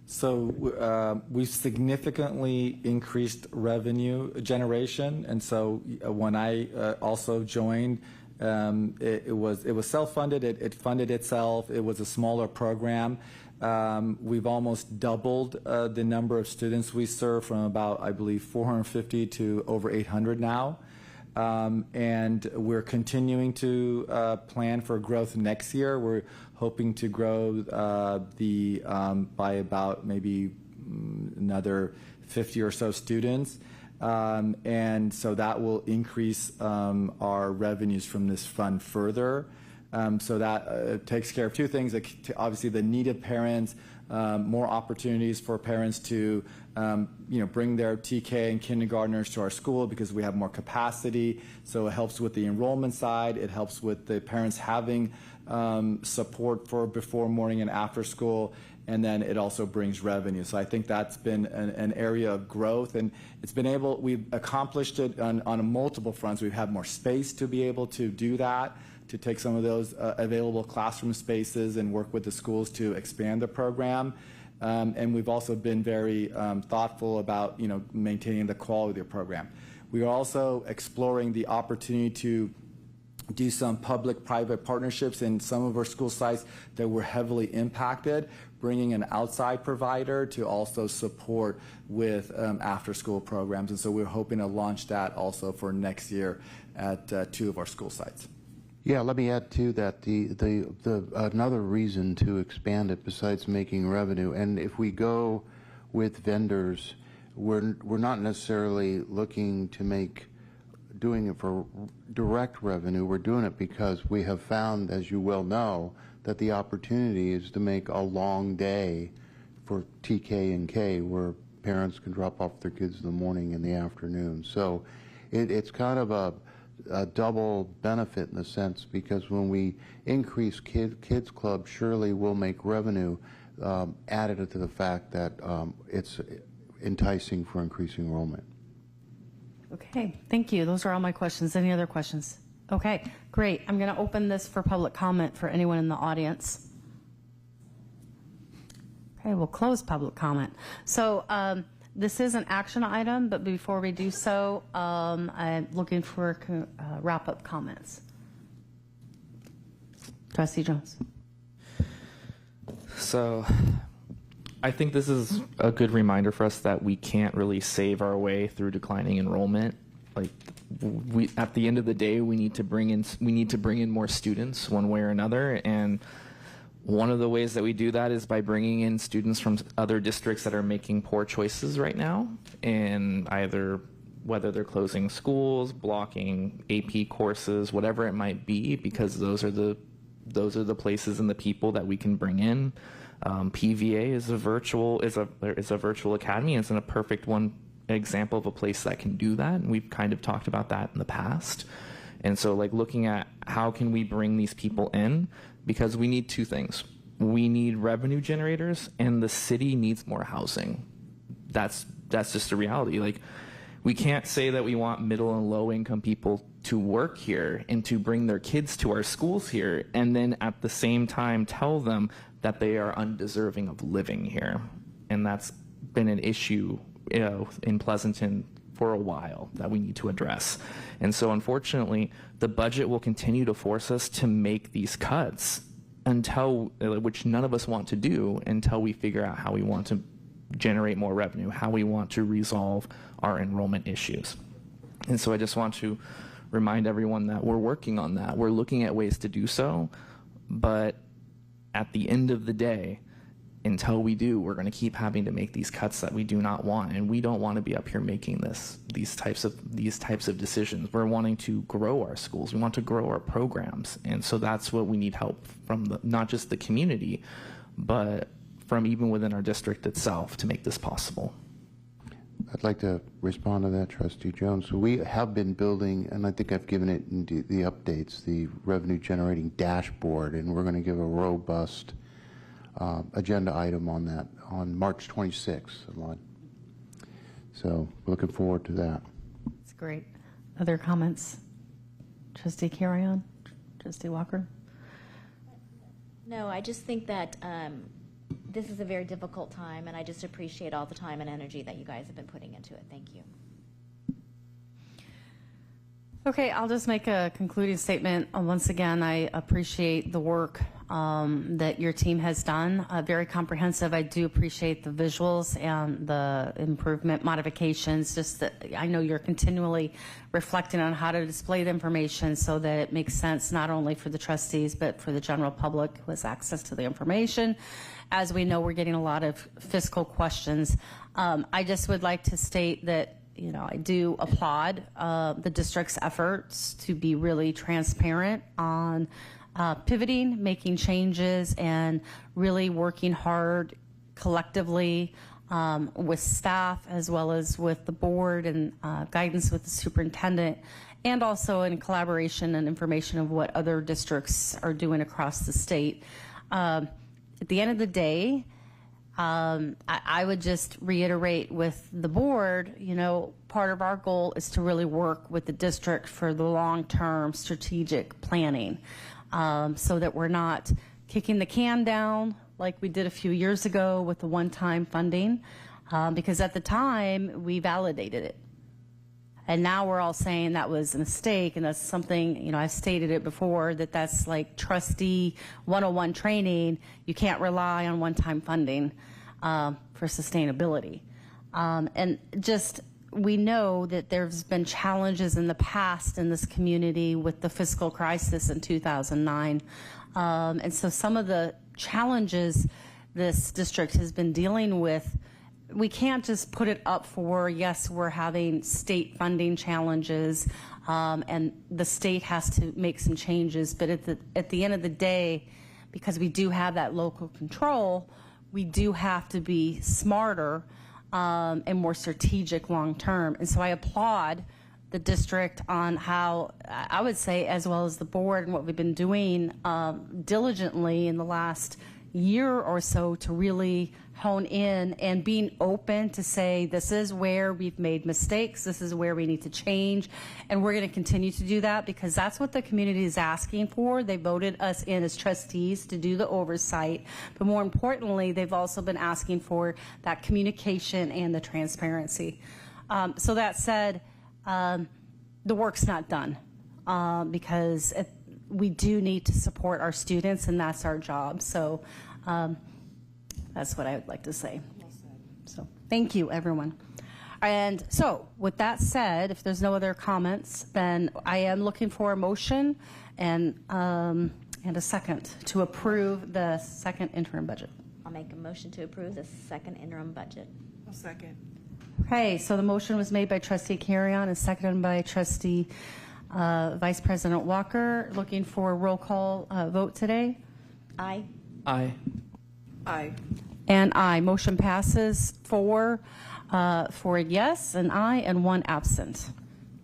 So we've significantly increased revenue generation, and so when I also joined, it was self-funded. It funded itself. It was a smaller program. We've almost doubled the number of students we serve from about, I believe, 450 to over 800 now. And we're continuing to plan for growth next year. We're hoping to grow by about maybe another 50 or so students. And so that will increase our revenues from this fund further. So that takes care of two things, obviously the needed parents, more opportunities for parents to bring their TK and kindergartners to our school because we have more capacity. So it helps with the enrollment side. It helps with the parents having support for before, morning, and after school. And then it also brings revenue. So I think that's been an area of growth, and we've accomplished it on multiple fronts. We've had more space to be able to do that, to take some of those available classroom spaces and work with the schools to expand the program. And we've also been very thoughtful about maintaining the quality of the program. We are also exploring the opportunity to do some public-private partnerships in some of our school sites that were heavily impacted, bringing an outside provider to also support with after-school programs. And so we're hoping to launch that also for next year at 2 of our school sites. Yeah, let me add to that another reason to expand it besides making revenue. And if we go with vendors, we're not necessarily looking to doing it for direct revenue. We're doing it because we have found, as you well know, that the opportunity is to make a long day for TK and K, where parents can drop off their kids in the morning and the afternoon. So it's kind of a double benefit in a sense, because when we increase kids club, surely we'll make revenue added to the fact that it's enticing for increasing enrollment. Okay, thank you. Those are all my questions. Any other questions? Okay, great. I'm going to open this for public comment for anyone in the audience. Okay, we'll close public comment. So this is an action item, but before we do so, I'm looking for wrap-up comments. Trustee Jones. So I think this is a good reminder for us that we can't really save our way through declining enrollment. Like, at the end of the day, we need to bring in more students one way or another, and one of the ways that we do that is by bringing in students from other districts that are making poor choices right now, and whether they're closing schools, blocking AP courses, whatever it might be, because those are the places and the people that we can bring in. PVA is a virtual academy. It's a perfect example of a place that can do that, and we've kind of talked about that in the past. And so, looking at how can we bring these people in, because we need two things. We need revenue generators, and the city needs more housing. That's just a reality. We can't say that we want middle and low income people to work here and to bring their kids to our schools here, and then at the same time tell them that they are undeserving of living here. And that's been an issue, in Pleasanton for a while that we need to address. And so unfortunately, the budget will continue to force us to make these cuts which none of us want to do, until we figure out how we want to generate more revenue, how we want to resolve our enrollment issues. And so I just want to remind everyone that we're working on that. We're looking at ways to do so, but at the end of the day, until we do, we're going to keep having to make these cuts that we do not want, and we don't want to be up here making these types of decisions. We're wanting to grow our schools. We want to grow our programs, and so that's what we need help from not just the community, but from even within our district itself to make this possible. I'd like to respond to that, Trustee Jones. So we have been building, and I think I've given it in the updates, the revenue generating dashboard, and we're going to give a robust agenda item on that on March 26th. So looking forward to that. That's great. Other comments? Trustee Carrion? Trustee Walker? No, I just think that this is a very difficult time, and I just appreciate all the time and energy that you guys have been putting into it. Thank you. Okay, I'll just make a concluding statement. Once again, I appreciate the work that your team has done. Very comprehensive. I do appreciate the visuals and the improvement modifications. Just that I know you're continually reflecting on how to display the information so that it makes sense not only for the trustees but for the general public who has access to the information. As we know, we're getting a lot of fiscal questions. I just would like to state that I do applaud the district's efforts to be really transparent on pivoting, making changes, and really working hard collectively with staff as well as with the board and guidance with the superintendent, and also in collaboration and information of what other districts are doing across the state. At the end of the day, I would just reiterate with the board, part of our goal is to really work with the district for the long-term strategic planning so that we're not kicking the can down like we did a few years ago with the one-time funding because at the time we validated it. And now we're all saying that was a mistake, and that's something, I've stated it before, that's like trustee 101 training. You can't rely on one-time funding for sustainability. And just, we know that there's been challenges in the past in this community with the fiscal crisis in 2009. And so some of the challenges this district has been dealing with, we can't just put it up for, yes, we're having state funding challenges, and the state has to make some changes. But at the end of the day, because we do have that local control, we do have to be smarter and more strategic long term. And so I applaud the district on how, I would say, as well as the board and what we've been doing diligently in the last year or so to really hone in and being open to say this is where we've made mistakes, this is where we need to change, and we're going to continue to do that because that's what the community is asking for. They voted us in as trustees to do the oversight, but more importantly, they've also been asking for that communication and the transparency. So that said, the work's not done because we do need to support our students, and that's our job. So that's what I would like to say. So thank you, everyone. And so with that said, if there's no other comments, then I am looking for a motion and a second to approve the second interim budget. I'll make a motion to approve the second interim budget. I'll second. Okay, so the motion was made by Trustee Carrion and seconded by Trustee Vice President Walker. Looking for a roll call vote today. Aye. Aye. Aye. And aye. Motion passes for a yes, an aye, and one absent.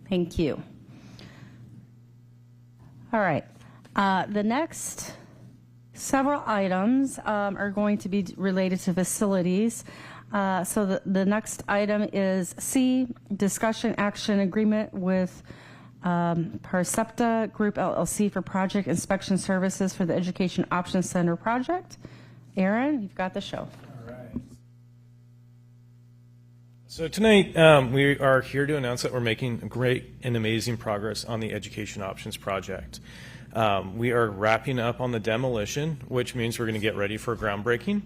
Thank you. All right. The next several items are going to be related to facilities. So the next item is C, discussion action agreement with Percepta Group LLC for project inspection services for the Education Options Center project. Aaron, you've got the show. All right. So tonight we are here to announce that we're making great and amazing progress on the Education Options project. We are wrapping up on the demolition, which means we're going to get ready for groundbreaking,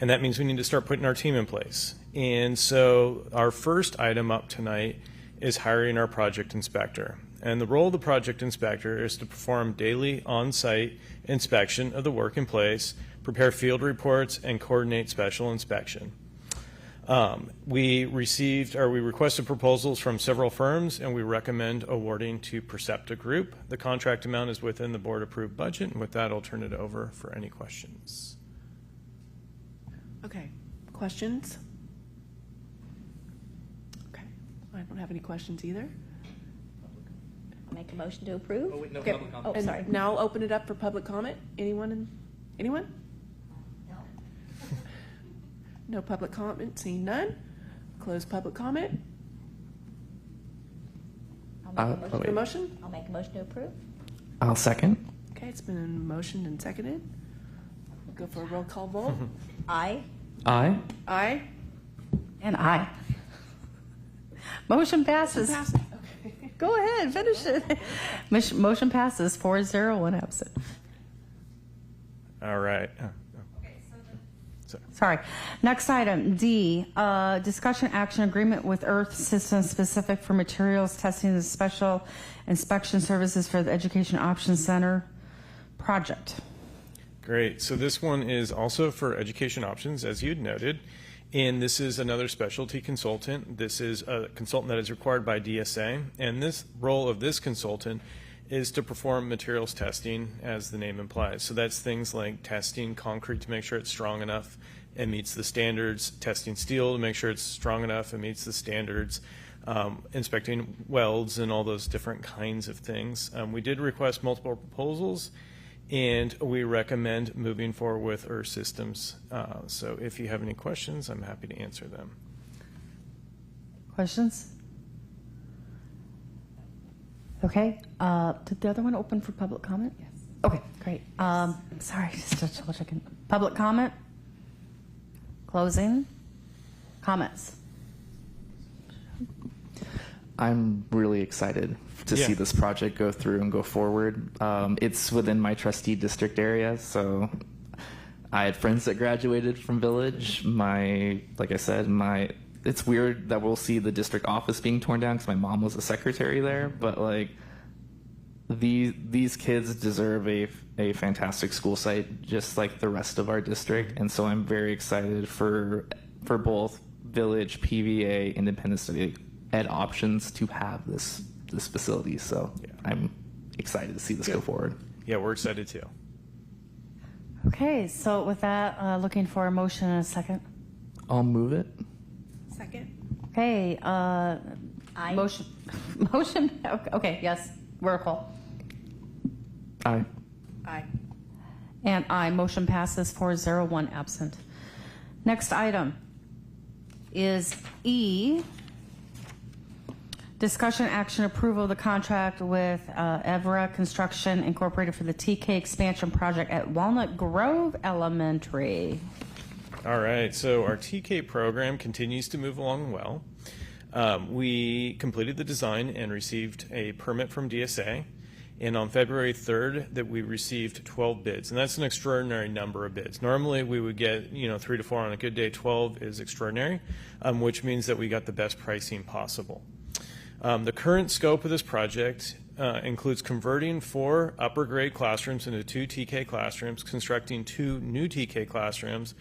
and that means we need to start putting our team in place. And so our first item up tonight is hiring our project inspector. And the role of the project inspector is to perform daily on-site inspection of the work in place, prepare field reports, and coordinate special inspection. We requested proposals from several firms, and we recommend awarding to Percepta Group. The contract amount is within the board-approved budget, and with that, I'll turn it over for any questions. Okay, questions? Okay, I don't have any questions either. Make a motion to approve? Oh, wait, no Okay. public comment. Oh, sorry. And now I'll open it up for public comment. Anyone? No public comment, seeing none. Close public comment. I'll make a The motion? I'll make a motion to approve. I'll second. Okay, it's been motioned and seconded. We'll go for a roll call vote. Aye. Aye. Aye. And aye. Motion passes. Okay. Go ahead, finish it. Motion passes 4-0, 1 absent. All right. Sorry. Next item, D, discussion action agreement with Earth Systems specific for materials testing and special inspection services for the Education Options Center project. Great. So this one is also for Education Options, as you'd noted, and this is another specialty consultant. This is a consultant that is required by DSA, and this role of this consultant is to perform materials testing, as the name implies. So that's things like testing concrete to make sure it's strong enough and meets the standards, testing steel to make sure it's strong enough and meets the standards, inspecting welds and all those different kinds of things. We did request multiple proposals, and we recommend moving forward with Earth Systems. So if you have any questions, I'm happy to answer them. Questions? Okay. Did the other one open for public comment? Yes. Okay, great. Sorry, just double checking. Public comment? Closing? Comments? I'm really excited to see this project go through and go forward. It's within my trustee district area, so I had friends that graduated from Village. Like I said, it's weird that we'll see the district office being torn down because my mom was a secretary there, but like these kids deserve a fantastic school site just like the rest of our district, and so I'm very excited for both Village, PVA, Independent Study Ed Options to have this facility. So I'm excited to see this go forward. Yeah, we're excited too. Okay, so with that, looking for a motion and a second. I'll move it. Second. Okay, Aye. motion, okay, yes, roll call. Aye. Aye. And aye, motion passes 4-0, 1 absent. Next item is E, discussion action approval of the contract with Evra Construction Incorporated for the TK expansion project at Walnut Grove Elementary. All right, so our TK program continues to move along well. We completed the design and received a permit from DSA. And on February 3rd, that we received 12 bids, and that's an extraordinary number of bids. Normally, we would get 3 to 4 on a good day. 12 is extraordinary, which means that we got the best pricing possible. The current scope of this project includes converting 4 upper grade classrooms into 2 TK classrooms, constructing 2 new TK classrooms,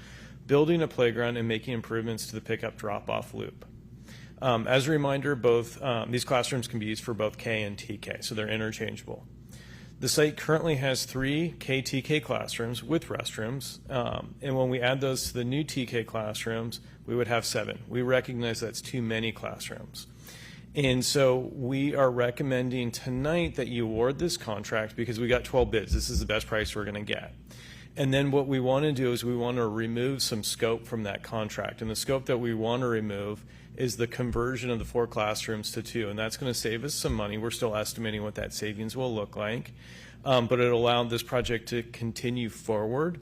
building a playground, and making improvements to the pickup drop-off loop. As a reminder, both these classrooms can be used for both K and TK, so they're interchangeable. The site currently has 3 KTK classrooms with restrooms, and when we add those to the new TK classrooms, we would have 7. We recognize that's too many classrooms. And so we are recommending tonight that you award this contract because we got 12 bids. This is the best price we're going to get. And then what we want to do is we want to remove some scope from that contract. And the scope that we want to remove is the conversion of the 4 classrooms to 2. And that's going to save us some money. We're still estimating what that savings will look like. But it allowed this project to continue forward.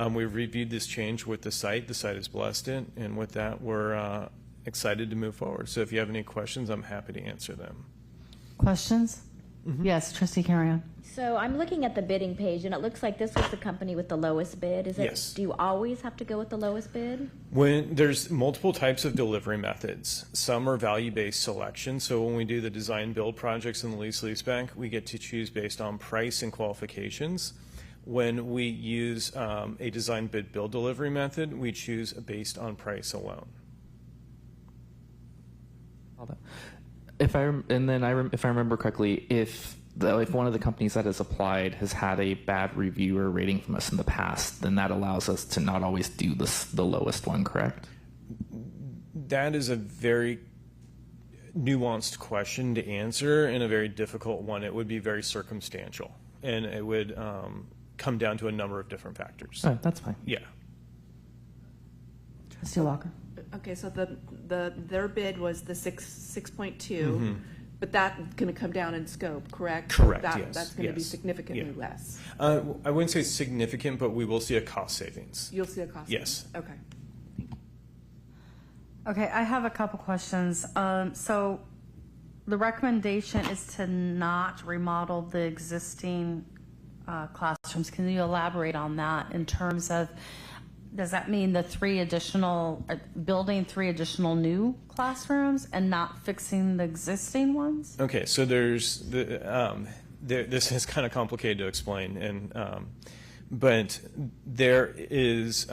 We've reviewed this change with the site. The site has blessed it. And with that, we're excited to move forward. So if you have any questions, I'm happy to answer them. Questions? Yes, Trustee Carrion. So I'm looking at the bidding page, and it looks like this was the company with the lowest bid. Is it? Yes. Do you always have to go with the lowest bid? When there's multiple types of delivery methods, some are value-based selection. So when we do the design build projects in the lease bank, we get to choose based on price and qualifications. When we use a design bid build delivery method, we choose based on price alone. If I remember correctly, if one of the companies that has applied has had a bad review or rating from us in the past, then that allows us to not always do the lowest one, correct? That is a very nuanced question to answer and a very difficult one. It would be very circumstantial, and it would come down to a number of different factors. Oh, that's fine. Yeah. Trustee Walker. Okay, so their bid was the 6.2, but that's going to come down in scope, correct? Correct, yes. That's going to be significantly less. I wouldn't say significant, but we will see a cost savings. You'll see a cost Yes. savings. Okay. Okay, I have a couple questions. So the recommendation is to not remodel the existing classrooms. Can you elaborate on that in terms of, does that mean the building 3 additional new classrooms and not fixing the existing ones? Okay, so there's this is kind of complicated to explain, but there is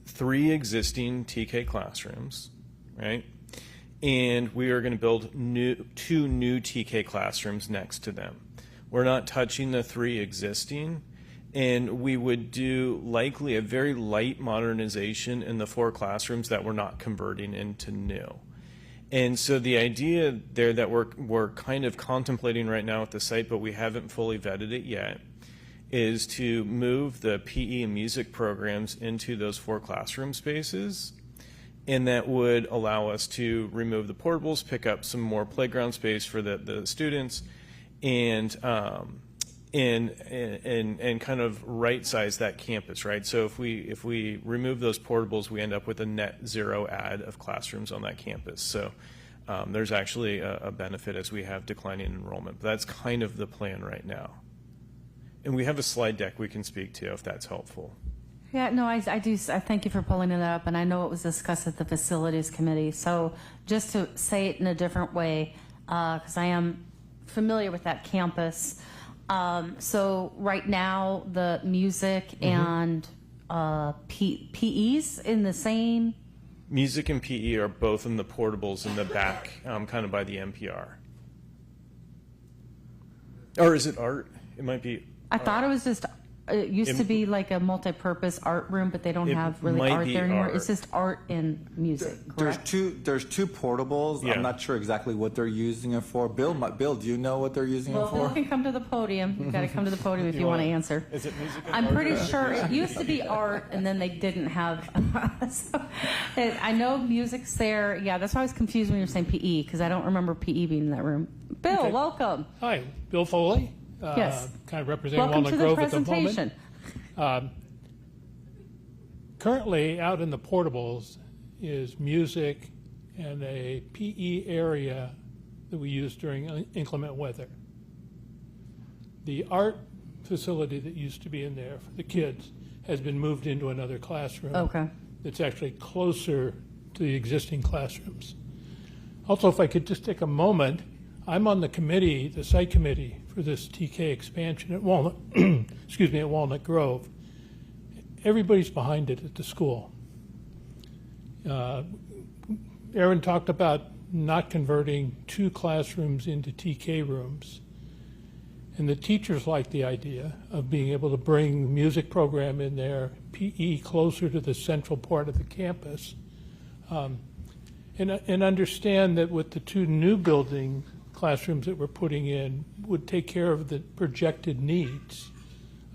3 existing TK classrooms, right? And we are going to build 2 new TK classrooms next to them. We're not touching the 3 existing. And we would do likely a very light modernization in the 4 classrooms that we're not converting into new. And so the idea there that we're kind of contemplating right now at the site, but we haven't fully vetted it yet, is to move the PE and music programs into those 4 classroom spaces. And that would allow us to remove the portables, pick up some more playground space for the students, and kind of right size that campus, right? So if we remove those portables, we end up with a net 0 add of classrooms on that campus. So there's actually a benefit as we have declining enrollment. But that's kind of the plan right now. And we have a slide deck we can speak to if that's helpful. Yeah, no, I do. I thank you for pulling it up, and I know it was discussed at the facilities committee. So just to say it in a different way, because I am familiar with that campus. So right now, the music and PE's in the same? Music and PE are both in the portables in the back, kind of by the NPR. Or is it art? It might be. I thought it was just, it used to be like a multi-purpose art room, but they don't have really art there anymore. It's just art and music, correct? There's two portables. Yeah. I'm not sure exactly what they're using it for. Bill, do you know what they're using it for? Well, Bill can come to the podium. You've got to come to the podium if you want to answer. Is it music? I'm pretty sure it used to be art, and then they didn't have. So, I know music's there. Yeah, that's why I was confused when you were saying PE, because I don't remember PE being in that room. Bill, Okay. welcome. Hi, Bill Foley. Yes. Kind of representing Welcome Walnut to the Grove at the presentation. moment. Currently, out in the portables is music and a PE area that we use during inclement weather. The art facility that used to be in there for the kids has been moved into another classroom. Okay. That's actually closer to the existing classrooms. Also, if I could just take a moment, I'm on the committee, the site committee for this TK expansion at Walnut, at Walnut Grove. Everybody's behind it at the school. Aaron talked about not converting 2 classrooms into TK rooms. And the teachers like the idea of being able to bring the music program in there, PE closer to the central part of the campus. And understand that with the 2 new building classrooms that we're putting in would take care of the projected needs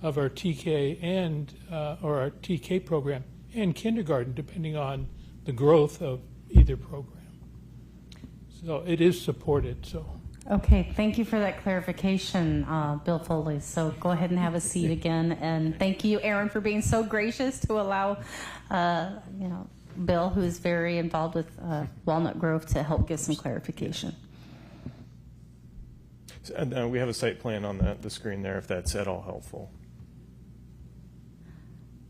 of our TK and or our TK program and kindergarten, depending on the growth of either program. So it is supported. So. Okay, thank you for that clarification, Bill Foley. So go ahead and have a seat again, and thank you, Aaron, for being so gracious to allow, Bill, who is very involved with Walnut Grove, to help give some clarification. We have a site plan on the screen there, if that's at all helpful.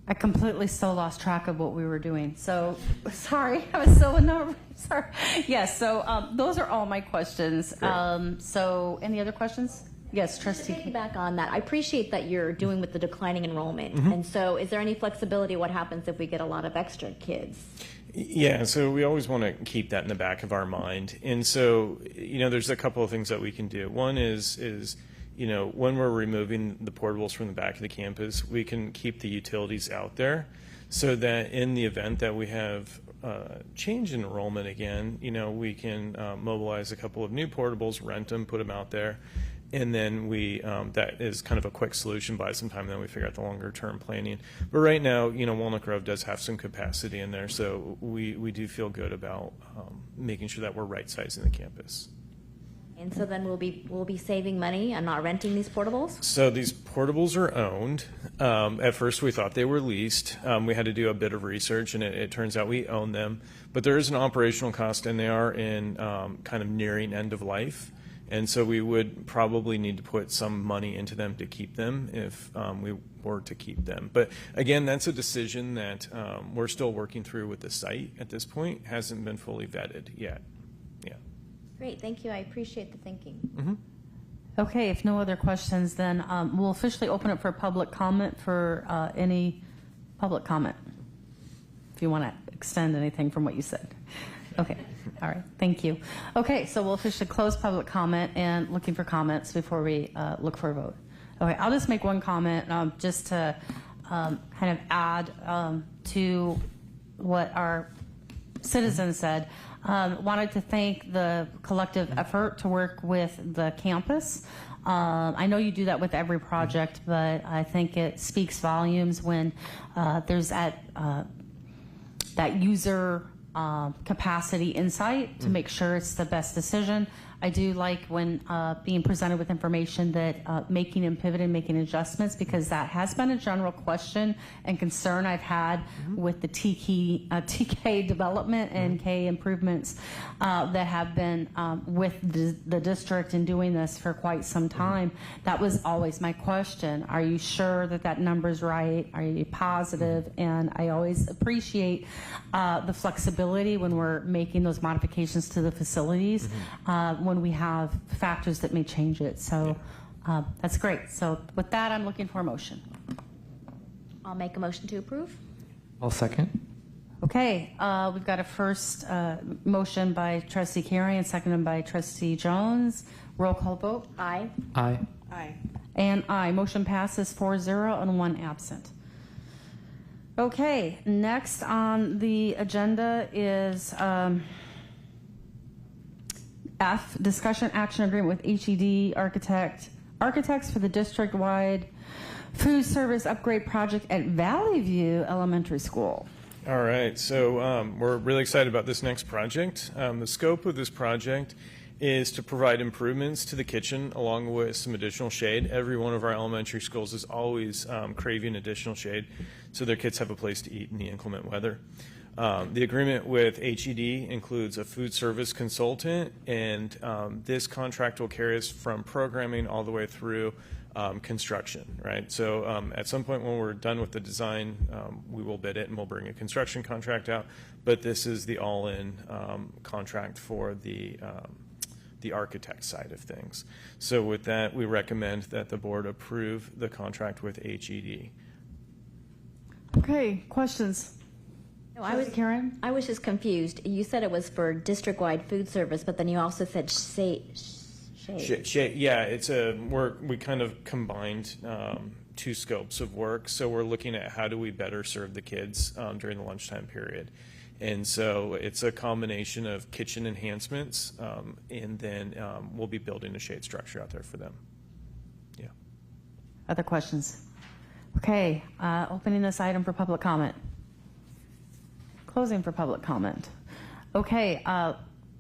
I completely still lost track of what we were doing. So, sorry, I was so nervous. Sorry. Yes, so those are all my questions. So, any other questions? Yes, Trustee. To piggyback on that, I appreciate that you're doing with the declining enrollment. Mm-hmm. And so, is there any flexibility? What happens if we get a lot of extra kids? Yeah, so we always want to keep that in the back of our mind. And so, there's a couple of things that we can do. One is when we're removing the portables from the back of the campus, we can keep the utilities out there so that in the event that we have change in enrollment again, we can mobilize a couple of new portables, rent them, put them out there. And then that is kind of a quick solution, buy some time, and then we figure out the longer term planning. But right now, Walnut Grove does have some capacity in there, so we do feel good about making sure that we're right sizing the campus. And so then we'll be saving money and not renting these portables? So these portables are owned. At first we thought they were leased. We had to do a bit of research, and it turns out we own them. But there is an operational cost, and they are in kind of nearing end of life. And so we would probably need to put some money into them to keep them if we were to keep them. But again, that's a decision that we're still working through with the site at this point. Hasn't been fully vetted yet. Yeah. Great, thank you. I appreciate the thinking. Mm-hmm. Okay, if no other questions, then we'll officially open it for public comment for any public comment, if you want to extend anything from what you said. Okay, all right, thank you. Okay, so we'll officially close public comment and looking for comments before we look for a vote. Okay, I'll just make one comment just to kind of add to what our citizens said. Wanted to thank the collective effort to work with the campus. I know you do that with every project, but I think it speaks volumes when there's that user capacity insight to make sure it's the best decision. I do like when being presented with information that making and pivoting, making adjustments, because that has been a general question and concern I've had with the TK development and K improvements that have been with the district in doing this for quite some time. That was always my question. Are you sure that that number's right? Are you positive? And I always appreciate the flexibility when we're making those modifications to the facilities. When we have factors that may change it. So that's great. So with that, I'm looking for a motion. I'll make a motion to approve. I'll second. Okay, we've got a first motion by Trustee Carey and seconded by Trustee Jones. Roll call vote. Aye. Aye. Aye. And aye. Motion passes 4-0 and 1 absent. Okay, next on the agenda is F, discussion action agreement with HED architects for the district-wide food service upgrade project at Valley View Elementary School. All right, so we're really excited about this next project. The scope of this project is to provide improvements to the kitchen along with some additional shade. Every one of our elementary schools is always craving additional shade so their kids have a place to eat in the inclement weather. The agreement with HED includes a food service consultant, and this contract will carry us from programming all the way through construction, right? So at some point when we're done with the design, we will bid it and we'll bring a construction contract out, but this is the all-in contract for the architect side of things. So with that, we recommend that the board approve the contract with HED. Okay, questions? No, I was just confused. You said it was for district-wide food service, but then you also said shade. Yeah, we kind of combined two scopes of work. So we're looking at how do we better serve the kids during the lunchtime period. And so it's a combination of kitchen enhancements, and then we'll be building a shade structure out there for them. Yeah. Other questions? Okay, opening this item for public comment. Closing for public comment. Okay,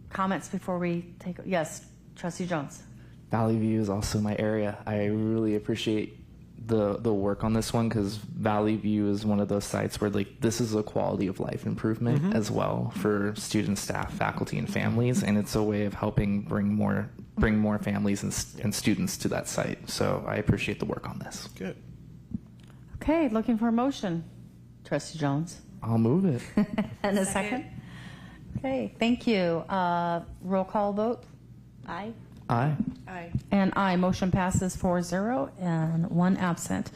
comments before we take, yes, Trustee Jones. Valley View is also my area. I really appreciate the work on this one, because Valley View is one of those sites where like this is a quality of life improvement as well for students, staff, faculty, and families, and it's a way of helping bring more families and students to that site. So I appreciate the work on this. Good. Okay, looking for a motion. Trustee Jones. I'll move it. And a second? Okay, thank you. Roll call vote? Aye. Aye. Aye. And aye. Motion passes 4-0 and 1 absent.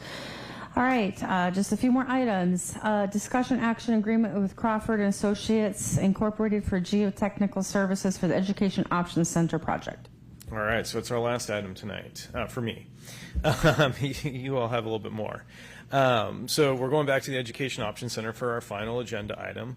All right, just a few more items. Discussion action agreement with Crawford and Associates Incorporated for geotechnical services for the Education Options Center project. All right, so it's our last item tonight for me. You all have a little bit more. So we're going back to the Education Options Center for our final agenda item.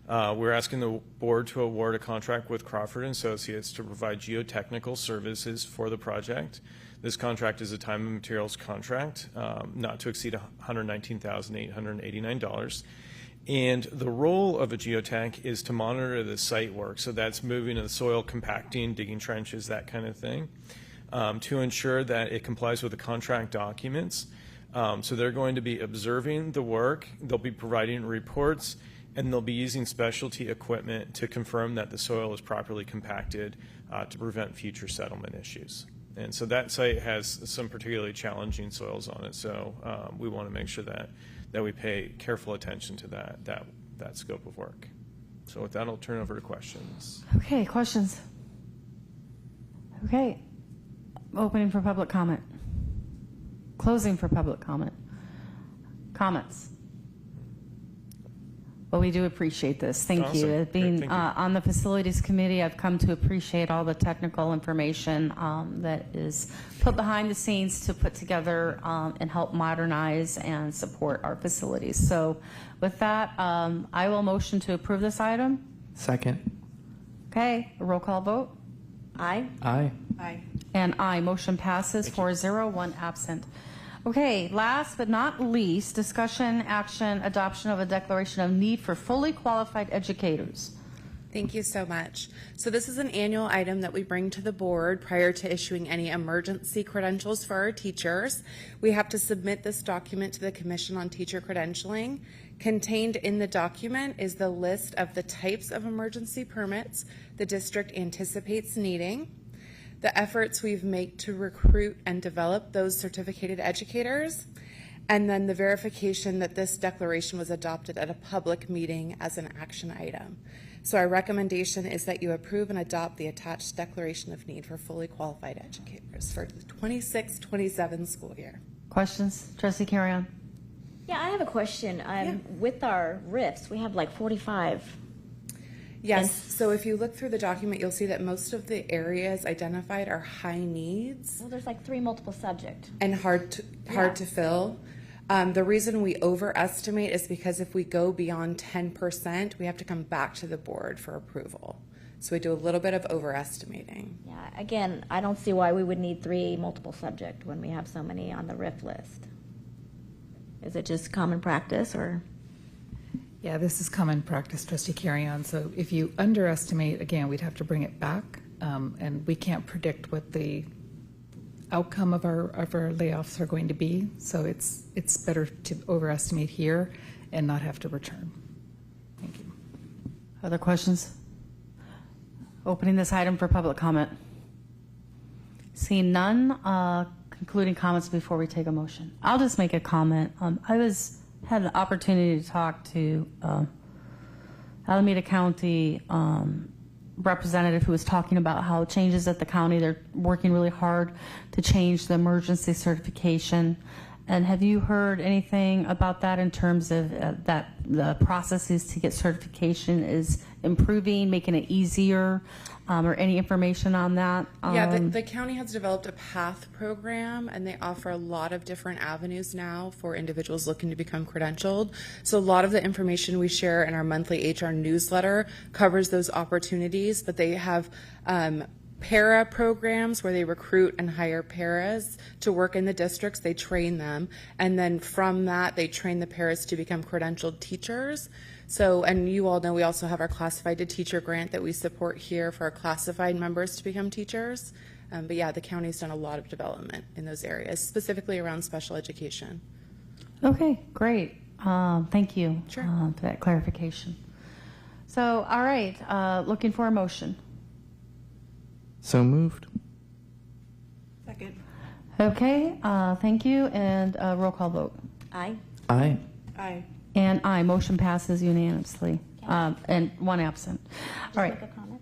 We're asking the board to award a contract with Crawford and Associates to provide geotechnical services for the project. This contract is a time and materials contract, not to exceed $119,889. And the role of a geotech is to monitor the site work. So that's moving the soil, compacting, digging trenches, that kind of thing, to ensure that it complies with the contract documents. So they're going to be observing the work, they'll be providing reports, and they'll be using specialty equipment to confirm that the soil is properly compacted to prevent future settlement issues. And so that site has some particularly challenging soils on it, so we want to make sure that we pay careful attention to that scope of work. So with that, I'll turn over to questions. Okay, questions? Okay, opening for public comment. Closing for public comment. Comments? Well, we do appreciate this. Thank Awesome. you. Great, Being thank you. on the facilities committee, I've come to appreciate all the technical information that is put behind the scenes to put together and help modernize and support our facilities. So with that, I will motion to approve this item. Second. Okay, a roll call vote. Aye. Aye. Aye. And aye. Motion passes 4-0, 1 absent. Okay, last but not least, discussion, action, adoption of a declaration of need for fully qualified educators. Thank you so much. So this is an annual item that we bring to the board prior to issuing any emergency credentials for our teachers. We have to submit this document to the Commission on Teacher Credentialing. Contained in the document is the list of the types of emergency permits the district anticipates needing, the efforts we've made to recruit and develop those certificated educators, and then the verification that this declaration was adopted at a public meeting as an action item. So our recommendation is that you approve and adopt the attached declaration of need for fully qualified educators for the 26-27 school year. Questions? Trustee Carrion? Yeah, I have a question. With our RIFs, we have like 45. Yes, so if you look through the document, you'll see that most of the areas identified are high needs. Well, there's like 3 multiple subject. And hard to fill. The reason we overestimate is because if we go beyond 10%, we have to come back to the board for approval. So we do a little bit of overestimating. Yeah, again, I don't see why we would need 3 multiple subject when we have so many on the RIF list. Is it just common practice or? Yeah, this is common practice, Trustee Carrion. So if you underestimate, again, we'd have to bring it back, and we can't predict what the outcome of our layoffs are going to be. So it's better to overestimate here and not have to return. Thank you. Other questions? Opening this item for public comment. Seeing none, concluding comments before we take a motion. I'll just make a comment. I had an opportunity to talk to Alameda County representative who was talking about how changes at the county, they're working really hard to change the emergency certification. And have you heard anything about that in terms of that the processes to get certification is improving, making it easier, or any information on that? Yeah, the county has developed a PATH program, and they offer a lot of different avenues now for individuals looking to become credentialed. So a lot of the information we share in our monthly HR newsletter covers those opportunities, but they have para programs where they recruit and hire paras to work in the districts. They train them, and then from that they train the paras to become credentialed teachers. So, and you all know we also have our classified to teacher grant that we support here for our classified members to become teachers. But yeah, the county's done a lot of development in those areas, specifically around special education. Okay, great. Thank you for that clarification. So, all right, looking for a motion. So moved. Second. Okay, thank you, and roll call vote. Aye. Aye. Aye. And aye, motion passes unanimously, and one absent. All right. Make a comment?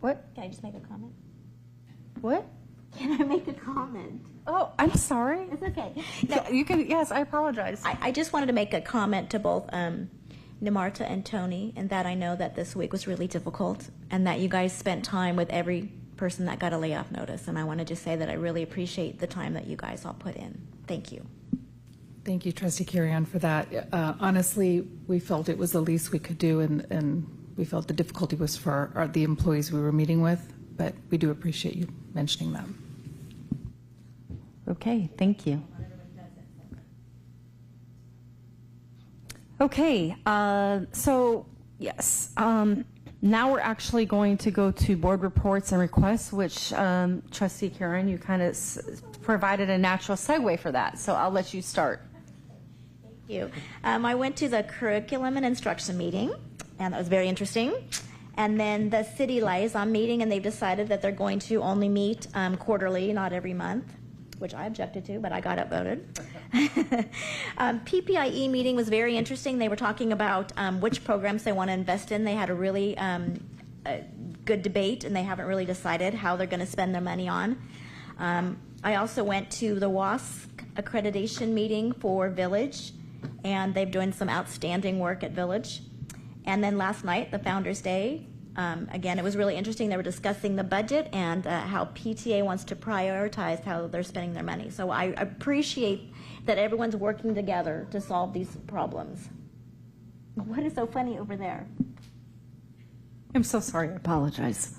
What? Can I just make a comment? What? Can I make a comment? Oh, I'm sorry. It's okay. Yeah, you can. Yes, I apologize. I just wanted to make a comment to both Namarta and Tony, and that I know that this week was really difficult, and that you guys spent time with every person that got a layoff notice. And I want to just say that I really appreciate the time that you guys all put in. Thank you. Thank you, Trustee Carrion, for that. Honestly, we felt it was the least we could do, and we felt the difficulty was for the employees we were meeting with, but we do appreciate you mentioning that. Okay, thank you. Okay, so yes, now we're actually going to go to board reports and requests, which Trustee Karen, you kind of provided a natural segue for that, so I'll let you start. Thank you. I went to the curriculum and instruction meeting, and that was very interesting. And then the city liaison meeting, and they've decided that they're going to only meet quarterly, not every month, which I objected to, but I got outvoted. PPIE meeting was very interesting. They were talking about which programs they want to invest in. They had a really good debate, and they haven't really decided how they're going to spend their money on. I also went to the WASC accreditation meeting for Village, and they're doing some outstanding work at Village. And then last night, the Founders Day, again, it was really interesting. They were discussing the budget and how PTA wants to prioritize how they're spending their money. So I appreciate that everyone's working together to solve these problems. What is so funny over there? I'm so sorry. I apologize.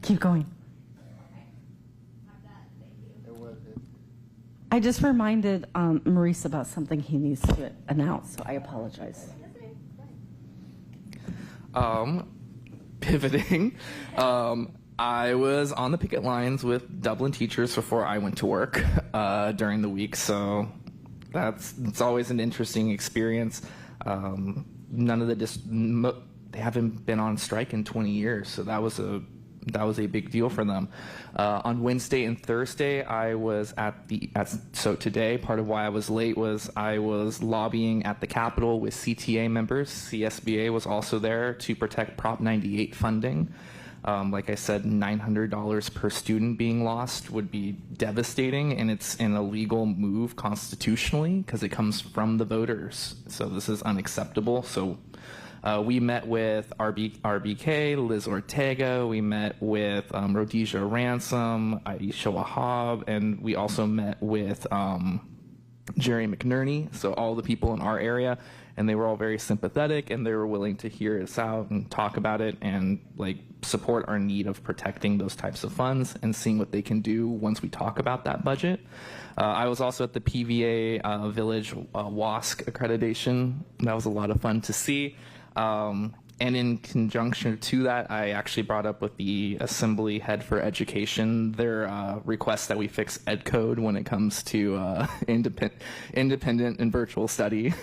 Keep going. I just reminded Maurice about something he needs to announce, so I apologize. Pivoting, I was on the picket lines with Dublin teachers before I went to work during the week, so it's always an interesting experience. None of they haven't been on strike in 20 years, so that was a big deal for them. On Wednesday and Thursday, I was so today, part of why I was late was I was lobbying at the Capitol with CTA members. CSBA was also there to protect Prop 98 funding. Like I said, $900 per student being lost would be devastating, and it's an illegal move constitutionally because it comes from the voters. So this is unacceptable. So we met with RBK, Liz Ortega, we met with Rhodesia Ransom, Aisha Wahab, and we also met with Jerry McNerney, so all the people in our area, and they were all very sympathetic, and they were willing to hear us out and talk about it and support our need of protecting those types of funds and seeing what they can do once we talk about that budget. I was also at the PVA Village WASC accreditation. That was a lot of fun to see. And in conjunction to that, I actually brought up with the Assembly Head for Education their request that we fix Ed Code when it comes to independent and virtual study,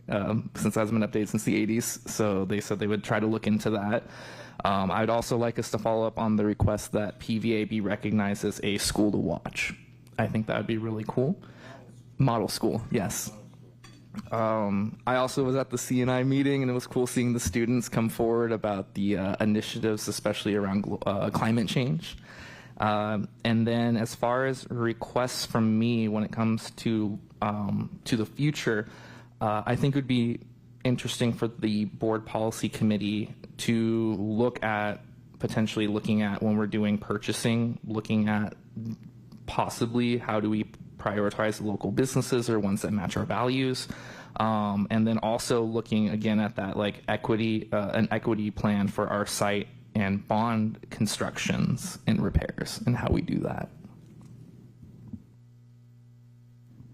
since that hasn't been updated since the 80s. So they said they would try to look into that. I'd also like us to follow up on the request that PVA be recognized as a school to watch. I think that would be really cool. Model school, yes. I also was at the CNI meeting, and it was cool seeing the students come forward about the initiatives, especially around climate change. And then as far as requests from me when it comes to the future, I think it would be interesting for the board policy committee to potentially looking at when we're doing purchasing, looking at possibly how do we prioritize local businesses or ones that match our values, and then also looking again at that an equity plan for our site and bond constructions and repairs and how we do that.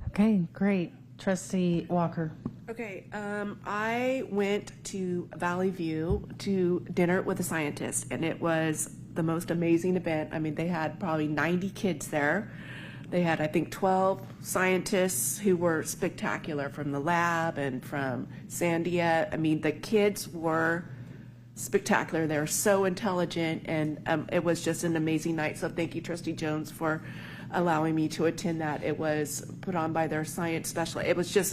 Okay, great. Trustee Walker. Okay, I went to Valley View to dinner with a scientist, and it was the most amazing event. I mean, they had probably 90 kids there. They had, I think, 12 scientists who were spectacular from the lab and from Sandia. I mean, the kids were spectacular. They're so intelligent, and it was just an amazing night. So thank you, Trustee Jones, for allowing me to attend that. It was put on by their science specialist.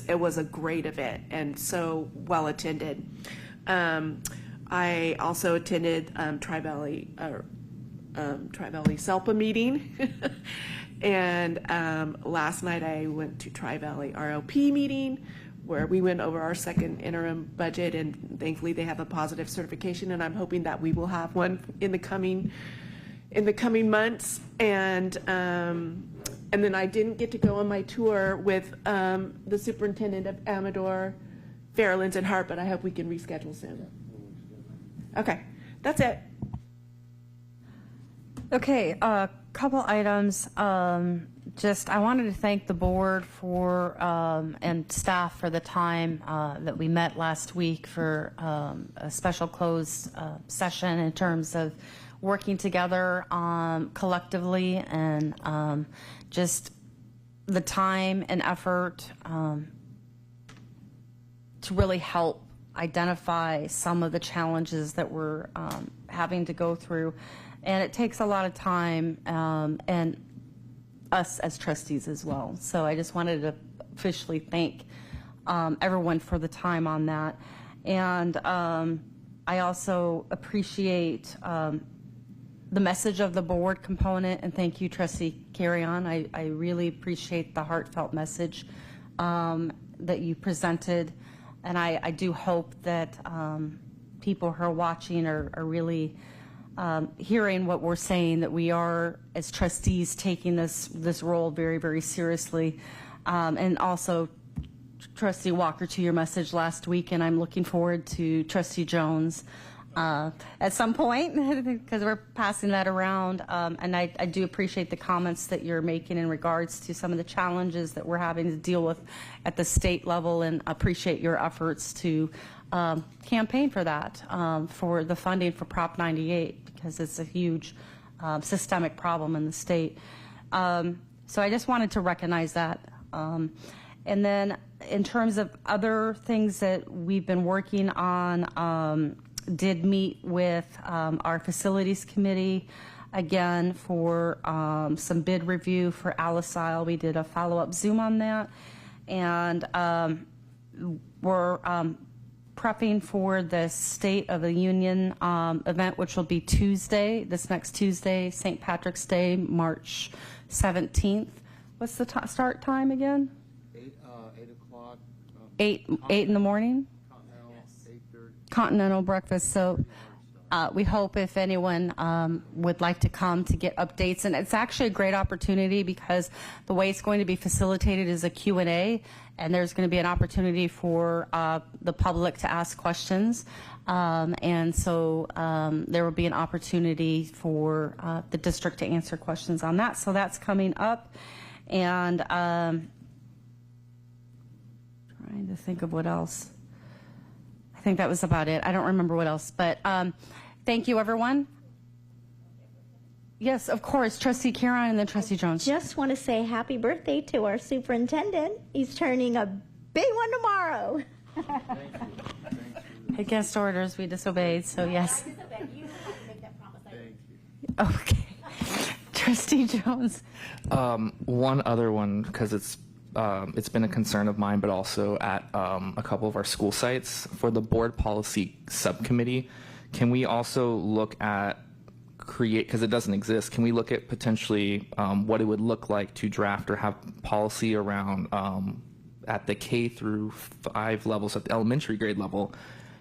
It was a great event and so well attended. I also attended Tri-Valley SELPA meeting. And last night I went to Tri-Valley RLP meeting, where we went over our second interim budget, and thankfully they have a positive certification, and I'm hoping that we will have one in the coming months. And then I didn't get to go on my tour with the superintendent of Amador, Fairlands, and Hart, but I hope we can reschedule soon. Okay, that's it. Okay, a couple items. I wanted to thank the board for and staff for the time that we met last week for a special closed session in terms of working together collectively, and just the time and effort to really help identify some of the challenges that we're having to go through. And it takes a lot of time, and us as trustees as well. So I just wanted to officially thank everyone for the time on that. And I also appreciate the message of the board component, and thank you, Trustee Carrion. I really appreciate the heartfelt message that you presented. And I do hope that people who are watching are really hearing what we're saying, that we are, as trustees, taking this role very, very seriously. And also, Trustee Walker, to your message last week, and I'm looking forward to Trustee Jones at some point, because we're passing that around. And I do appreciate the comments that you're making in regards to some of the challenges that we're having to deal with at the state level, and appreciate your efforts to campaign for that, for the funding for Prop 98, because it's a huge systemic problem in the state. So I just wanted to recognize that. And then in terms of other things that we've been working on, did meet with our facilities committee again for some bid review for Alisile. We did a follow-up Zoom on that, and we're prepping for the State of the Union event, which will be Tuesday, this next Tuesday, St. Patrick's Day, March 17th. What's the start time again? 8 o'clock. 8 in the morning? Continental breakfast. So we hope if anyone would like to come to get updates, and it's actually a great opportunity because the way it's going to be facilitated is a Q&A, and there's going to be an opportunity for the public to ask questions, and so there will be an opportunity for the district to answer questions on that. So that's coming up, and trying to think of what else. I think that was about it. I don't remember what else, but thank you, everyone. Yes, of course, Trustee Caron and then Trustee Jones. Just want to say happy birthday to our superintendent. He's turning a big one tomorrow. Thank you. Against orders, we disobeyed, so yes. You have to make that promise. Okay. Trustee Jones. One other one, because it's been a concern of mine, but also at a couple of our school sites. For the board policy subcommittee, can we also look at because it doesn't exist, can we look at potentially what it would look like to draft or have policy around at the K through 5 levels, at the elementary grade level,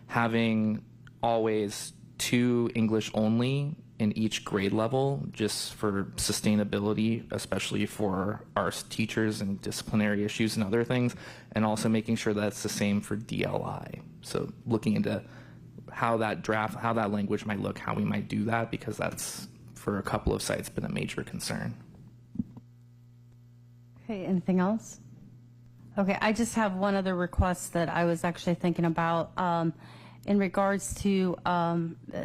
having always 2 English only in each grade level, just for sustainability, especially for our teachers and disciplinary issues and other things, and also making sure that's the same for DLI. So looking into how that language might look, how we might do that, because that's, for a couple of sites, been a major concern. Okay, anything else? Okay, I just have one other request that I was actually thinking about. in regards to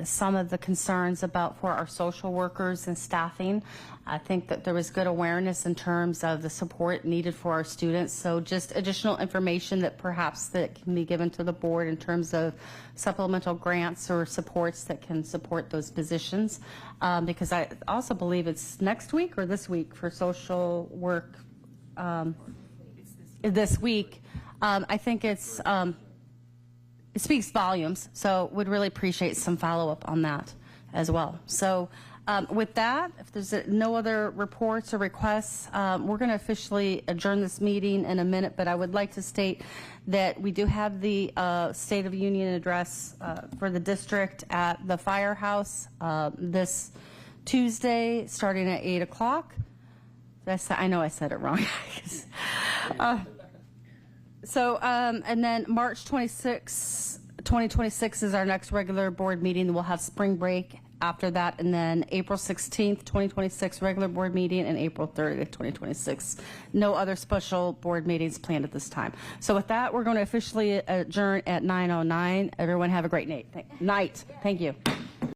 some of the concerns about for our social workers and staffing. I think that there was good awareness in terms of the support needed for our students. So just additional information that perhaps that can be given to the board in terms of supplemental grants or supports that can support those positions. Because I also believe it's next week or this week for social work. This week. I think it speaks volumes, so would really appreciate some follow-up on that as well. So with that, if there's no other reports or requests, we're going to officially adjourn this meeting in a minute, but I would like to state that we do have the State of Union address for the district at the Firehouse this Tuesday, starting at 8 o'clock. I know I said it wrong. And then March 26, 2026 is our next regular board meeting. We'll have spring break after that, and then April 16th, 2026 regular board meeting, and April 30th, 2026. No other special board meetings planned at this time. So with that, we're going to officially adjourn at 9:09. Everyone have a great night. Thank you.